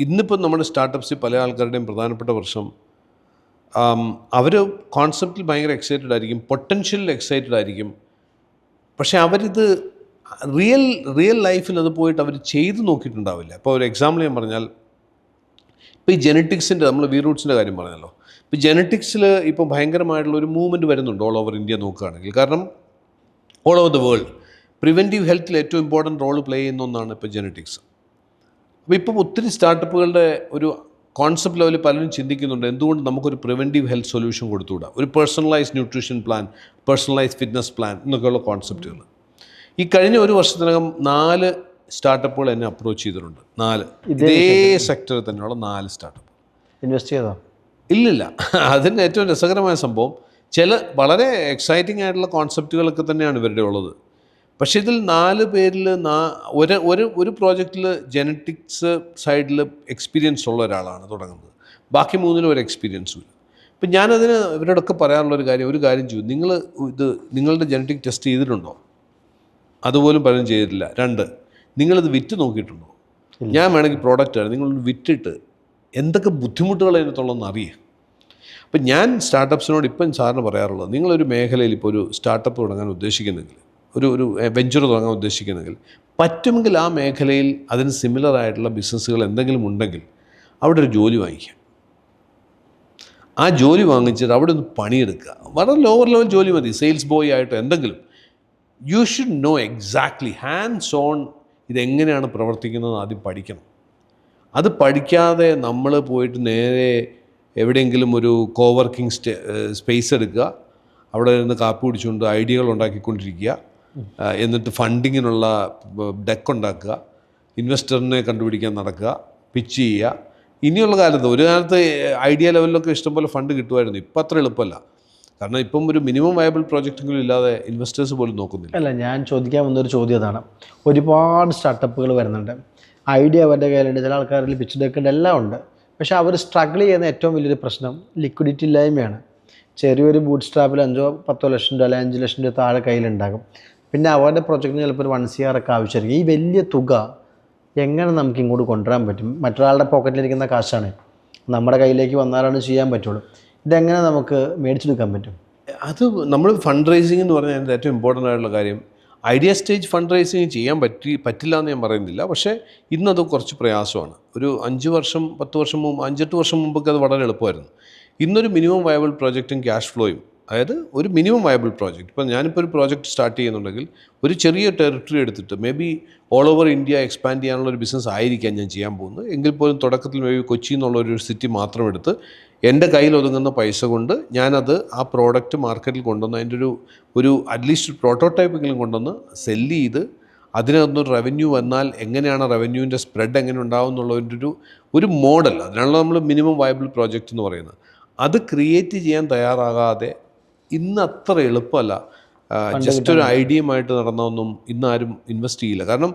ഇന്നിപ്പം നമ്മുടെ സ്റ്റാർട്ടപ്പ്സിൽ പല ആൾക്കാരുടെയും പ്രധാനപ്പെട്ട പ്രശ്നം, അവർ കോൺസെപ്റ്റിൽ ഭയങ്കര എക്സൈറ്റഡ് ആയിരിക്കും, പൊട്ടൻഷ്യലിൽ എക്സൈറ്റഡ് ആയിരിക്കും, പക്ഷേ അവരിത് റിയൽ ലൈഫിൽ അത് പോയിട്ട് അവർ ചെയ്ത് നോക്കിയിട്ടുണ്ടാവില്ല. ഇപ്പോൾ ഒരു എക്സാമ്പിൾ ഞാൻ പറഞ്ഞാൽ, ഇപ്പോൾ ഈ ജെനറ്റിക്സിൻ്റെ, നമ്മൾ റൂട്ട്സിൻ്റെ കാര്യം പറഞ്ഞല്ലോ, ഇപ്പോൾ ജെനറ്റിക്സിൽ ഇപ്പോൾ ഭയങ്കരമായിട്ടുള്ള ഒരു മൂവ്മെൻറ്റ് വരുന്നുണ്ട് ഓൾ ഓവർ ഇന്ത്യ നോക്കുകയാണെങ്കിൽ. കാരണം all over the world preventive ഹെൽത്തിൽ ഏറ്റവും ഇമ്പോർട്ടൻറ്റ് റോൾ പ്ലേ ചെയ്യുന്ന ഒന്നാണ് ഇപ്പോൾ ജെനറ്റിക്സ്. അപ്പോൾ ഇപ്പം ഒത്തിരി സ്റ്റാർട്ടപ്പുകളുടെ ഒരു കോൺസെപ്റ്റ് ലെവലിൽ പലരും ചിന്തിക്കുന്നുണ്ട്, എന്തുകൊണ്ട് നമുക്കൊരു പ്രിവെൻറ്റീവ് ഹെൽത്ത് സൊല്യൂഷൻ കൊടുത്തുകൂടാ, ഒരു personalised nutrition plan, personalised fitness plan എന്നൊക്കെയുള്ള കോൺസെപ്റ്റുകൾ. ഈ കഴിഞ്ഞ ഒരു വർഷത്തിനകം 4 സ്റ്റാർട്ടപ്പുകൾ എന്നെ അപ്രോച്ച് ചെയ്തിട്ടുണ്ട്. 4 ഇതേ സെക്ടറിൽ തന്നെയുള്ള 4 സ്റ്റാർട്ടപ്പ്. ഇൻവെസ്റ്റ് ചെയ്തോ? ഇല്ലില്ല. അതിൻ്റെ ഏറ്റവും രസകരമായ സംഭവം, ചില വളരെ എക്സൈറ്റിംഗ് ആയിട്ടുള്ള കോൺസെപ്റ്റുകളൊക്കെ തന്നെയാണ് ഇവരുടെ ഉള്ളത്. പക്ഷേ ഇതിൽ 4 പേരിൽ ഒരു പ്രോജക്റ്റിൽ ജെനറ്റിക്സ് സൈഡിൽ എക്സ്പീരിയൻസ് ഉള്ള ഒരാളാണ് തുടങ്ങുന്നത്, ബാക്കി 3 ഒരു എക്സ്പീരിയൻസും ഇല്ല. ഇപ്പം ഞാനതിന് ഇവരോടൊക്കെ പറയാനുള്ളൊരു കാര്യം ചെയ്യും, നിങ്ങളുടെ ജെനറ്റിക് ടെസ്റ്റ് ചെയ്തിട്ടുണ്ടോ? അതുപോലും പലരും ചെയ്തിട്ടില്ല. 2, നിങ്ങളിത് വിറ്റ് നോക്കിയിട്ടുണ്ടോ? ഞാൻ വേണമെങ്കിൽ പ്രോഡക്റ്റാണ്, നിങ്ങളൊന്ന് വിറ്റിട്ട് എന്തൊക്കെ ബുദ്ധിമുട്ടുകൾ അതിനകത്തുള്ളതെന്ന് അറിയുക. അപ്പം ഞാൻ സ്റ്റാർട്ടപ്പ്സിനോട് ഇപ്പം സാറിന് പറയാറുള്ളത്, നിങ്ങളൊരു മേഖലയിൽ ഇപ്പോൾ ഒരു സ്റ്റാർട്ടപ്പ് തുടങ്ങാൻ ഉദ്ദേശിക്കുന്നെങ്കിൽ, ഒരു വെഞ്ചർ തുടങ്ങാൻ ഉദ്ദേശിക്കുന്നെങ്കിൽ, പറ്റുമെങ്കിൽ ആ മേഖലയിൽ അതിന് സിമിലർ ആയിട്ടുള്ള ബിസിനസ്സുകൾ എന്തെങ്കിലും ഉണ്ടെങ്കിൽ അവിടെ ഒരു ജോലി വാങ്ങിക്കുക. ആ ജോലി വാങ്ങിച്ചിട്ട് അവിടെ ഒന്ന് പണിയെടുക്കുക. വളരെ ലോവർ ലെവൽ ജോലി മതി, സെയിൽസ് ബോയ് ആയിട്ടോ എന്തെങ്കിലും. You should know exactly hands on ഇതെങ്ങനെയാണ് പ്രവർത്തിക്കുന്നത് ആദ്യം പഠിക്കണം. അത് പഠിക്കാതെ നമ്മൾ പോയിട്ട് നേരെ എവിടെയെങ്കിലും ഒരു കോവർക്കിംഗ് സ്പേസ് എടുക്കുക, അവിടെ നിന്ന് കാപ്പി കുടിച്ചുകൊണ്ട് ഐഡിയകൾ ഉണ്ടാക്കിക്കൊണ്ടിരിക്കുക, എന്നിട്ട് ഫണ്ടിങ്ങിനുള്ള ഡെക്ക് ഉണ്ടാക്കുക, ഇൻവെസ്റ്ററിനെ കണ്ടുപിടിക്കാൻ നടക്കുക, പിച്ച് ചെയ്യുക. ഇനിയുള്ള കാലത്ത്, ഒരു കാലത്ത് ഐഡിയ ലെവലിലൊക്കെ ഇഷ്ടംപോലെ ഫണ്ട് കിട്ടുമായിരുന്നു, ഇപ്പം അത്ര എളുപ്പമല്ല. കാരണം ഇപ്പം ഒരു മിനിമം വയബിൾ പ്രോജക്റ്റെങ്കിലും ഇല്ലാതെ ഇൻവെസ്റ്റേഴ്സ് പോലും നോക്കുന്നില്ല. അല്ല, ഞാൻ ചോദിക്കാൻ വന്നൊരു ചോദ്യം അതാണ്. ഒരുപാട് സ്റ്റാർട്ടപ്പുകൾ വരുന്നുണ്ട്, ഐഡിയ അവരുടെ കയ്യിലുണ്ട്, ചില ആൾക്കാരിൽ പിച്ച് ഡെക്കുണ്ട്, എല്ലാം ഉണ്ട്. പക്ഷേ അവർ സ്ട്രഗിൾ ചെയ്യുന്ന ഏറ്റവും വലിയൊരു പ്രശ്നം ലിക്വിഡിറ്റി ഇല്ലായ്മയാണ്. ചെറിയൊരു ബൂട്ട് സ്ട്രാപ്പിൽ 5-10 ലക്ഷം രൂപ അല്ലെങ്കിൽ 5 ലക്ഷം രൂപ താഴെ കയ്യിലുണ്ടാകും. പിന്നെ അവരുടെ പ്രൊജക്റ്റിന് ചിലപ്പോൾ ഒരു 1 CR ഒക്കെ ആവശ്യമായിരിക്കും. ഈ വലിയ തുക എങ്ങനെ നമുക്ക് ഇങ്ങോട്ട് കൊണ്ടുവരാൻ പറ്റും? മറ്റൊരാളുടെ പോക്കറ്റിലിരിക്കുന്ന കാശാണ്, നമ്മുടെ കയ്യിലേക്ക് വന്നാലാണ് ചെയ്യാൻ പറ്റുള്ളൂ. ഇതെങ്ങനെ നമുക്ക് മേടിച്ചെടുക്കാൻ പറ്റും? അത് നമ്മൾ ഫണ്ട് റൈസിങ് എന്ന് പറഞ്ഞാൽ അതിൻ്റെ ഏറ്റവും ഇമ്പോർട്ടൻ്റ് ആയിട്ടുള്ള കാര്യം, ഐഡിയ സ്റ്റേജ് ഫണ്ട് റൈസിങ് ചെയ്യാൻ പറ്റില്ല എന്ന് ഞാൻ പറയുന്നില്ല. പക്ഷേ ഇന്നത് കുറച്ച് പ്രയാസമാണ്. ഒരു 5 വർഷം 10 വർഷം മുമ്പ്, 5-8 വർഷം മുമ്പൊക്കെ അത് വളരെ എളുപ്പമായിരുന്നു. ഇന്നൊരു മിനിമം വയബിൾ പ്രോജക്റ്റും ക്യാഷ് ഫ്ലോയും, അതായത് ഒരു മിനിമം വയബിൾ പ്രോജക്റ്റ്, ഇപ്പോൾ ഞാനിപ്പോൾ ഒരു പ്രോജക്റ്റ് സ്റ്റാർട്ട് ചെയ്യുന്നുണ്ടെങ്കിൽ ഒരു ചെറിയ ടെറിട്ടറി എടുത്തിട്ട് may be all over India expand ചെയ്യാനുള്ള ഒരു ബിസിനസ് ആയിരിക്കാം ഞാൻ ചെയ്യാൻ പോകുന്നത്. എങ്കിൽ പോലും തുടക്കത്തിൽ മേ ബി കൊച്ചി എന്നുള്ളൊരു സിറ്റി മാത്രം എടുത്ത് എൻ്റെ കയ്യിൽ ഒതുങ്ങുന്ന പൈസ കൊണ്ട് ഞാനത് ആ പ്രോഡക്റ്റ് മാർക്കറ്റിൽ കൊണ്ടുവന്ന് അതിൻ്റെ ഒരു അറ്റ്ലീസ്റ്റ് പ്രോട്ടോടൈപ്പെങ്കിലും കൊണ്ടുവന്ന് സെല്ല് ചെയ്ത് അതിനകത്തൊരു റവന്യൂ വന്നാൽ എങ്ങനെയാണ് റവന്യൂവിൻ്റെ സ്പ്രെഡ് എങ്ങനെ ഉണ്ടാവും എന്നുള്ളതിൻ്റെ ഒരു മോഡൽ, അതിനാണല്ലോ നമ്മൾ മിനിമം വയബിൾ പ്രോജക്റ്റ് എന്ന് പറയുന്നത്. അത് ക്രിയേറ്റ് ചെയ്യാൻ തയ്യാറാകാതെ ഇന്ന് അത്ര എളുപ്പമല്ല. ജസ്റ്റ് ഒരു ഐഡിയയുമായിട്ട് നടന്നതൊന്നും ഇന്നാരും ഇൻവെസ്റ്റ് ചെയ്യില്ല. കാരണം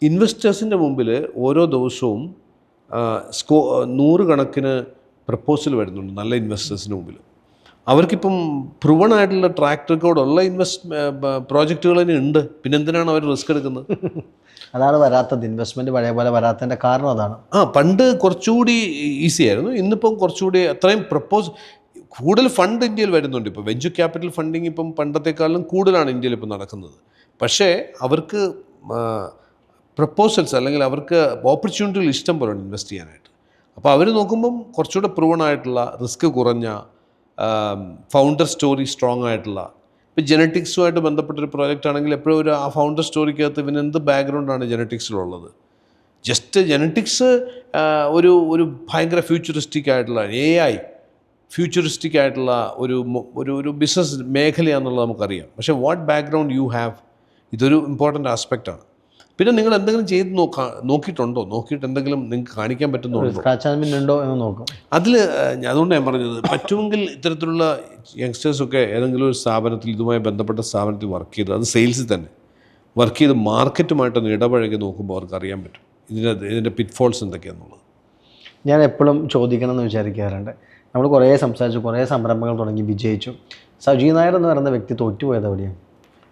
ഇൻവെസ്റ്റേഴ്സിൻ്റെ മുമ്പിൽ ഓരോ ദിവസവും 100 കണക്കിന് പ്രപ്പോസൽ വരുന്നുണ്ട് നല്ല ഇൻവെസ്റ്റേഴ്സിന് മുമ്പിൽ. അവർക്കിപ്പം പ്രൂവൺ ആയിട്ടുള്ള ട്രാക്ക് റെക്കോർഡുള്ള പ്രോജക്റ്റുകൾ തന്നെ ഉണ്ട്. പിന്നെ എന്തിനാണ് അവർ റിസ്ക് എടുക്കുന്നത്? അതാണ് വരാത്തത്, ഇൻവെസ്റ്റ്മെൻറ്റ് പഴയ പോലെ വരാത്തതിൻ്റെ കാരണം അതാണ്. പണ്ട് കുറച്ചുകൂടി ഈസി ആയിരുന്നു, ഇന്നിപ്പം കുറച്ചുകൂടി അത്രയും കൂടുതൽ ഫണ്ട് ഇന്ത്യയിൽ വരുന്നുണ്ട്. ഇപ്പോൾ വെഞ്ചർ ക്യാപിറ്റൽ ഫണ്ടിങ് ഇപ്പം പണ്ടത്തെക്കാളും കൂടുതലാണ് ഇന്ത്യയിൽ ഇപ്പം നടക്കുന്നത്. പക്ഷേ അവർക്ക് പ്രപ്പോസൽസ് അല്ലെങ്കിൽ അവർക്ക് ഓപ്പർച്യൂണിറ്റികൾ ഇഷ്ടം പോലെ ഇൻവെസ്റ്റ് ചെയ്യാനായിട്ട്. അപ്പോൾ അവർ നോക്കുമ്പം കുറച്ചുകൂടെ പ്രൂവൺ ആയിട്ടുള്ള, റിസ്ക് കുറഞ്ഞ, ഫൗണ്ടർ സ്റ്റോറി സ്ട്രോങ് ആയിട്ടുള്ള, ഇപ്പോൾ ജെനറ്റിക്സുമായിട്ട് ബന്ധപ്പെട്ടൊരു പ്രോജക്റ്റ് ആണെങ്കിൽ എപ്പോഴും ആ ഫൗണ്ടർ സ്റ്റോറിക്കകത്ത് ഇവന് എന്ത് ബാക്ക്ഗ്രൗണ്ടാണ് ജെനറ്റിക്സിലുള്ളത്? ജസ്റ്റ് ജെനറ്റിക്സ് ഒരു ഭയങ്കര ഫ്യൂച്ചറിസ്റ്റിക് ആയിട്ടുള്ള AI ഫ്യൂച്ചറിസ്റ്റിക് ആയിട്ടുള്ള ഒരു ബിസിനസ് മേഖലയാണെന്നുള്ളത് നമുക്കറിയാം. പക്ഷേ വാട്ട് ബാക്ക്ഗ്രൗണ്ട് യു ഹാവ്, ഇതൊരു ഇമ്പോർട്ടൻ്റ് ആസ്പെക്റ്റാണ്. പിന്നെ നിങ്ങൾ എന്തെങ്കിലും ചെയ്ത് നോക്കിയിട്ടുണ്ടോ? നോക്കിയിട്ട് എന്തെങ്കിലും നിങ്ങൾക്ക് കാണിക്കാൻ പറ്റുന്നുണ്ടോ എന്ന് നോക്കും. അതുകൊണ്ട് ഞാൻ പറഞ്ഞത്, പറ്റുമെങ്കിൽ ഇത്തരത്തിലുള്ള യങ്സ്റ്റേഴ്സൊക്കെ ഏതെങ്കിലും ഒരു സ്ഥാപനത്തിൽ, ഇതുമായി ബന്ധപ്പെട്ട സ്ഥാപനത്തിൽ വർക്ക് ചെയ്ത്, അത് സെയിൽസിൽ തന്നെ വർക്ക് ചെയ്ത് മാർക്കറ്റുമായിട്ടൊന്ന് ഇടപഴകി നോക്കുമ്പോൾ അവർക്ക് അറിയാൻ പറ്റും ഇതിൻ്റെ പിറ്റ്ഫോൾസ് എന്തൊക്കെയാണെന്നുള്ളത്. ഞാൻ എപ്പോഴും ചോദിക്കണം എന്ന് വിചാരിക്കാറുണ്ട്. നമ്മൾ കുറേ സംസാരിച്ചു, കുറേ സംരംഭങ്ങൾ തുടങ്ങി വിജയിച്ചു. സജീവ് നായർ എന്ന് പറയുന്ന വ്യക്തി തോറ്റുപോയത് എവിടെയാണ്?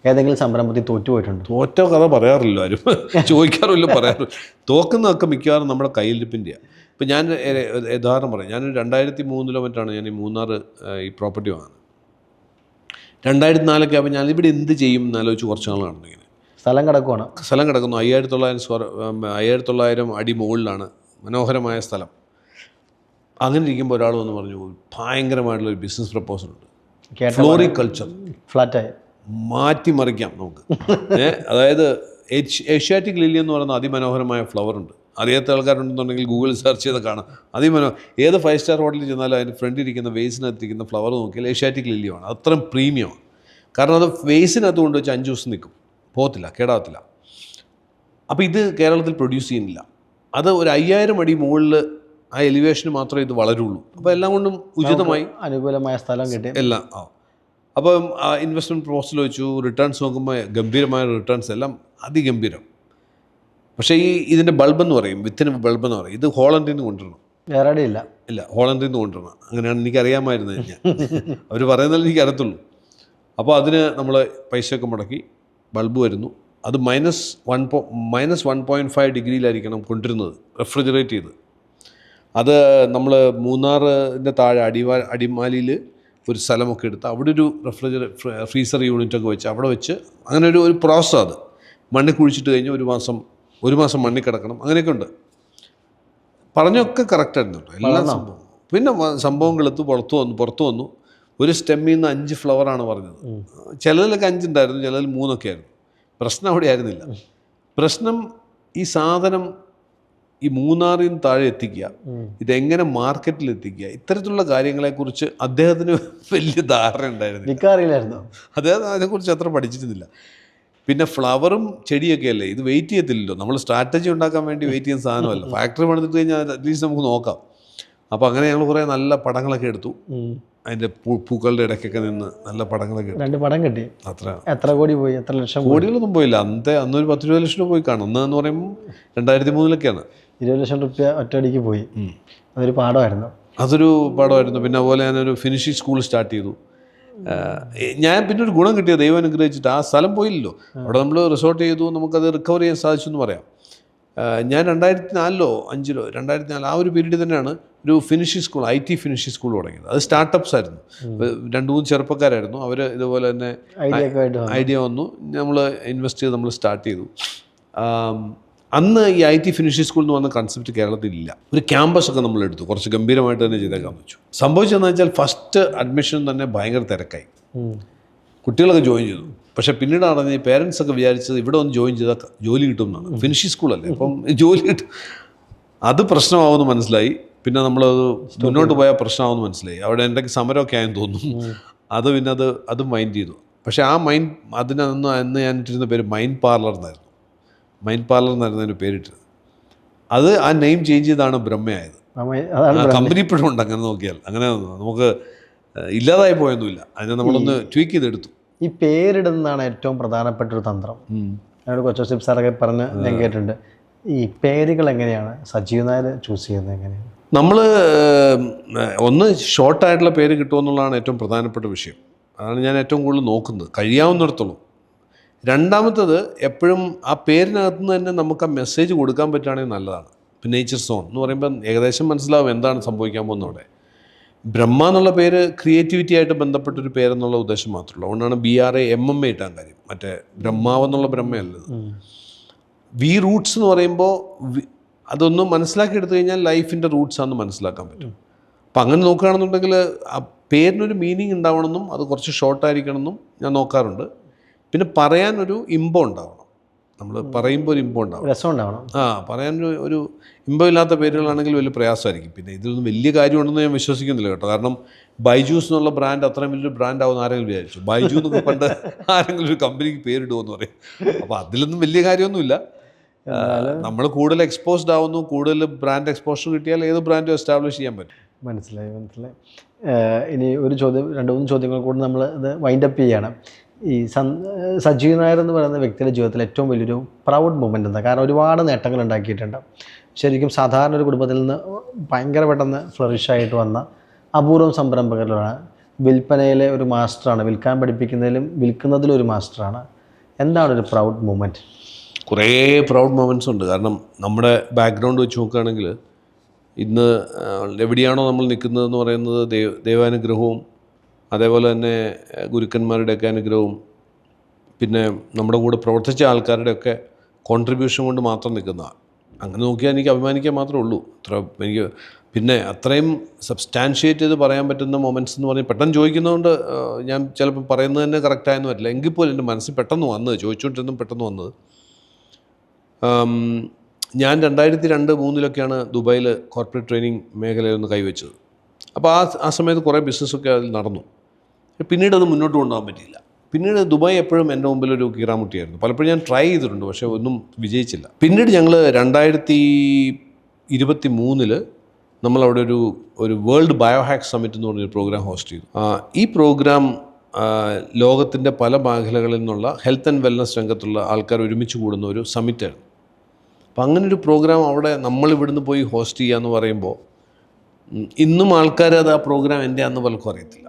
ഏതെങ്കിലും സംരംഭത്തിൽ തോറ്റുപോയിട്ടുണ്ട്? തോറ്റ കഥ പറയാറില്ല ആരും, ചോദിക്കാറില്ല, പറയാറില്ല. തോക്കുന്നതൊക്കെ മിക്കവാറും നമ്മുടെ കയ്യിലിരിപ്പിൻ്റെയാണ്. ഇപ്പം ഞാൻ ഉദാഹരണം പറയാം. ഞാൻ 2003 മറ്റാണ് ഞാൻ ഈ മൂന്നാർ ഈ പ്രോപ്പർട്ടി വാങ്ങുന്നത്. 2004 ആകുമ്പോൾ ഞാൻ ഇവിടെ എന്ത് ചെയ്യും എന്നാലോചിച്ച് കുറച്ച് നാൾ നടന്നിങ്ങനെ. സ്ഥലം കിടക്കുവാണ്. സ്ഥലം കിടക്കുന്നു 5900 അടി മുകളിലാണ്, മനോഹരമായ സ്ഥലം. അങ്ങനെ ഇരിക്കുമ്പോൾ ഒരാൾ വന്ന് പറഞ്ഞു, ഭയങ്കരമായിട്ടുള്ളൊരു ബിസിനസ് പ്രപ്പോസലുണ്ട്, ഫ്ലോറികൾച്ചർ, ഫ്ലാറ്റായി മാറ്റിമറിക്കാം നമുക്ക്. അതായത് ഏഷ്യാറ്റിക് ലില്ലി എന്ന് പറയുന്ന അതിമനോഹരമായ ഫ്ലവർ ഉണ്ട്. അറിയാത്ത ആൾക്കാരുണ്ടെന്നുണ്ടെങ്കിൽ ഗൂഗിളിൽ സെർച്ച് ചെയ്ത് കാണാം. ഏത് 5 സ്റ്റാർ ഹോട്ടലിൽ ചെന്നാലും അതിൻ്റെ ഫ്രണ്ടിൽ ഇരിക്കുന്ന വേസിനകത്തിരിക്കുന്ന ഫ്ലവർ നോക്കിയാൽ ഏഷ്യാറ്റിക് ലില്ലിയാണ്. അത്രയും പ്രീമിയമാണ്. കാരണം അത് വേസിനകത്ത് കൊണ്ട് വെച്ച് 5 ദിവസം നിൽക്കും, പോകത്തില്ല, കേടാകത്തില്ല. അപ്പോൾ ഇത് കേരളത്തിൽ പ്രൊഡ്യൂസ് ചെയ്യുന്നില്ല. അത് ഒരു 5000 അടി മുകളിൽ ആ എലിവേഷന് മാത്രമേ ഇത് വളരുള്ളൂ. അപ്പോൾ എല്ലാം കൊണ്ടും ഉചിതമായി അനുകൂലമായ സ്ഥലം കിട്ടി എല്ലാം. അപ്പം ഇൻവെസ്റ്റ്മെൻറ്റ് പ്രൊപ്പോസൽ വെച്ചു, റിട്ടേൺസ് നോക്കുമ്പോൾ ഗംഭീരമായ റിട്ടേൺസ്, എല്ലാം അതിഗംഭീരം. പക്ഷേ ഇതിൻ്റെ ബൾബെന്ന് പറയും, വിത്തിന് ബൾബെന്ന് പറയും, ഇത് ഹോളണ്ടിൽ നിന്ന് കൊണ്ടുവരണം. വേറെ ഇല്ല, ഹോളണ്ടിൽ നിന്ന് കൊണ്ടുവരണം. അങ്ങനെയാണ് എനിക്കറിയാമായിരുന്നത്. ഞാൻ അവർ പറയുന്നതിൽ എനിക്ക് അറിയത്തുള്ളൂ. അപ്പോൾ അതിന് നമ്മൾ പൈസയൊക്കെ മുടക്കി ബൾബ് വരുന്നു. അത് -1.5 ഡിഗ്രിയിലായിരിക്കണം കൊണ്ടിരുന്നത്, റെഫ്രിജറേറ്റ് ചെയ്ത്. അത് നമ്മൾ മൂന്നാറിൻ്റെ താഴെ അടിമാലിയിൽ ഒരു സ്ഥലമൊക്കെ എടുത്ത് അവിടെ ഒരു ഫ്രീസർ യൂണിറ്റൊക്കെ വെച്ച് അവിടെ വെച്ച് അങ്ങനെ ഒരു പ്രോസസ്സ്. അത് മണ്ണിൽ കുഴിച്ചിട്ട് കഴിഞ്ഞ് ഒരു മാസം മണ്ണിൽ കിടക്കണം. അങ്ങനെയൊക്കെ ഉണ്ട്. പറഞ്ഞൊക്കെ കറക്റ്റായിരുന്നു എല്ലാ സംഭവം. പിന്നെ സംഭവങ്ങളെടുത്ത് പുറത്തു വന്നു. ഒരു സ്റ്റെമ്മിൽ നിന്ന് 5 ഫ്ലവറാണ് പറഞ്ഞത്. ചിലതിലൊക്കെ 5 ഉണ്ടായിരുന്നു, ചിലതിൽ 3 ആയിരുന്നു. പ്രശ്നം അവിടെ ആയിരുന്നില്ല. പ്രശ്നം ഈ സാധനം ഈ മൂന്നാറിൽ നിന്ന് താഴെ എത്തിക്കുക, ഇതെങ്ങനെ മാർക്കറ്റിൽ എത്തിക്കുക, ഇത്തരത്തിലുള്ള കാര്യങ്ങളെക്കുറിച്ച് അദ്ദേഹത്തിന് വലിയ ധാരണ ഉണ്ടായിരുന്നില്ല. അദ്ദേഹം അതിനെക്കുറിച്ച് അത്ര പഠിച്ചിരുന്നില്ല. പിന്നെ ഫ്ലവറും ചെടിയൊക്കെ അല്ലേ, ഇത് വെയിറ്റ് ചെയ്യത്തില്ലല്ലോ. നമ്മൾ സ്ട്രാറ്റജി ഉണ്ടാക്കാൻ വേണ്ടി വെയിറ്റ് ചെയ്യുന്ന സാധനമല്ല. ഫാക്ടറി പണിതിട്ട് കഴിഞ്ഞാൽ അറ്റ്ലീസ്റ്റ് നമുക്ക് നോക്കാം. അപ്പോൾ അങ്ങനെ ഞങ്ങൾ കുറേ നല്ല പടങ്ങളൊക്കെ എടുത്തു. അതിൻ്റെ പൂക്കളുടെ ഇടയ്ക്കൊക്കെ നിന്ന് നല്ല പടങ്ങളൊക്കെ എടുത്തു. 2 പടം കിട്ടി. എത്ര കോടി പോയി? എത്ര ലക്ഷം? കോടികളൊന്നും പോയില്ല. അന്നൊരു 10-20 ലക്ഷം രൂപ പോയി കാണും. എന്ന് പറയുമ്പോൾ 2003 20 ലക്ഷം രൂപ ഒറ്റയടിക്ക് പോയി. അതൊരു പാഠമായിരുന്നു. പിന്നെ അതുപോലെ ഞാനൊരു ഫിനിഷിംഗ് സ്കൂൾ സ്റ്റാർട്ട് ചെയ്തു. ഞാൻ പിന്നെ ഒരു ഗുണം കിട്ടിയ, ദൈവം അനുഗ്രഹിച്ചിട്ട് ആ സ്ഥലം പോയില്ലല്ലോ. അവിടെ നമ്മൾ റിസോർട്ട് ചെയ്തു, നമുക്കത് റിക്കവർ ചെയ്യാൻ സാധിച്ചു എന്ന് പറയാം. ഞാൻ 2004 ആ ഒരു പീരീഡ് തന്നെയാണ് ഒരു finishing school, IT finishing school തുടങ്ങിയത്. അത് സ്റ്റാർട്ടപ്സ് ആയിരുന്നു. 2-3 ചെറുപ്പക്കാരായിരുന്നു. അവർ ഇതുപോലെ തന്നെ ഐഡിയ വന്നു, നമ്മൾ ഇൻവെസ്റ്റ് ചെയ്ത് നമ്മൾ സ്റ്റാർട്ട് ചെയ്തു. അന്ന് ഈ IT ഫിനിഷിംഗ് സ്കൂൾ എന്ന് പറഞ്ഞ കൺസെപ്റ്റ് കേരളത്തിലില്ല. ഒരു ക്യാമ്പസൊക്കെ നമ്മൾ എടുത്തു, കുറച്ച് ഗംഭീരമായിട്ട് തന്നെ ചെയ്തേക്കാൻ വെച്ചു. സംഭവിച്ചതെന്ന് വെച്ചാൽ ഫസ്റ്റ് അഡ്മിഷൻ തന്നെ ഭയങ്കര തിരക്കായി, കുട്ടികളൊക്കെ ജോയിൻ ചെയ്തു. പക്ഷേ പിന്നീട് അറിഞ്ഞ് പേരൻസ് ഒക്കെ വിചാരിച്ചത് ഇവിടെ ഒന്ന് ജോയിൻ ചെയ്താൽ ജോലി കിട്ടുമെന്നാണ്. ഫിനിഷിംഗ് സ്കൂളല്ലേ, അപ്പം ജോലി കിട്ടും. അത് പ്രശ്നമാവുമെന്ന് മനസ്സിലായി. പിന്നെ നമ്മളത് മുന്നോട്ട് പോയാൽ പ്രശ്നമാവുമെന്ന് മനസ്സിലായി. അവിടെ എന്തൊക്കെ സമരമൊക്കെ ആയെന്ന് തോന്നുന്നു. പിന്നെ അത് മൈൻഡ് ചെയ്തു. പക്ഷേ ആ അന്ന് ഞാൻ ഇട്ടിരുന്ന പേര് മൈൻഡ് പാർലർ എന്നായിരുന്നു. അതിന് പേരിട്ടത്. അത് ആ നെയിം ചേഞ്ച് ചെയ്താണ് ബ്രഹ്മയായത്. കമ്പനി ഇപ്പോഴും ഉണ്ട്. അങ്ങനെ നോക്കിയാൽ അങ്ങനെ നമുക്ക് ഇല്ലാതായി പോയൊന്നുമില്ല. അതിനെ നമ്മളൊന്ന് ട്വീക്ക് ചെയ്തെടുത്തു. ഈ പേരിടുന്നതാണ് ഏറ്റവും പ്രധാനപ്പെട്ട ഒരു തന്ത്രം. എന്നോട് കൊച്ചു സാറൊക്കെ പറഞ്ഞ് ഞാൻ കേട്ടിട്ടുണ്ട്. ഈ പേരുകൾ എങ്ങനെയാണ് സജീവ് നായർ ചൂസ് ചെയ്യുന്നത്? എങ്ങനെയാണ് നമ്മൾ ഒന്ന് ഷോർട്ടായിട്ടുള്ള പേര് കിട്ടുമെന്നുള്ളതാണ് ഏറ്റവും പ്രധാനപ്പെട്ട വിഷയം. അതാണ് ഞാൻ ഏറ്റവും കൂടുതൽ നോക്കുന്നത്, കഴിയാവുന്നിടത്തോളം. രണ്ടാമത്തത്, എപ്പോഴും ആ പേരിനകത്ത് നിന്ന് തന്നെ നമുക്ക് ആ മെസ്സേജ് കൊടുക്കാൻ പറ്റുകയാണെങ്കിൽ നല്ലതാണ്. ഇപ്പം നേച്ചർ സോൺ എന്ന് പറയുമ്പോൾ ഏകദേശം മനസ്സിലാവും എന്താണ് സംഭവിക്കാൻ പോകുന്നവിടെ. ബ്രഹ്മ എന്നുള്ള പേര് ക്രിയേറ്റിവിറ്റി ആയിട്ട് ബന്ധപ്പെട്ടൊരു പേരെന്നുള്ള ഉദ്ദേശം മാത്രമല്ല. അതുകൊണ്ടാണ് BRAMMA ഇട്ടാൻ കാര്യം. മറ്റേ ബ്രഹ്മാവെന്നുള്ള ബ്രഹ്മയല്ലത്. റൂട്ട്സ് എന്ന് പറയുമ്പോൾ അതൊന്നും മനസ്സിലാക്കിയെടുത്തു കഴിഞ്ഞാൽ ലൈഫിൻ്റെ റൂട്ട്സാണെന്ന് മനസ്സിലാക്കാൻ പറ്റും. അപ്പം അങ്ങനെ നോക്കുകയാണെന്നുണ്ടെങ്കിൽ ആ പേരിനൊരു മീനിങ് ഉണ്ടാവണമെന്നും അത് കുറച്ച് ഷോർട്ടായിരിക്കണമെന്നും ഞാൻ നോക്കാറുണ്ട്. പിന്നെ പറയാനൊരു ഇമ്പം ഉണ്ടാവണം. നമ്മൾ പറയുമ്പോൾ ഒരു ഇമ്പം ഉണ്ടാവണം, രസം ഉണ്ടാവണം. പറയാനൊരു ഇമ്പമില്ലാത്ത പേരുകളാണെങ്കിൽ വലിയ പ്രയാസമായിരിക്കും. പിന്നെ ഇതിലൊന്നും വലിയ കാര്യമുണ്ടെന്ന് ഞാൻ വിശ്വസിക്കുന്നില്ല കേട്ടോ. കാരണം ബൈജൂസ് എന്നുള്ള ബ്രാൻഡ് അത്രയും വലിയൊരു ബ്രാൻഡ് ആവുമെന്ന് ആരെങ്കിലും വിചാരിച്ചു? ബൈജു എന്നൊക്കെ പണ്ട് ആരെങ്കിലും ഒരു കമ്പനിക്ക് പേരിടുമെന്ന് പറയും. അപ്പോൾ അതിലൊന്നും വലിയ കാര്യമൊന്നുമില്ല. നമ്മൾ കൂടുതൽ എക്സ്പോസ്ഡ് ആവുന്നു, കൂടുതൽ ബ്രാൻഡ് എക്സ്പോഷർ കിട്ടിയാൽ ഏത് ബ്രാൻഡും എസ്റ്റാബ്ലിഷ് ചെയ്യാൻ പറ്റും. മനസ്സിലായി. ഇനി ഒരു ചോദ്യം, 2-3 ചോദ്യങ്ങൾ കൂടി നമ്മൾ ഇത് വൈൻഡപ്പ് ചെയ്യണം. ഈ സജീവ് നായർ എന്ന് പറയുന്ന വ്യക്തിയുടെ ജീവിതത്തിൽ ഏറ്റവും വലിയൊരു പ്രൗഡ് മൊമെൻ്റ് എന്താ? കാരണം ഒരുപാട് നേട്ടങ്ങൾ ഉണ്ടാക്കിയിട്ടുണ്ട്. ശരിക്കും സാധാരണ ഒരു കുടുംബത്തിൽ നിന്ന് ഭയങ്കര പെട്ടെന്ന് ഫ്ലറിഷായിട്ട് വന്ന അപൂർവം സംരംഭകരിലാണ്. വിൽപ്പനയിലെ ഒരു മാസ്റ്ററാണ്, വിൽക്കാൻ പഠിപ്പിക്കുന്നതിലും വിൽക്കുന്നതിലും ഒരു മാസ്റ്ററാണ്. എന്താണ് ഒരു പ്രൗഡ് മൂമെൻറ്റ്? കുറേ പ്രൗഡ് മൊമെൻറ്റ്സ് ഉണ്ട്. കാരണം നമ്മുടെ ബാക്ക്ഗ്രൗണ്ട് വെച്ച് നോക്കുകയാണെങ്കിൽ ഇന്ന് എവിടെയാണോ നമ്മൾ നിൽക്കുന്നതെന്ന് പറയുന്നത് ദൈവാനുഗ്രഹവും അതേപോലെ തന്നെ ഗുരുക്കന്മാരുടെയൊക്കെ അനുഗ്രഹവും പിന്നെ നമ്മുടെ കൂടെ പ്രവർത്തിച്ച ആൾക്കാരുടെയൊക്കെ കോൺട്രിബ്യൂഷൻ കൊണ്ട് മാത്രം നിൽക്കുന്നതാണ്. അങ്ങനെ നോക്കിയാൽ എനിക്ക് അഭിമാനിക്കാൻ മാത്രമേ ഉള്ളൂ. എനിക്ക് പിന്നെ അത്രയും സബ്സ്റ്റാൻഷിയേറ്റ് ചെയ്ത് പറയാൻ പറ്റുന്ന മൊമെൻറ്റ്സ് എന്ന് പറഞ്ഞാൽ പെട്ടെന്ന് ചോദിക്കുന്നതുകൊണ്ട് ഞാൻ ചിലപ്പോൾ പറയുന്നത് തന്നെ കറക്റ്റായെന്ന് വരില്ല. എങ്കിൽ പോലും എൻ്റെ മനസ്സിൽ പെട്ടെന്ന് വന്നത്, ചോദിച്ചുകൊണ്ടിരുന്നും പെട്ടെന്ന് വന്നത്, ഞാൻ 2002-2003 ദുബായിൽ കോർപ്പറേറ്റ് ട്രെയിനിങ് മേഖലയിൽ ഒന്ന് കൈവച്ചത്. അപ്പോൾ ആ സമയത്ത് കുറേ ബിസിനസ്സൊക്കെ അതിൽ നടന്നു. പിന്നീട് അത് മുന്നോട്ട് കൊണ്ടുപോകാൻ പറ്റിയില്ല. പിന്നീട് ദുബായ് എപ്പോഴും എൻ്റെ മുമ്പിലൊരു കീറാമുട്ടിയായിരുന്നു. പലപ്പോഴും ഞാൻ ട്രൈ ചെയ്തിട്ടുണ്ട്, പക്ഷേ ഒന്നും വിജയിച്ചില്ല. പിന്നീട് ഞങ്ങൾ 2023 നമ്മളവിടെ ഒരു വേൾഡ് ബയോഹാക്ക് സമ്മിറ്റ് എന്ന് പറഞ്ഞൊരു പ്രോഗ്രാം ഹോസ്റ്റ് ചെയ്തു. ഈ പ്രോഗ്രാം ലോകത്തിൻ്റെ പല മേഖലകളിൽ നിന്നുള്ള ഹെൽത്ത് ആൻഡ് വെൽനസ് രംഗത്തുള്ള ആൾക്കാർ ഒരുമിച്ച് കൂടുന്ന ഒരു സമ്മിറ്റായിരുന്നു. അപ്പം അങ്ങനൊരു പ്രോഗ്രാം അവിടെ നമ്മളിവിടുന്ന് പോയി ഹോസ്റ്റ് ചെയ്യുക എന്ന് പറയുമ്പോൾ ഇന്നും ആൾക്കാർ അത് ആ പ്രോഗ്രാം എൻ്റെ അന്ന് പലർക്കും അറിയത്തില്ല.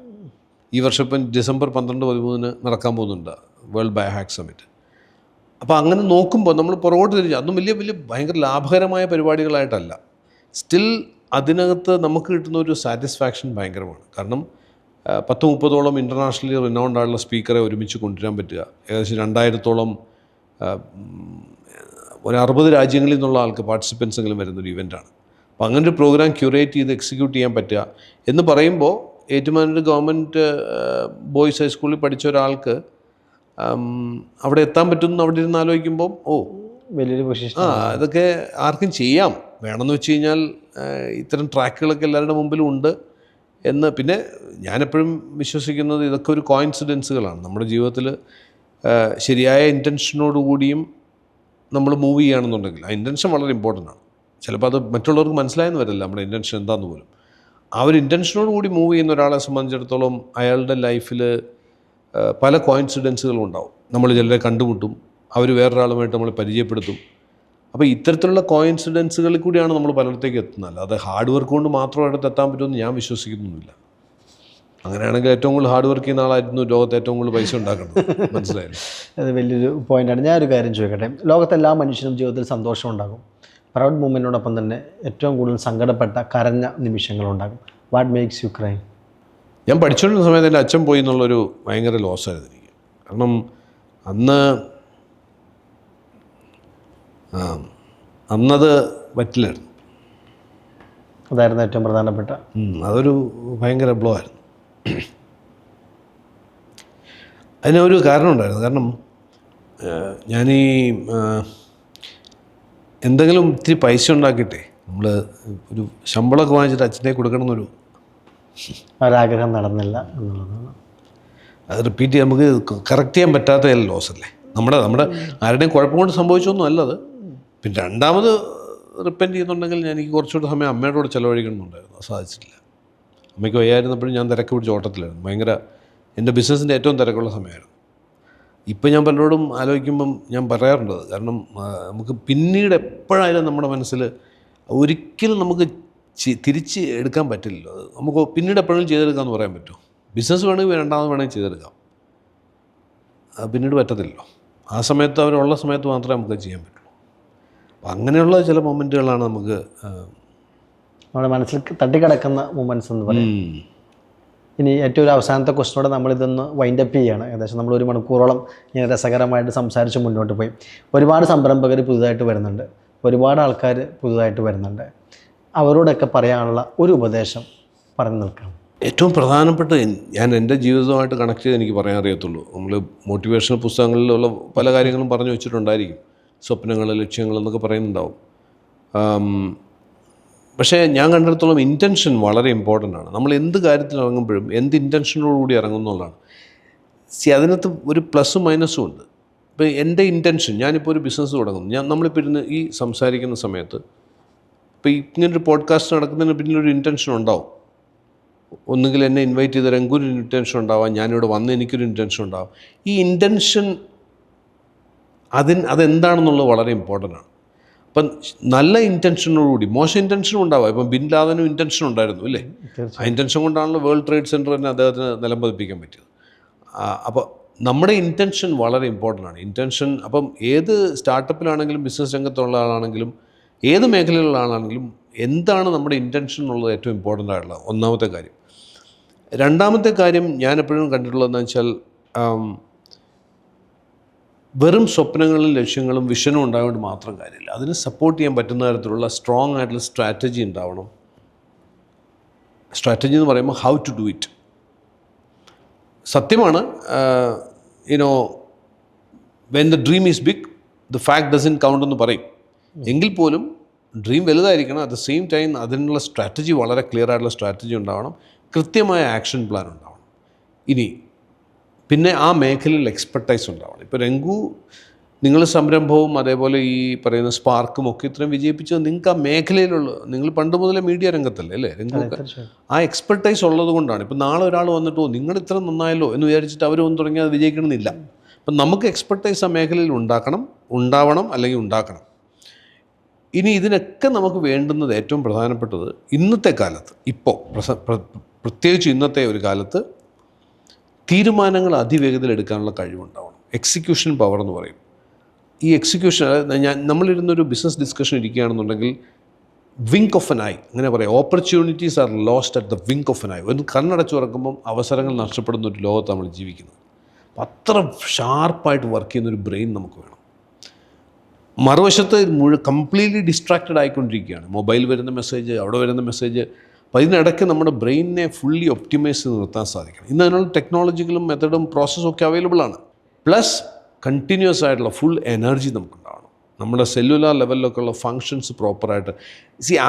ഈ വർഷം ഇപ്പം ഡിസംബർ 12-13 നടക്കാൻ പോകുന്നുണ്ട് വേൾഡ് ബയോഹാക്ക് സമ്മിറ്റ്. അപ്പോൾ അങ്ങനെ നോക്കുമ്പോൾ നമ്മൾ പുറകോട്ട് തിരിച്ച് അതൊന്നും വലിയ ഭയങ്കര ലാഭകരമായ പരിപാടികളായിട്ടല്ല, സ്റ്റിൽ അതിനകത്ത് നമുക്ക് കിട്ടുന്ന ഒരു സാറ്റിസ്ഫാക്ഷൻ ഭയങ്കരമാണ്. കാരണം 10-30 ഇൻ്റർനാഷണലി റിനൗണ്ട് ആയിട്ടുള്ള സ്പീക്കറെ ഒരുമിച്ച് കൊണ്ടുവരാൻ പറ്റുക, ഏകദേശം 2000 ഒരു 60 രാജ്യങ്ങളിൽ നിന്നുള്ള ആൾക്ക് പാർട്ടിസിപ്പൻസെങ്കിലും വരുന്നൊരു ഇവൻ്റാണ്. അപ്പോൾ അങ്ങനൊരു പ്രോഗ്രാം ക്യൂറേറ്റ് ചെയ്ത് എക്സിക്യൂട്ട് ചെയ്യാൻ പറ്റുക എന്ന് പറയുമ്പോൾ ഏറ്റുമാനൂർ ഗവൺമെൻറ് ബോയ്സ് ഹൈസ്കൂളിൽ പഠിച്ച ഒരാൾക്ക് അവിടെ എത്താൻ പറ്റുമെന്ന് അവിടെ ഇരുന്ന് ആലോചിക്കുമ്പോൾ വലിയൊരു പൊസിഷൻ. ഇതൊക്കെ ആർക്കും ചെയ്യാം, വേണമെന്ന് വെച്ച് കഴിഞ്ഞാൽ ഇത്തരം ട്രാക്കുകളൊക്കെ എല്ലാവരുടെ മുമ്പിലും ഉണ്ട് എന്ന്. പിന്നെ ഞാനെപ്പോഴും വിശ്വസിക്കുന്നത് ഇതൊക്കെ ഒരു കോയിൻസിഡൻസുകളാണ്. നമ്മുടെ ജീവിതത്തിൽ ശരിയായ ഇൻറ്റൻഷനോടുകൂടിയും നമ്മൾ മൂവ് ചെയ്യുകയാണെന്നുണ്ടെങ്കിൽ ആ ഇൻറ്റൻഷൻ വളരെ ഇമ്പോർട്ടൻ്റ് ആണ്. ചിലപ്പോൾ അത് മറ്റുള്ളവർക്ക് മനസ്സിലായെന്ന് വരില്ല നമ്മുടെ ഇൻറ്റൻഷൻ എന്താണെന്ന് പോലും. ആ ഒരു ഇൻറ്റൻഷനോട് കൂടി മൂവ് ചെയ്യുന്ന ഒരാളെ സംബന്ധിച്ചിടത്തോളം അയാളുടെ ലൈഫിൽ പല കോയിൻസിഡൻസുകളും ഉണ്ടാവും. നമ്മൾ ചിലരെ കണ്ടുമുട്ടും, അവർ വേറൊരാളുമായിട്ട് നമ്മൾ പരിചയപ്പെടുത്തും. അപ്പോൾ ഇത്തരത്തിലുള്ള കോയിൻസിഡൻസുകളിൽ കൂടിയാണ് നമ്മൾ പലയിടത്തേക്ക് എത്തുന്നത്. അല്ലാതെ ഹാർഡ് വർക്ക് കൊണ്ട് മാത്രം അടുത്ത് എത്താൻ പറ്റുമെന്ന് ഞാൻ വിശ്വസിക്കുന്നില്ല. അങ്ങനെയാണെങ്കിൽ ഏറ്റവും കൂടുതൽ ഹാർഡ് വർക്ക് ചെയ്യുന്ന ആളായിരുന്നു ലോകത്ത് ഏറ്റവും കൂടുതൽ പൈസ ഉണ്ടാക്കുന്നത്. മനസ്സിലായില്ലേ? അത് വലിയൊരു പോയിൻ്റാണ്. ഞാനൊരു കാര്യം ചോദിക്കട്ടെ, ലോകത്തെല്ലാ മനുഷ്യനും ജീവിതത്തിൽ സന്തോഷം ഉണ്ടാകും, പ്രൗഡ് മൂമെൻറ്റിനോടൊപ്പം തന്നെ ഏറ്റവും കൂടുതൽ സങ്കടപ്പെട്ട കരഞ്ഞ നിമിഷങ്ങളുണ്ടാകും. What makes you cry? ഞാൻ പഠിച്ചുകൊണ്ടിരുന്ന സമയത്ത് എൻ്റെ അച്ഛൻ പോയി എന്നുള്ളൊരു ഭയങ്കര ലോസായിരുന്നു എനിക്ക്. കാരണം അന്നത് പറ്റില്ലായിരുന്നു. അതായിരുന്നു ഏറ്റവും പ്രധാനപ്പെട്ട. അതൊരു ഭയങ്കര ബ്ലോ ആയിരുന്നു. അതിനൊരു കാരണം ഉണ്ടായിരുന്നു. കാരണം ഞാനീ എന്തെങ്കിലും ഇത്തിരി പൈസ ഉണ്ടാക്കിയിട്ടേ നമ്മൾ ഒരു ശമ്പളമൊക്കെ വാങ്ങിച്ചിട്ട് അച്ഛനെ കൊടുക്കണമെന്നൊരു ഒരാഗ്രഹം നടന്നില്ല എന്നുള്ളതാണ്. അത് റിപ്പീറ്റ് ചെയ്യാൻ നമുക്ക് കറക്റ്റ് ചെയ്യാൻ പറ്റാത്ത ലോസല്ലേ. നമ്മുടെ ആരുടെയും കുഴപ്പം കൊണ്ട് സംഭവിച്ചൊന്നും അല്ലത്. പിന്നെ രണ്ടാമത് റിപ്പൻറ്റ് ചെയ്യുന്നുണ്ടെങ്കിൽ എനിക്ക് കുറച്ചുകൂടെ സമയം അമ്മയുടെ കൂടെ ചിലവഴിക്കണമെന്നുണ്ടായിരുന്നു. അത് സാധിച്ചിട്ടില്ല. അമ്മയ്ക്ക് വയ്യായിരുന്നപ്പോഴും ഞാൻ തിരക്ക് പിടിച്ച് ഓട്ടത്തിലായിരുന്നു. ഭയങ്കര എൻ്റെ ബിസിനസ്സിൻ്റെ ഏറ്റവും തിരക്കുള്ള സമയമായിരുന്നു. ഇപ്പം ഞാൻ പലരോടും ആലോചിക്കുമ്പം ഞാൻ പറയാറുണ്ടത്. കാരണം നമുക്ക് പിന്നീട് എപ്പോഴായാലും നമ്മുടെ മനസ്സിൽ ഒരിക്കലും നമുക്ക് തിരിച്ച് എടുക്കാൻ പറ്റില്ലല്ലോ. അത് നമുക്ക് പിന്നീട് എപ്പോഴും ചെയ്തെടുക്കാമെന്ന് പറയാൻ പറ്റുമോ? ബിസിനസ് വേണമെങ്കിൽ രണ്ടാമത് വേണമെങ്കിൽ ചെയ്തെടുക്കാം, അത് പിന്നീട് പറ്റത്തില്ലല്ലോ. ആ സമയത്ത് അവരുള്ള സമയത്ത് മാത്രമേ നമുക്ക് ചെയ്യാൻ പറ്റുള്ളൂ. അപ്പം അങ്ങനെയുള്ള ചില മൊമെൻറ്റുകളാണ് നമുക്ക് നമ്മുടെ മനസ്സിൽ തട്ടിക്കിടക്കുന്ന മൊമെൻറ്റ്സ് എന്ന് പറയും. ഇനി ഏറ്റവും ഒരു അവസാനത്തെ ക്വസ്റ്റനോടെ നമ്മളിതൊന്ന് വൈൻഡപ്പ് ചെയ്യുകയാണ്. ഏകദേശം നമ്മൾ 1 മണിക്കൂറോളം ഇങ്ങനെ രസകരമായിട്ട് സംസാരിച്ച് മുന്നോട്ട് പോയി. ഒരുപാട് സംരംഭകർ പുതുതായിട്ട് വരുന്നുണ്ട്, ഒരുപാട് ആൾക്കാർ പുതുതായിട്ട് വരുന്നുണ്ട്. അവരോടൊക്കെ പറയാനുള്ള ഒരു ഉപദേശം പറഞ്ഞു നിൽക്കണം. ഏറ്റവും പ്രധാനപ്പെട്ട ഞാൻ എൻ്റെ ജീവിതവുമായിട്ട് കണക്ട് ചെയ്ത് എനിക്ക് പറയാൻ അറിയത്തുള്ളൂ. നമ്മൾ മോട്ടിവേഷണൽ പുസ്തകങ്ങളിലുള്ള പല കാര്യങ്ങളും പറഞ്ഞു വെച്ചിട്ടുണ്ടായിരിക്കും, സ്വപ്നങ്ങൾ, ലക്ഷ്യങ്ങൾ എന്നൊക്കെ പറയുന്നുണ്ടാവും. പക്ഷേ ഞാൻ കണ്ടിടത്തോളം ഇൻറ്റൻഷൻ വളരെ ഇമ്പോർട്ടൻ്റ് ആണ്. നമ്മൾ എന്ത് കാര്യത്തിൽ ഇറങ്ങുമ്പോഴും എന്ത് ഇൻറ്റൻഷനോടുകൂടി ഇറങ്ങുന്നുള്ളതാണ്. അതിനകത്ത് ഒരു പ്ലസ്സും മൈനസും ഉണ്ട്. ഇപ്പോൾ എൻ്റെ ഇൻറ്റൻഷൻ, ഞാനിപ്പോൾ ഒരു ബിസിനസ് തുടങ്ങുന്നു, നമ്മളിപ്പോൾ ഇരുന്ന് ഈ സംസാരിക്കുന്ന സമയത്ത് ഇപ്പോൾ ഇങ്ങനൊരു പോഡ്കാസ്റ്റ് നടക്കുന്നതിന് പിന്നിലൊരു ഇൻറ്റൻഷൻ ഉണ്ടാവും. ഒന്നുകിൽ എന്നെ ഇൻവൈറ്റ് ചെയ്ത രംഗൂര് ഇൻറ്റൻഷൻ ഉണ്ടാവാം, ഞാനിവിടെ വന്ന് എനിക്കൊരു ഇൻറ്റൻഷൻ ഉണ്ടാവാം. ഈ ഇൻറ്റൻഷൻ അതെന്താണെന്നുള്ളത് വളരെ ഇമ്പോർട്ടൻ്റ് ആണ്. അപ്പം നല്ല ഇൻറ്റൻഷനോടുകൂടി, മോശം ഇൻറ്റൻഷനും ഉണ്ടാവാം. ഇപ്പം ബിൻ ലാദനും ഇൻറ്റൻഷൻ ഉണ്ടായിരുന്നു അല്ലേ? ആ ഇൻറ്റൻഷൻ കൊണ്ടാണല്ലോ വേൾഡ് ട്രേഡ് സെൻറ്റർ തന്നെ അദ്ദേഹത്തിന് നിലംപതിപ്പിക്കാൻ പറ്റിയത്. അപ്പോൾ നമ്മുടെ ഇൻറ്റൻഷൻ വളരെ ഇമ്പോർട്ടൻ്റ് ആണ്. ഇൻറ്റൻഷൻ അപ്പം ഏത് സ്റ്റാർട്ടപ്പിലാണെങ്കിലും ബിസിനസ് രംഗത്തുള്ള ആളാണെങ്കിലും ഏത് മേഖലയിലുള്ള ആളാണെങ്കിലും എന്താണ് നമ്മുടെ ഇൻറ്റൻഷൻ എന്നുള്ളത് ഏറ്റവും ഇമ്പോർട്ടൻ്റ് ആയിട്ടുള്ള ഒന്നാമത്തെ കാര്യം. രണ്ടാമത്തെ കാര്യം ഞാൻ എപ്പോഴും കണ്ടിട്ടുള്ളതെന്ന് വെച്ചാൽ വെറും സ്വപ്നങ്ങളും ലക്ഷ്യങ്ങളും വിഷനും ഉണ്ടായതുകൊണ്ട് മാത്രം കാര്യമില്ല. അതിന് സപ്പോർട്ട് ചെയ്യാൻ പറ്റുന്ന തരത്തിലുള്ള സ്ട്രോങ് ആയിട്ടുള്ള സ്ട്രാറ്റജി ഉണ്ടാവണം. സ്ട്രാറ്റജി എന്ന് പറയുമ്പോൾ ഹൗ ടു ഡു ഇറ്റ്. സത്യമാണ്, you know when the dream is big the fact doesn't count എന്ന് പറയും. എങ്കിൽ പോലും ഡ്രീം വലുതായിരിക്കണം. അറ്റ് ദ സെയിം ടൈം അതിനുള്ള സ്ട്രാറ്റജി, വളരെ ക്ലിയർ ആയിട്ടുള്ള സ്ട്രാറ്റജി ഉണ്ടാവണം. കൃത്യമായ ആക്ഷൻ പ്ലാൻ ഉണ്ടാവണം. ഇനി പിന്നെ ആ മേഖലയിൽ എക്സ്പെർട്ടൈസ് ഉണ്ടാവണം. ഇപ്പോൾ രംഗു, നിങ്ങൾ സംരംഭവും അതേപോലെ ഈ പറയുന്ന സ്പാർക്കും ഒക്കെ ഇത്രയും വിജയിപ്പിച്ചത് നിങ്ങൾക്ക് ആ മേഖലയിലുള്ള, നിങ്ങൾ പണ്ട് മുതലേ മീഡിയ രംഗത്തല്ലേ അല്ലേ രംഗുക്ക്? ആ എക്സ്പെർട്ടൈസ് ഉള്ളത് കൊണ്ടാണ്. ഇപ്പം നാളെ ഒരാൾ വന്നിട്ടോ നിങ്ങൾ ഇത്ര നന്നായല്ലോ എന്ന് വിചാരിച്ചിട്ട് അവരൊന്നും തുടങ്ങിയാൽ അത് വിജയിക്കണമെന്നില്ല. അപ്പം നമുക്ക് എക്സ്പെർട്ടൈസ് ആ മേഖലയിൽ ഉണ്ടാവണം അല്ലെങ്കിൽ ഉണ്ടാക്കണം. ഇനി ഇതിനൊക്കെ നമുക്ക് വേണ്ടുന്നത് ഏറ്റവും പ്രധാനപ്പെട്ടത് ഇന്നത്തെ കാലത്ത്, ഇപ്പോൾ പ്രത്യേകിച്ച് ഇന്നത്തെ ഒരു കാലത്ത് തീരുമാനങ്ങൾ അതിവേഗത്തിൽ എടുക്കാനുള്ള കഴിവുണ്ടാവണം. എക്സിക്യൂഷൻ പവർ എന്ന് പറയും. ഈ എക്സിക്യൂഷൻ, നമ്മളിരുന്നൊരു ബിസിനസ് ഡിസ്കഷൻ ഇരിക്കുകയാണെന്നുണ്ടെങ്കിൽ വിങ്ക് ഓഫ് എൻ ഐ, അങ്ങനെ പറയാം, opportunities are lost at the wink of an eye. ഒന്ന് കണ്ണടച്ചു തുറക്കുമ്പം അവസരങ്ങൾ നഷ്ടപ്പെടുന്ന ഒരു ലോകത്ത് നമ്മൾ ജീവിക്കുന്നത്. അപ്പം അത്ര ഷാർപ്പായിട്ട് വർക്ക് ചെയ്യുന്നൊരു ബ്രെയിൻ നമുക്ക് വേണം. മറുവശത്ത് കംപ്ലീറ്റ്ലി ഡിസ്ട്രാക്റ്റഡ് ആയിക്കൊണ്ടിരിക്കുകയാണ്. മൊബൈൽ വരുന്ന മെസ്സേജ്, അവിടെ വരുന്ന മെസ്സേജ്. അപ്പോൾ ഇതിനിടയ്ക്ക് നമ്മുടെ ബ്രെയിനിനെ ഫുള്ളി ഒപ്റ്റിമൈസ് ചെയ്ത് നിർത്താൻ സാധിക്കണം. ഇന്ന് അതിനുള്ള ടെക്നോളജികളും മെത്തഡും പ്രോസസ്സും ഒക്കെ അവൈലബിൾ ആണ്. പ്ലസ് കണ്ടിന്യൂസ് ആയിട്ടുള്ള ഫുൾ എനർജി നമുക്കുണ്ടാവണം. നമ്മുടെ സെല്ലുലാർ ലെവലിലൊക്കെ ഉള്ള ഫങ്ഷൻസ് പ്രോപ്പറായിട്ട്.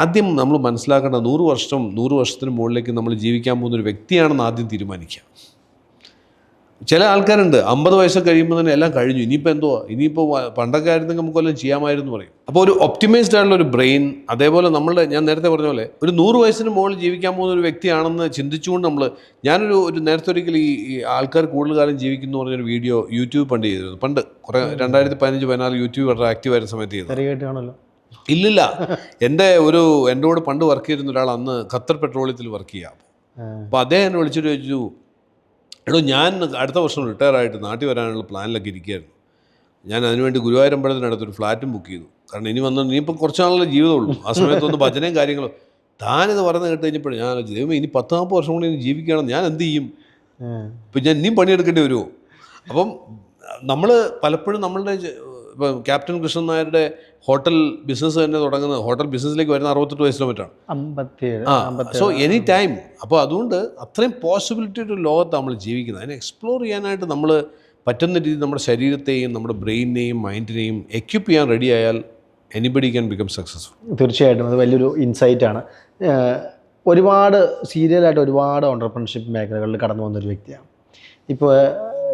ആദ്യം നമ്മൾ മനസ്സിലാക്കേണ്ട 100 വർഷത്തിന് മുകളിലേക്ക് നമ്മൾ ജീവിക്കാൻ പോകുന്ന ഒരു വ്യക്തിയാണെന്ന് ആദ്യം തീരുമാനിക്കുക. ചില ആൾക്കാരുണ്ട് 50 വയസ്സ് കഴിയുമ്പോൾ തന്നെ എല്ലാം കഴിഞ്ഞു, ഇനിയിപ്പോൾ എന്തുവാ, ഇനിയിപ്പോൾ പണ്ടൊക്കെ ആയിരുന്നെങ്കിൽ നമുക്കെല്ലാം ചെയ്യാമായിരുന്നു പറയും. അപ്പോൾ ഒരു ഒപ്റ്റിമൈസ്ഡ് ആയിട്ടുള്ള ഒരു ബ്രെയിൻ, അതേപോലെ ഞാൻ നേരത്തെ പറഞ്ഞ പോലെ ഒരു 100 വയസ്സിന് മുകളിൽ ജീവിക്കാൻ പോകുന്ന ഒരു വ്യക്തിയാണെന്ന് ചിന്തിച്ചുകൊണ്ട് ഞാനൊരു നേരത്തെ ഒരിക്കൽ ഈ ആൾക്കാർ കൂടുതൽ കാലം ജീവിക്കുന്നു പറഞ്ഞൊരു വീഡിയോ യൂട്യൂബ് പണ്ട് ചെയ്തിരുന്നു. പണ്ട് കുറേ 2015-14 യൂട്യൂബ് വളരെ ആക്റ്റീവായിരുന്ന സമയത്ത് ചെയ്തു. ഇല്ലില്ല, എൻ്റെ കൂടെ പണ്ട് വർക്ക് ചെയ്തിരുന്ന ഒരാൾ അന്ന് ഖത്തർ പെട്രോളിയത്തിൽ വർക്ക് ചെയ്യാം. അപ്പോൾ അദ്ദേഹം എന്നെ വിളിച്ചിട്ട് ചോദിച്ചു, എടോ ഞാൻ അടുത്ത വർഷം റിട്ടയർ ആയിട്ട് നാട്ടിൽ വരാനുള്ള പ്ലാനിലൊക്കെ ഇരിക്കുകയായിരുന്നു. ഞാൻ അതിനുവേണ്ടി ഗുരുവായൂരമ്പലത്തിനടുത്തൊരു ഫ്ലാറ്റും ബുക്ക് ചെയ്തു. കാരണം ഇനിയിപ്പോൾ കുറച്ച് നാളുള്ള ജീവിതമുള്ളൂ. ആ സമയത്തൊന്ന് ഭജനയും കാര്യങ്ങളും. താനിത് പറഞ്ഞ് കേട്ട് കഴിഞ്ഞപ്പോഴും ഞാൻ ദൈവമേ, ഇനി 10-40 വർഷം കൂടി ഇനി ജീവിക്കുകയാണെന്ന് ഞാൻ എന്ത് ചെയ്യും? ഇപ്പം ഞാൻ ഇനിയും പണിയെടുക്കേണ്ടി വരുമോ? അപ്പം നമ്മൾ പലപ്പോഴും ഇപ്പം ക്യാപ്റ്റൻ കൃഷ്ണൻ നായരുടെ ഹോട്ടൽ ബിസിനസ് തന്നെ തുടങ്ങുന്നത്, ഹോട്ടൽ ബിസിനസ്സിലേക്ക് വരുന്ന 68 വയസ്സിലോ മറ്റാണ്. So any time. അപ്പോൾ അതുകൊണ്ട് അത്രയും പോസിബിലിറ്റി ഒരു ലോകത്ത് നമ്മൾ ജീവിക്കുന്നത്. അതിനെ എക്സ്പ്ലോർ ചെയ്യാനായിട്ട് നമ്മൾ പറ്റുന്ന രീതിയിൽ നമ്മുടെ ശരീരത്തെയും നമ്മുടെ ബ്രെയിനിനെയും മൈൻഡിനെയും എക്യുപ്പ് ചെയ്യാൻ റെഡി ആയാൽ എനിബഡി ക്യാൻ ബിക്കം സക്സസ്ഫുൾ. തീർച്ചയായിട്ടും അത് വലിയൊരു ഇൻസൈറ്റാണ്. ഒരുപാട് സീരിയലായിട്ട് ഒരുപാട് ഓണ്ടർപ്രണർഷിപ്പ് മേഖലകളിൽ കടന്നു വന്നൊരു വ്യക്തിയാണ്. ഇപ്പോൾ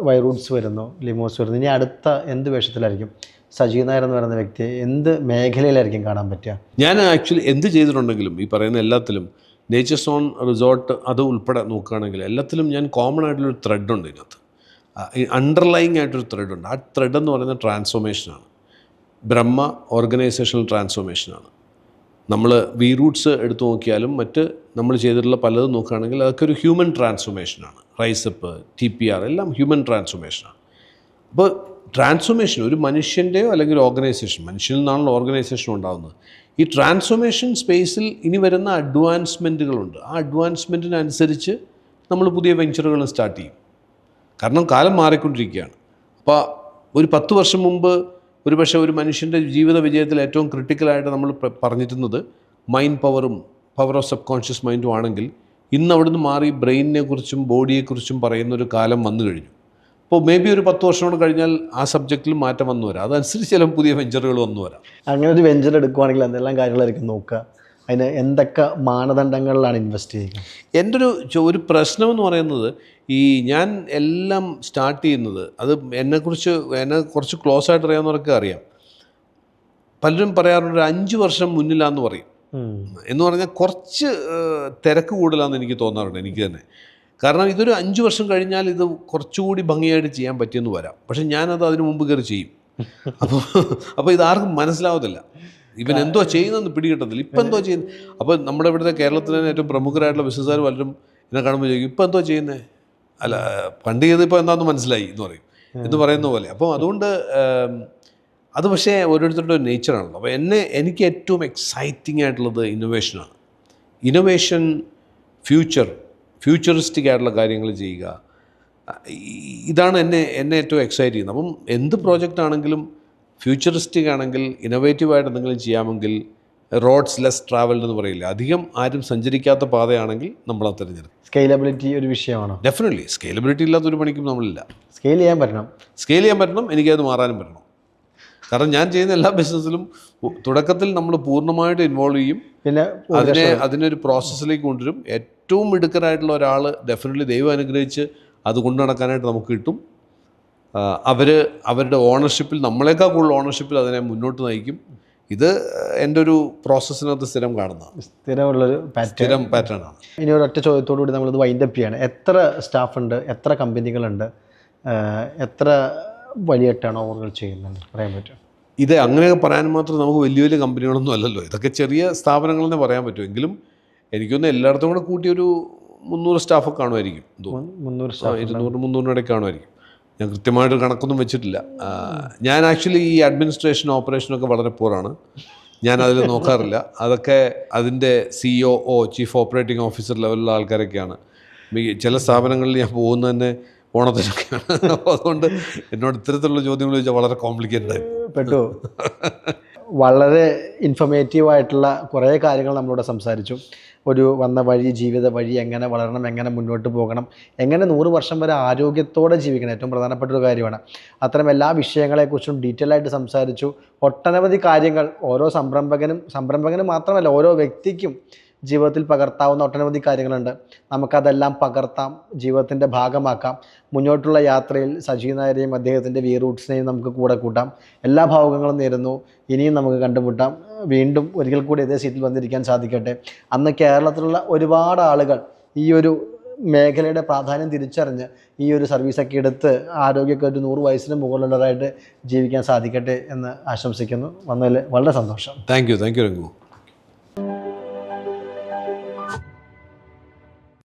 വൈറൂട്ട്സ് വരുന്നു, ലിമോസ് വരുന്നു. ഇനി അടുത്ത എന്ത് വേഷത്തിലായിരിക്കും സജീവ് നായർ എന്ന് പറയുന്ന വ്യക്തിയെ എന്ത് മേഖലയിലായിരിക്കും കാണാൻ പറ്റുക? ഞാൻ ആക്ച്വലി എന്ത് ചെയ്തിട്ടുണ്ടെങ്കിലും ഈ പറയുന്ന എല്ലാത്തിലും നേച്ചേഴ്സ് ഓൺ റിസോർട്ട് അത് ഉൾപ്പെടെ നോക്കുകയാണെങ്കിൽ എല്ലാത്തിലും ഞാൻ കോമൺ ആയിട്ടുള്ളൊരു ത്രെഡുണ്ട്. ഇതിനകത്ത് അണ്ടർലൈങ് ആയിട്ടൊരു ത്രെഡുണ്ട്. ആ ത്രെഡ് എന്ന് പറയുന്നത് ട്രാൻസ്ഫോർമേഷനാണ്. ബ്രഹ്മ ഓർഗനൈസേഷണൽ ട്രാൻസ്ഫോർമേഷനാണ്. നമ്മൾ വി റൂട്ട്സ് എടുത്തു നോക്കിയാലും മറ്റ് നമ്മൾ ചെയ്തിട്ടുള്ള പലതും നോക്കുകയാണെങ്കിൽ അതൊക്കെ ഒരു ഹ്യൂമൻ ട്രാൻസ്ഫോർമേഷനാണ്. റൈസപ്പ്, TPR എല്ലാം ഹ്യൂമൻ ട്രാൻസ്ഫോർമേഷനാണ്. അപ്പോൾ ട്രാൻസ്ഫോർമേഷൻ ഒരു മനുഷ്യൻ്റെയോ അല്ലെങ്കിൽ ഒരു ഓർഗനൈസേഷൻ, മനുഷ്യനിൽ നിന്നാണല്ലോ ഓർഗനൈസേഷൻ ഉണ്ടാകുന്നത്. ഈ ട്രാൻസ്ഫോർമേഷൻ സ്പേസിൽ ഇനി വരുന്ന അഡ്വാൻസ്മെൻറ്റുകളുണ്ട്. ആ അഡ്വാൻസ്മെൻറ്റിനനുസരിച്ച് നമ്മൾ പുതിയ വെഞ്ചറുകൾ സ്റ്റാർട്ട് ചെയ്യും. കാരണം കാലം മാറിക്കൊണ്ടിരിക്കുകയാണ്. അപ്പോൾ ഒരു 10 വർഷം മുമ്പ് ഒരുപക്ഷെ ഒരു മനുഷ്യൻ്റെ ജീവിത വിജയത്തിൽ ഏറ്റവും ക്രിട്ടിക്കലായിട്ട് നമ്മൾ പറഞ്ഞിരുന്നത് മൈൻഡ് പവറും പവർ ഓഫ് സബ് കോൺഷ്യസ് മൈൻഡും ആണെങ്കിൽ ഇന്ന് അവിടുന്ന് മാറി ബ്രെയിനിനെ കുറിച്ചും ബോഡിയെക്കുറിച്ചും പറയുന്നൊരു കാലം വന്നു കഴിഞ്ഞു. അപ്പോൾ മേ ബി ഒരു 10 വർഷം കൂടെ കഴിഞ്ഞാൽ ആ സബ്ജക്റ്റിൽ മാറ്റം വന്നു വരാം. അതനുസരിച്ച് ചില പുതിയ വെഞ്ചറുകൾ വന്നു വരാം. അങ്ങനെ ഒരു വെഞ്ചർ എടുക്കുവാണെങ്കിൽ എന്തെല്ലാം കാര്യങ്ങളായിരിക്കും നോക്കുക? അതിന് എന്തൊക്കെ മാനദണ്ഡങ്ങളിലാണ് ഇൻവെസ്റ്റ് ചെയ്യുക? എൻ്റെ ഒരു പ്രശ്നമെന്ന് പറയുന്നത്, ഞാൻ എല്ലാം സ്റ്റാർട്ട് ചെയ്യുന്നത്, അത് എന്നെ കുറച്ച് ക്ലോസ് ആയിട്ട് അറിയാവുന്നവർക്ക് അറിയാം. പലരും പറയാറുണ്ട് ഒരു 5 വർഷം മുന്നിലാന്ന് പറയും. എന്ന് പറഞ്ഞാൽ കുറച്ച് തിരക്ക് കൂടുതലാണെന്ന് എനിക്ക് തോന്നാറുണ്ട്, എനിക്ക് തന്നെ. കാരണം ഇതൊരു 5 വർഷം കഴിഞ്ഞാൽ ഇത് കുറച്ചുകൂടി ഭംഗിയായിട്ട് ചെയ്യാൻ പറ്റിയെന്ന് വരാം. പക്ഷെ ഞാനത് അതിന് മുമ്പ് കയറി ചെയ്യും. അപ്പോൾ ഇതാർക്കും മനസ്സിലാവത്തില്ല. ഇവൻ എന്തോ ചെയ്യുന്നതെന്ന് പിടികിട്ടത്തില്ല. ഇപ്പം എന്തോ ചെയ്യുന്നത്. അപ്പോൾ നമ്മുടെ ഇവിടുത്തെ കേരളത്തിൽ തന്നെ ഏറ്റവും പ്രമുഖരായിട്ടുള്ള ബിസിനസ്സുകാർ പലരും എന്നെ കാണുമ്പോൾ ചോദിക്കും ഇപ്പം എന്തോ ചെയ്യുന്നത്, അല്ല പണ്ട് ചെയ്ത് ഇപ്പോൾ എന്താണെന്ന് മനസ്സിലായി എന്ന് പറയും, എന്ന് പറയുന്ന പോലെ. അപ്പോൾ അതുകൊണ്ട് അത് പക്ഷേ ഓരോരുത്തരുടെ ഒരു നേച്ചറാണല്ലോ. അപ്പോൾ എനിക്ക് ഏറ്റവും എക്സൈറ്റിംഗ് ആയിട്ടുള്ളത് ഇന്നൊവേഷനാണ്. ഇന്നൊവേഷൻ, ഫ്യൂച്ചറിസ്റ്റിക് ആയിട്ടുള്ള കാര്യങ്ങൾ ചെയ്യുക, ഇതാണ് എന്നെ ഏറ്റവും എക്സൈറ്റ് ചെയ്യുന്നത്. അപ്പം എന്ത് പ്രോജക്റ്റ് ആണെങ്കിലും ഫ്യൂച്ചറിസ്റ്റിക് ആണെങ്കിൽ, ഇന്നോവേറ്റീവായിട്ട് എന്തെങ്കിലും ചെയ്യാമെങ്കിൽ, റോഡ്സ് ലെസ് ട്രാവൽഡ് എന്ന് പറയില്ല, അധികം ആരും സഞ്ചരിക്കാത്ത പാതയാണെങ്കിൽ നമ്മളത് തിരഞ്ഞെടുക്കും. സ്കെയിലബിലിറ്റി ഒരു വിഷയമാണോ? ഡെഫിനറ്റ്ലി. സ്കെയിലബിലിറ്റി ഇല്ലാത്തൊരു പണിക്കും നമ്മളില്ല. സ്കെയിൽ ചെയ്യാൻ പറ്റണം, എനിക്കത് മാറാനും പറ്റണം. കാരണം ഞാൻ ചെയ്യുന്ന എല്ലാ ബിസിനസ്സിലും തുടക്കത്തിൽ നമ്മൾ പൂർണ്ണമായിട്ട് ഇൻവോൾവ് ചെയ്യും, പിന്നെ അതിനൊരു പ്രോസസ്സിലേക്ക് കൊണ്ടുവരും. ഏറ്റവും മിടുക്കരായിട്ടുള്ള ഒരാൾ ഡെഫിനറ്റ്ലി ദൈവം അനുഗ്രഹിച്ച് അത് കൊണ്ടു നടക്കാനായിട്ട് നമുക്ക് കിട്ടും. അവരുടെ ഓണർഷിപ്പിൽ, നമ്മളെക്കാൾ കൂടുതൽ ഓണർഷിപ്പിൽ അതിനെ മുന്നോട്ട് നയിക്കും. ഇത് എൻ്റെ ഒരു പ്രോസസ്സിനകത്ത് സ്ഥിരം കാണുന്നതാണ്, സ്ഥിരമുള്ളൊരു സ്ഥിരം പാറ്റേണാണ്. ഇനി ഒരൊറ്റ ചോദ്യത്തോടു കൂടി നമ്മളിത് വൈൻഡപ്പ് ചെയ്യാണ്. എത്ര സ്റ്റാഫുണ്ട്, എത്ര കമ്പനികളുണ്ട്, എത്ര വലിയ ടേൺ ഓവറുകൾ ചെയ്യുന്നുണ്ട്, പറയാൻ പറ്റും? ഇത് അങ്ങനെയൊക്കെ പറയാൻ മാത്രം നമുക്ക് വലിയ വലിയ കമ്പനികളൊന്നും അല്ലല്ലോ, ഇതൊക്കെ ചെറിയ സ്ഥാപനങ്ങളെന്നേ പറയാൻ പറ്റും. എങ്കിലും എനിക്കൊന്ന് എല്ലായിടത്തും കൂടെ കൂട്ടിയൊരു 300 സ്റ്റാഫൊക്കെ കാണുമായിരിക്കും. 200-300 ഇടയ്ക്ക് കാണുമായിരിക്കും. ഞാൻ കൃത്യമായിട്ട് കണക്കൊന്നും വെച്ചിട്ടില്ല. ഞാൻ ആക്ച്വലി ഈ അഡ്മിനിസ്ട്രേഷൻ ഓപ്പറേഷനൊക്കെ വളരെ പോറാണ്. ഞാൻ അതിൽ നോക്കാറില്ല. അതൊക്കെ അതിൻ്റെ CEO, ചീഫ് ഓപ്പറേറ്റിംഗ് ഓഫീസർ ലെവലിലുള്ള ആൾക്കാരൊക്കെയാണ്. ചില സ്ഥാപനങ്ങളിൽ ഞാൻ പോകുന്നത് തന്നെ ഓണത്തിനൊക്കെയാണ്. അപ്പോൾ അതുകൊണ്ട് എന്നോട് ഇത്തരത്തിലുള്ള ചോദ്യങ്ങൾ ചോദിച്ചാൽ വളരെ കോംപ്ലിക്കേറ്റഡ് ആയി പെട്ടു. വളരെ ഇൻഫർമേറ്റീവായിട്ടുള്ള കുറേ കാര്യങ്ങൾ നമ്മളിവിടെ സംസാരിച്ചു. ഒരു വന്ന വഴി, ജീവിത വഴി, എങ്ങനെ വളരണം, എങ്ങനെ മുന്നോട്ട് പോകണം, എങ്ങനെ 100 വർഷം വരെ ആരോഗ്യത്തോടെ ജീവിക്കണം, ഏറ്റവും പ്രധാനപ്പെട്ട ഒരു കാര്യമാണ്. അത്തരം എല്ലാ വിഷയങ്ങളെക്കുറിച്ചും ഡീറ്റെയിൽ ആയിട്ട് സംസാരിച്ചു. ഒട്ടനവധി കാര്യങ്ങൾ ഓരോ സംരംഭകനും മാത്രമല്ല, ഓരോ വ്യക്തിക്കും ജീവിതത്തിൽ പകർത്താവുന്ന ഒട്ടനവധി കാര്യങ്ങളുണ്ട്. നമുക്കതെല്ലാം പകർത്താം, ജീവിതത്തിൻ്റെ ഭാഗമാക്കാം. മുന്നോട്ടുള്ള യാത്രയിൽ സജീവ് നായരെയും അദ്ദേഹത്തിൻ്റെ വി റൂട്ട്സിനെയും നമുക്ക് കൂടെ കൂട്ടാം. എല്ലാ ഭാവുകങ്ങളും നേരുന്നു. ഇനിയും നമുക്ക് കണ്ടുമുട്ടാം. വീണ്ടും ഒരിക്കൽ കൂടി ഇതേ സീറ്റിൽ വന്നിരിക്കാൻ സാധിക്കട്ടെ. അന്ന് കേരളത്തിലുള്ള ഒരുപാട് ആളുകൾ ഈ ഒരു മേഖലയുടെ പ്രാധാന്യം തിരിച്ചറിഞ്ഞ് ഈ ഒരു സർവീസൊക്കെ എടുത്ത് ആരോഗ്യമൊക്കെ ഒരു 100 വയസ്സിന് മുകളിലുള്ളവരായിട്ട് ജീവിക്കാൻ സാധിക്കട്ടെ എന്ന് ആശംസിക്കുന്നു. വന്നതിൽ വളരെ സന്തോഷം. Thank you Raghu.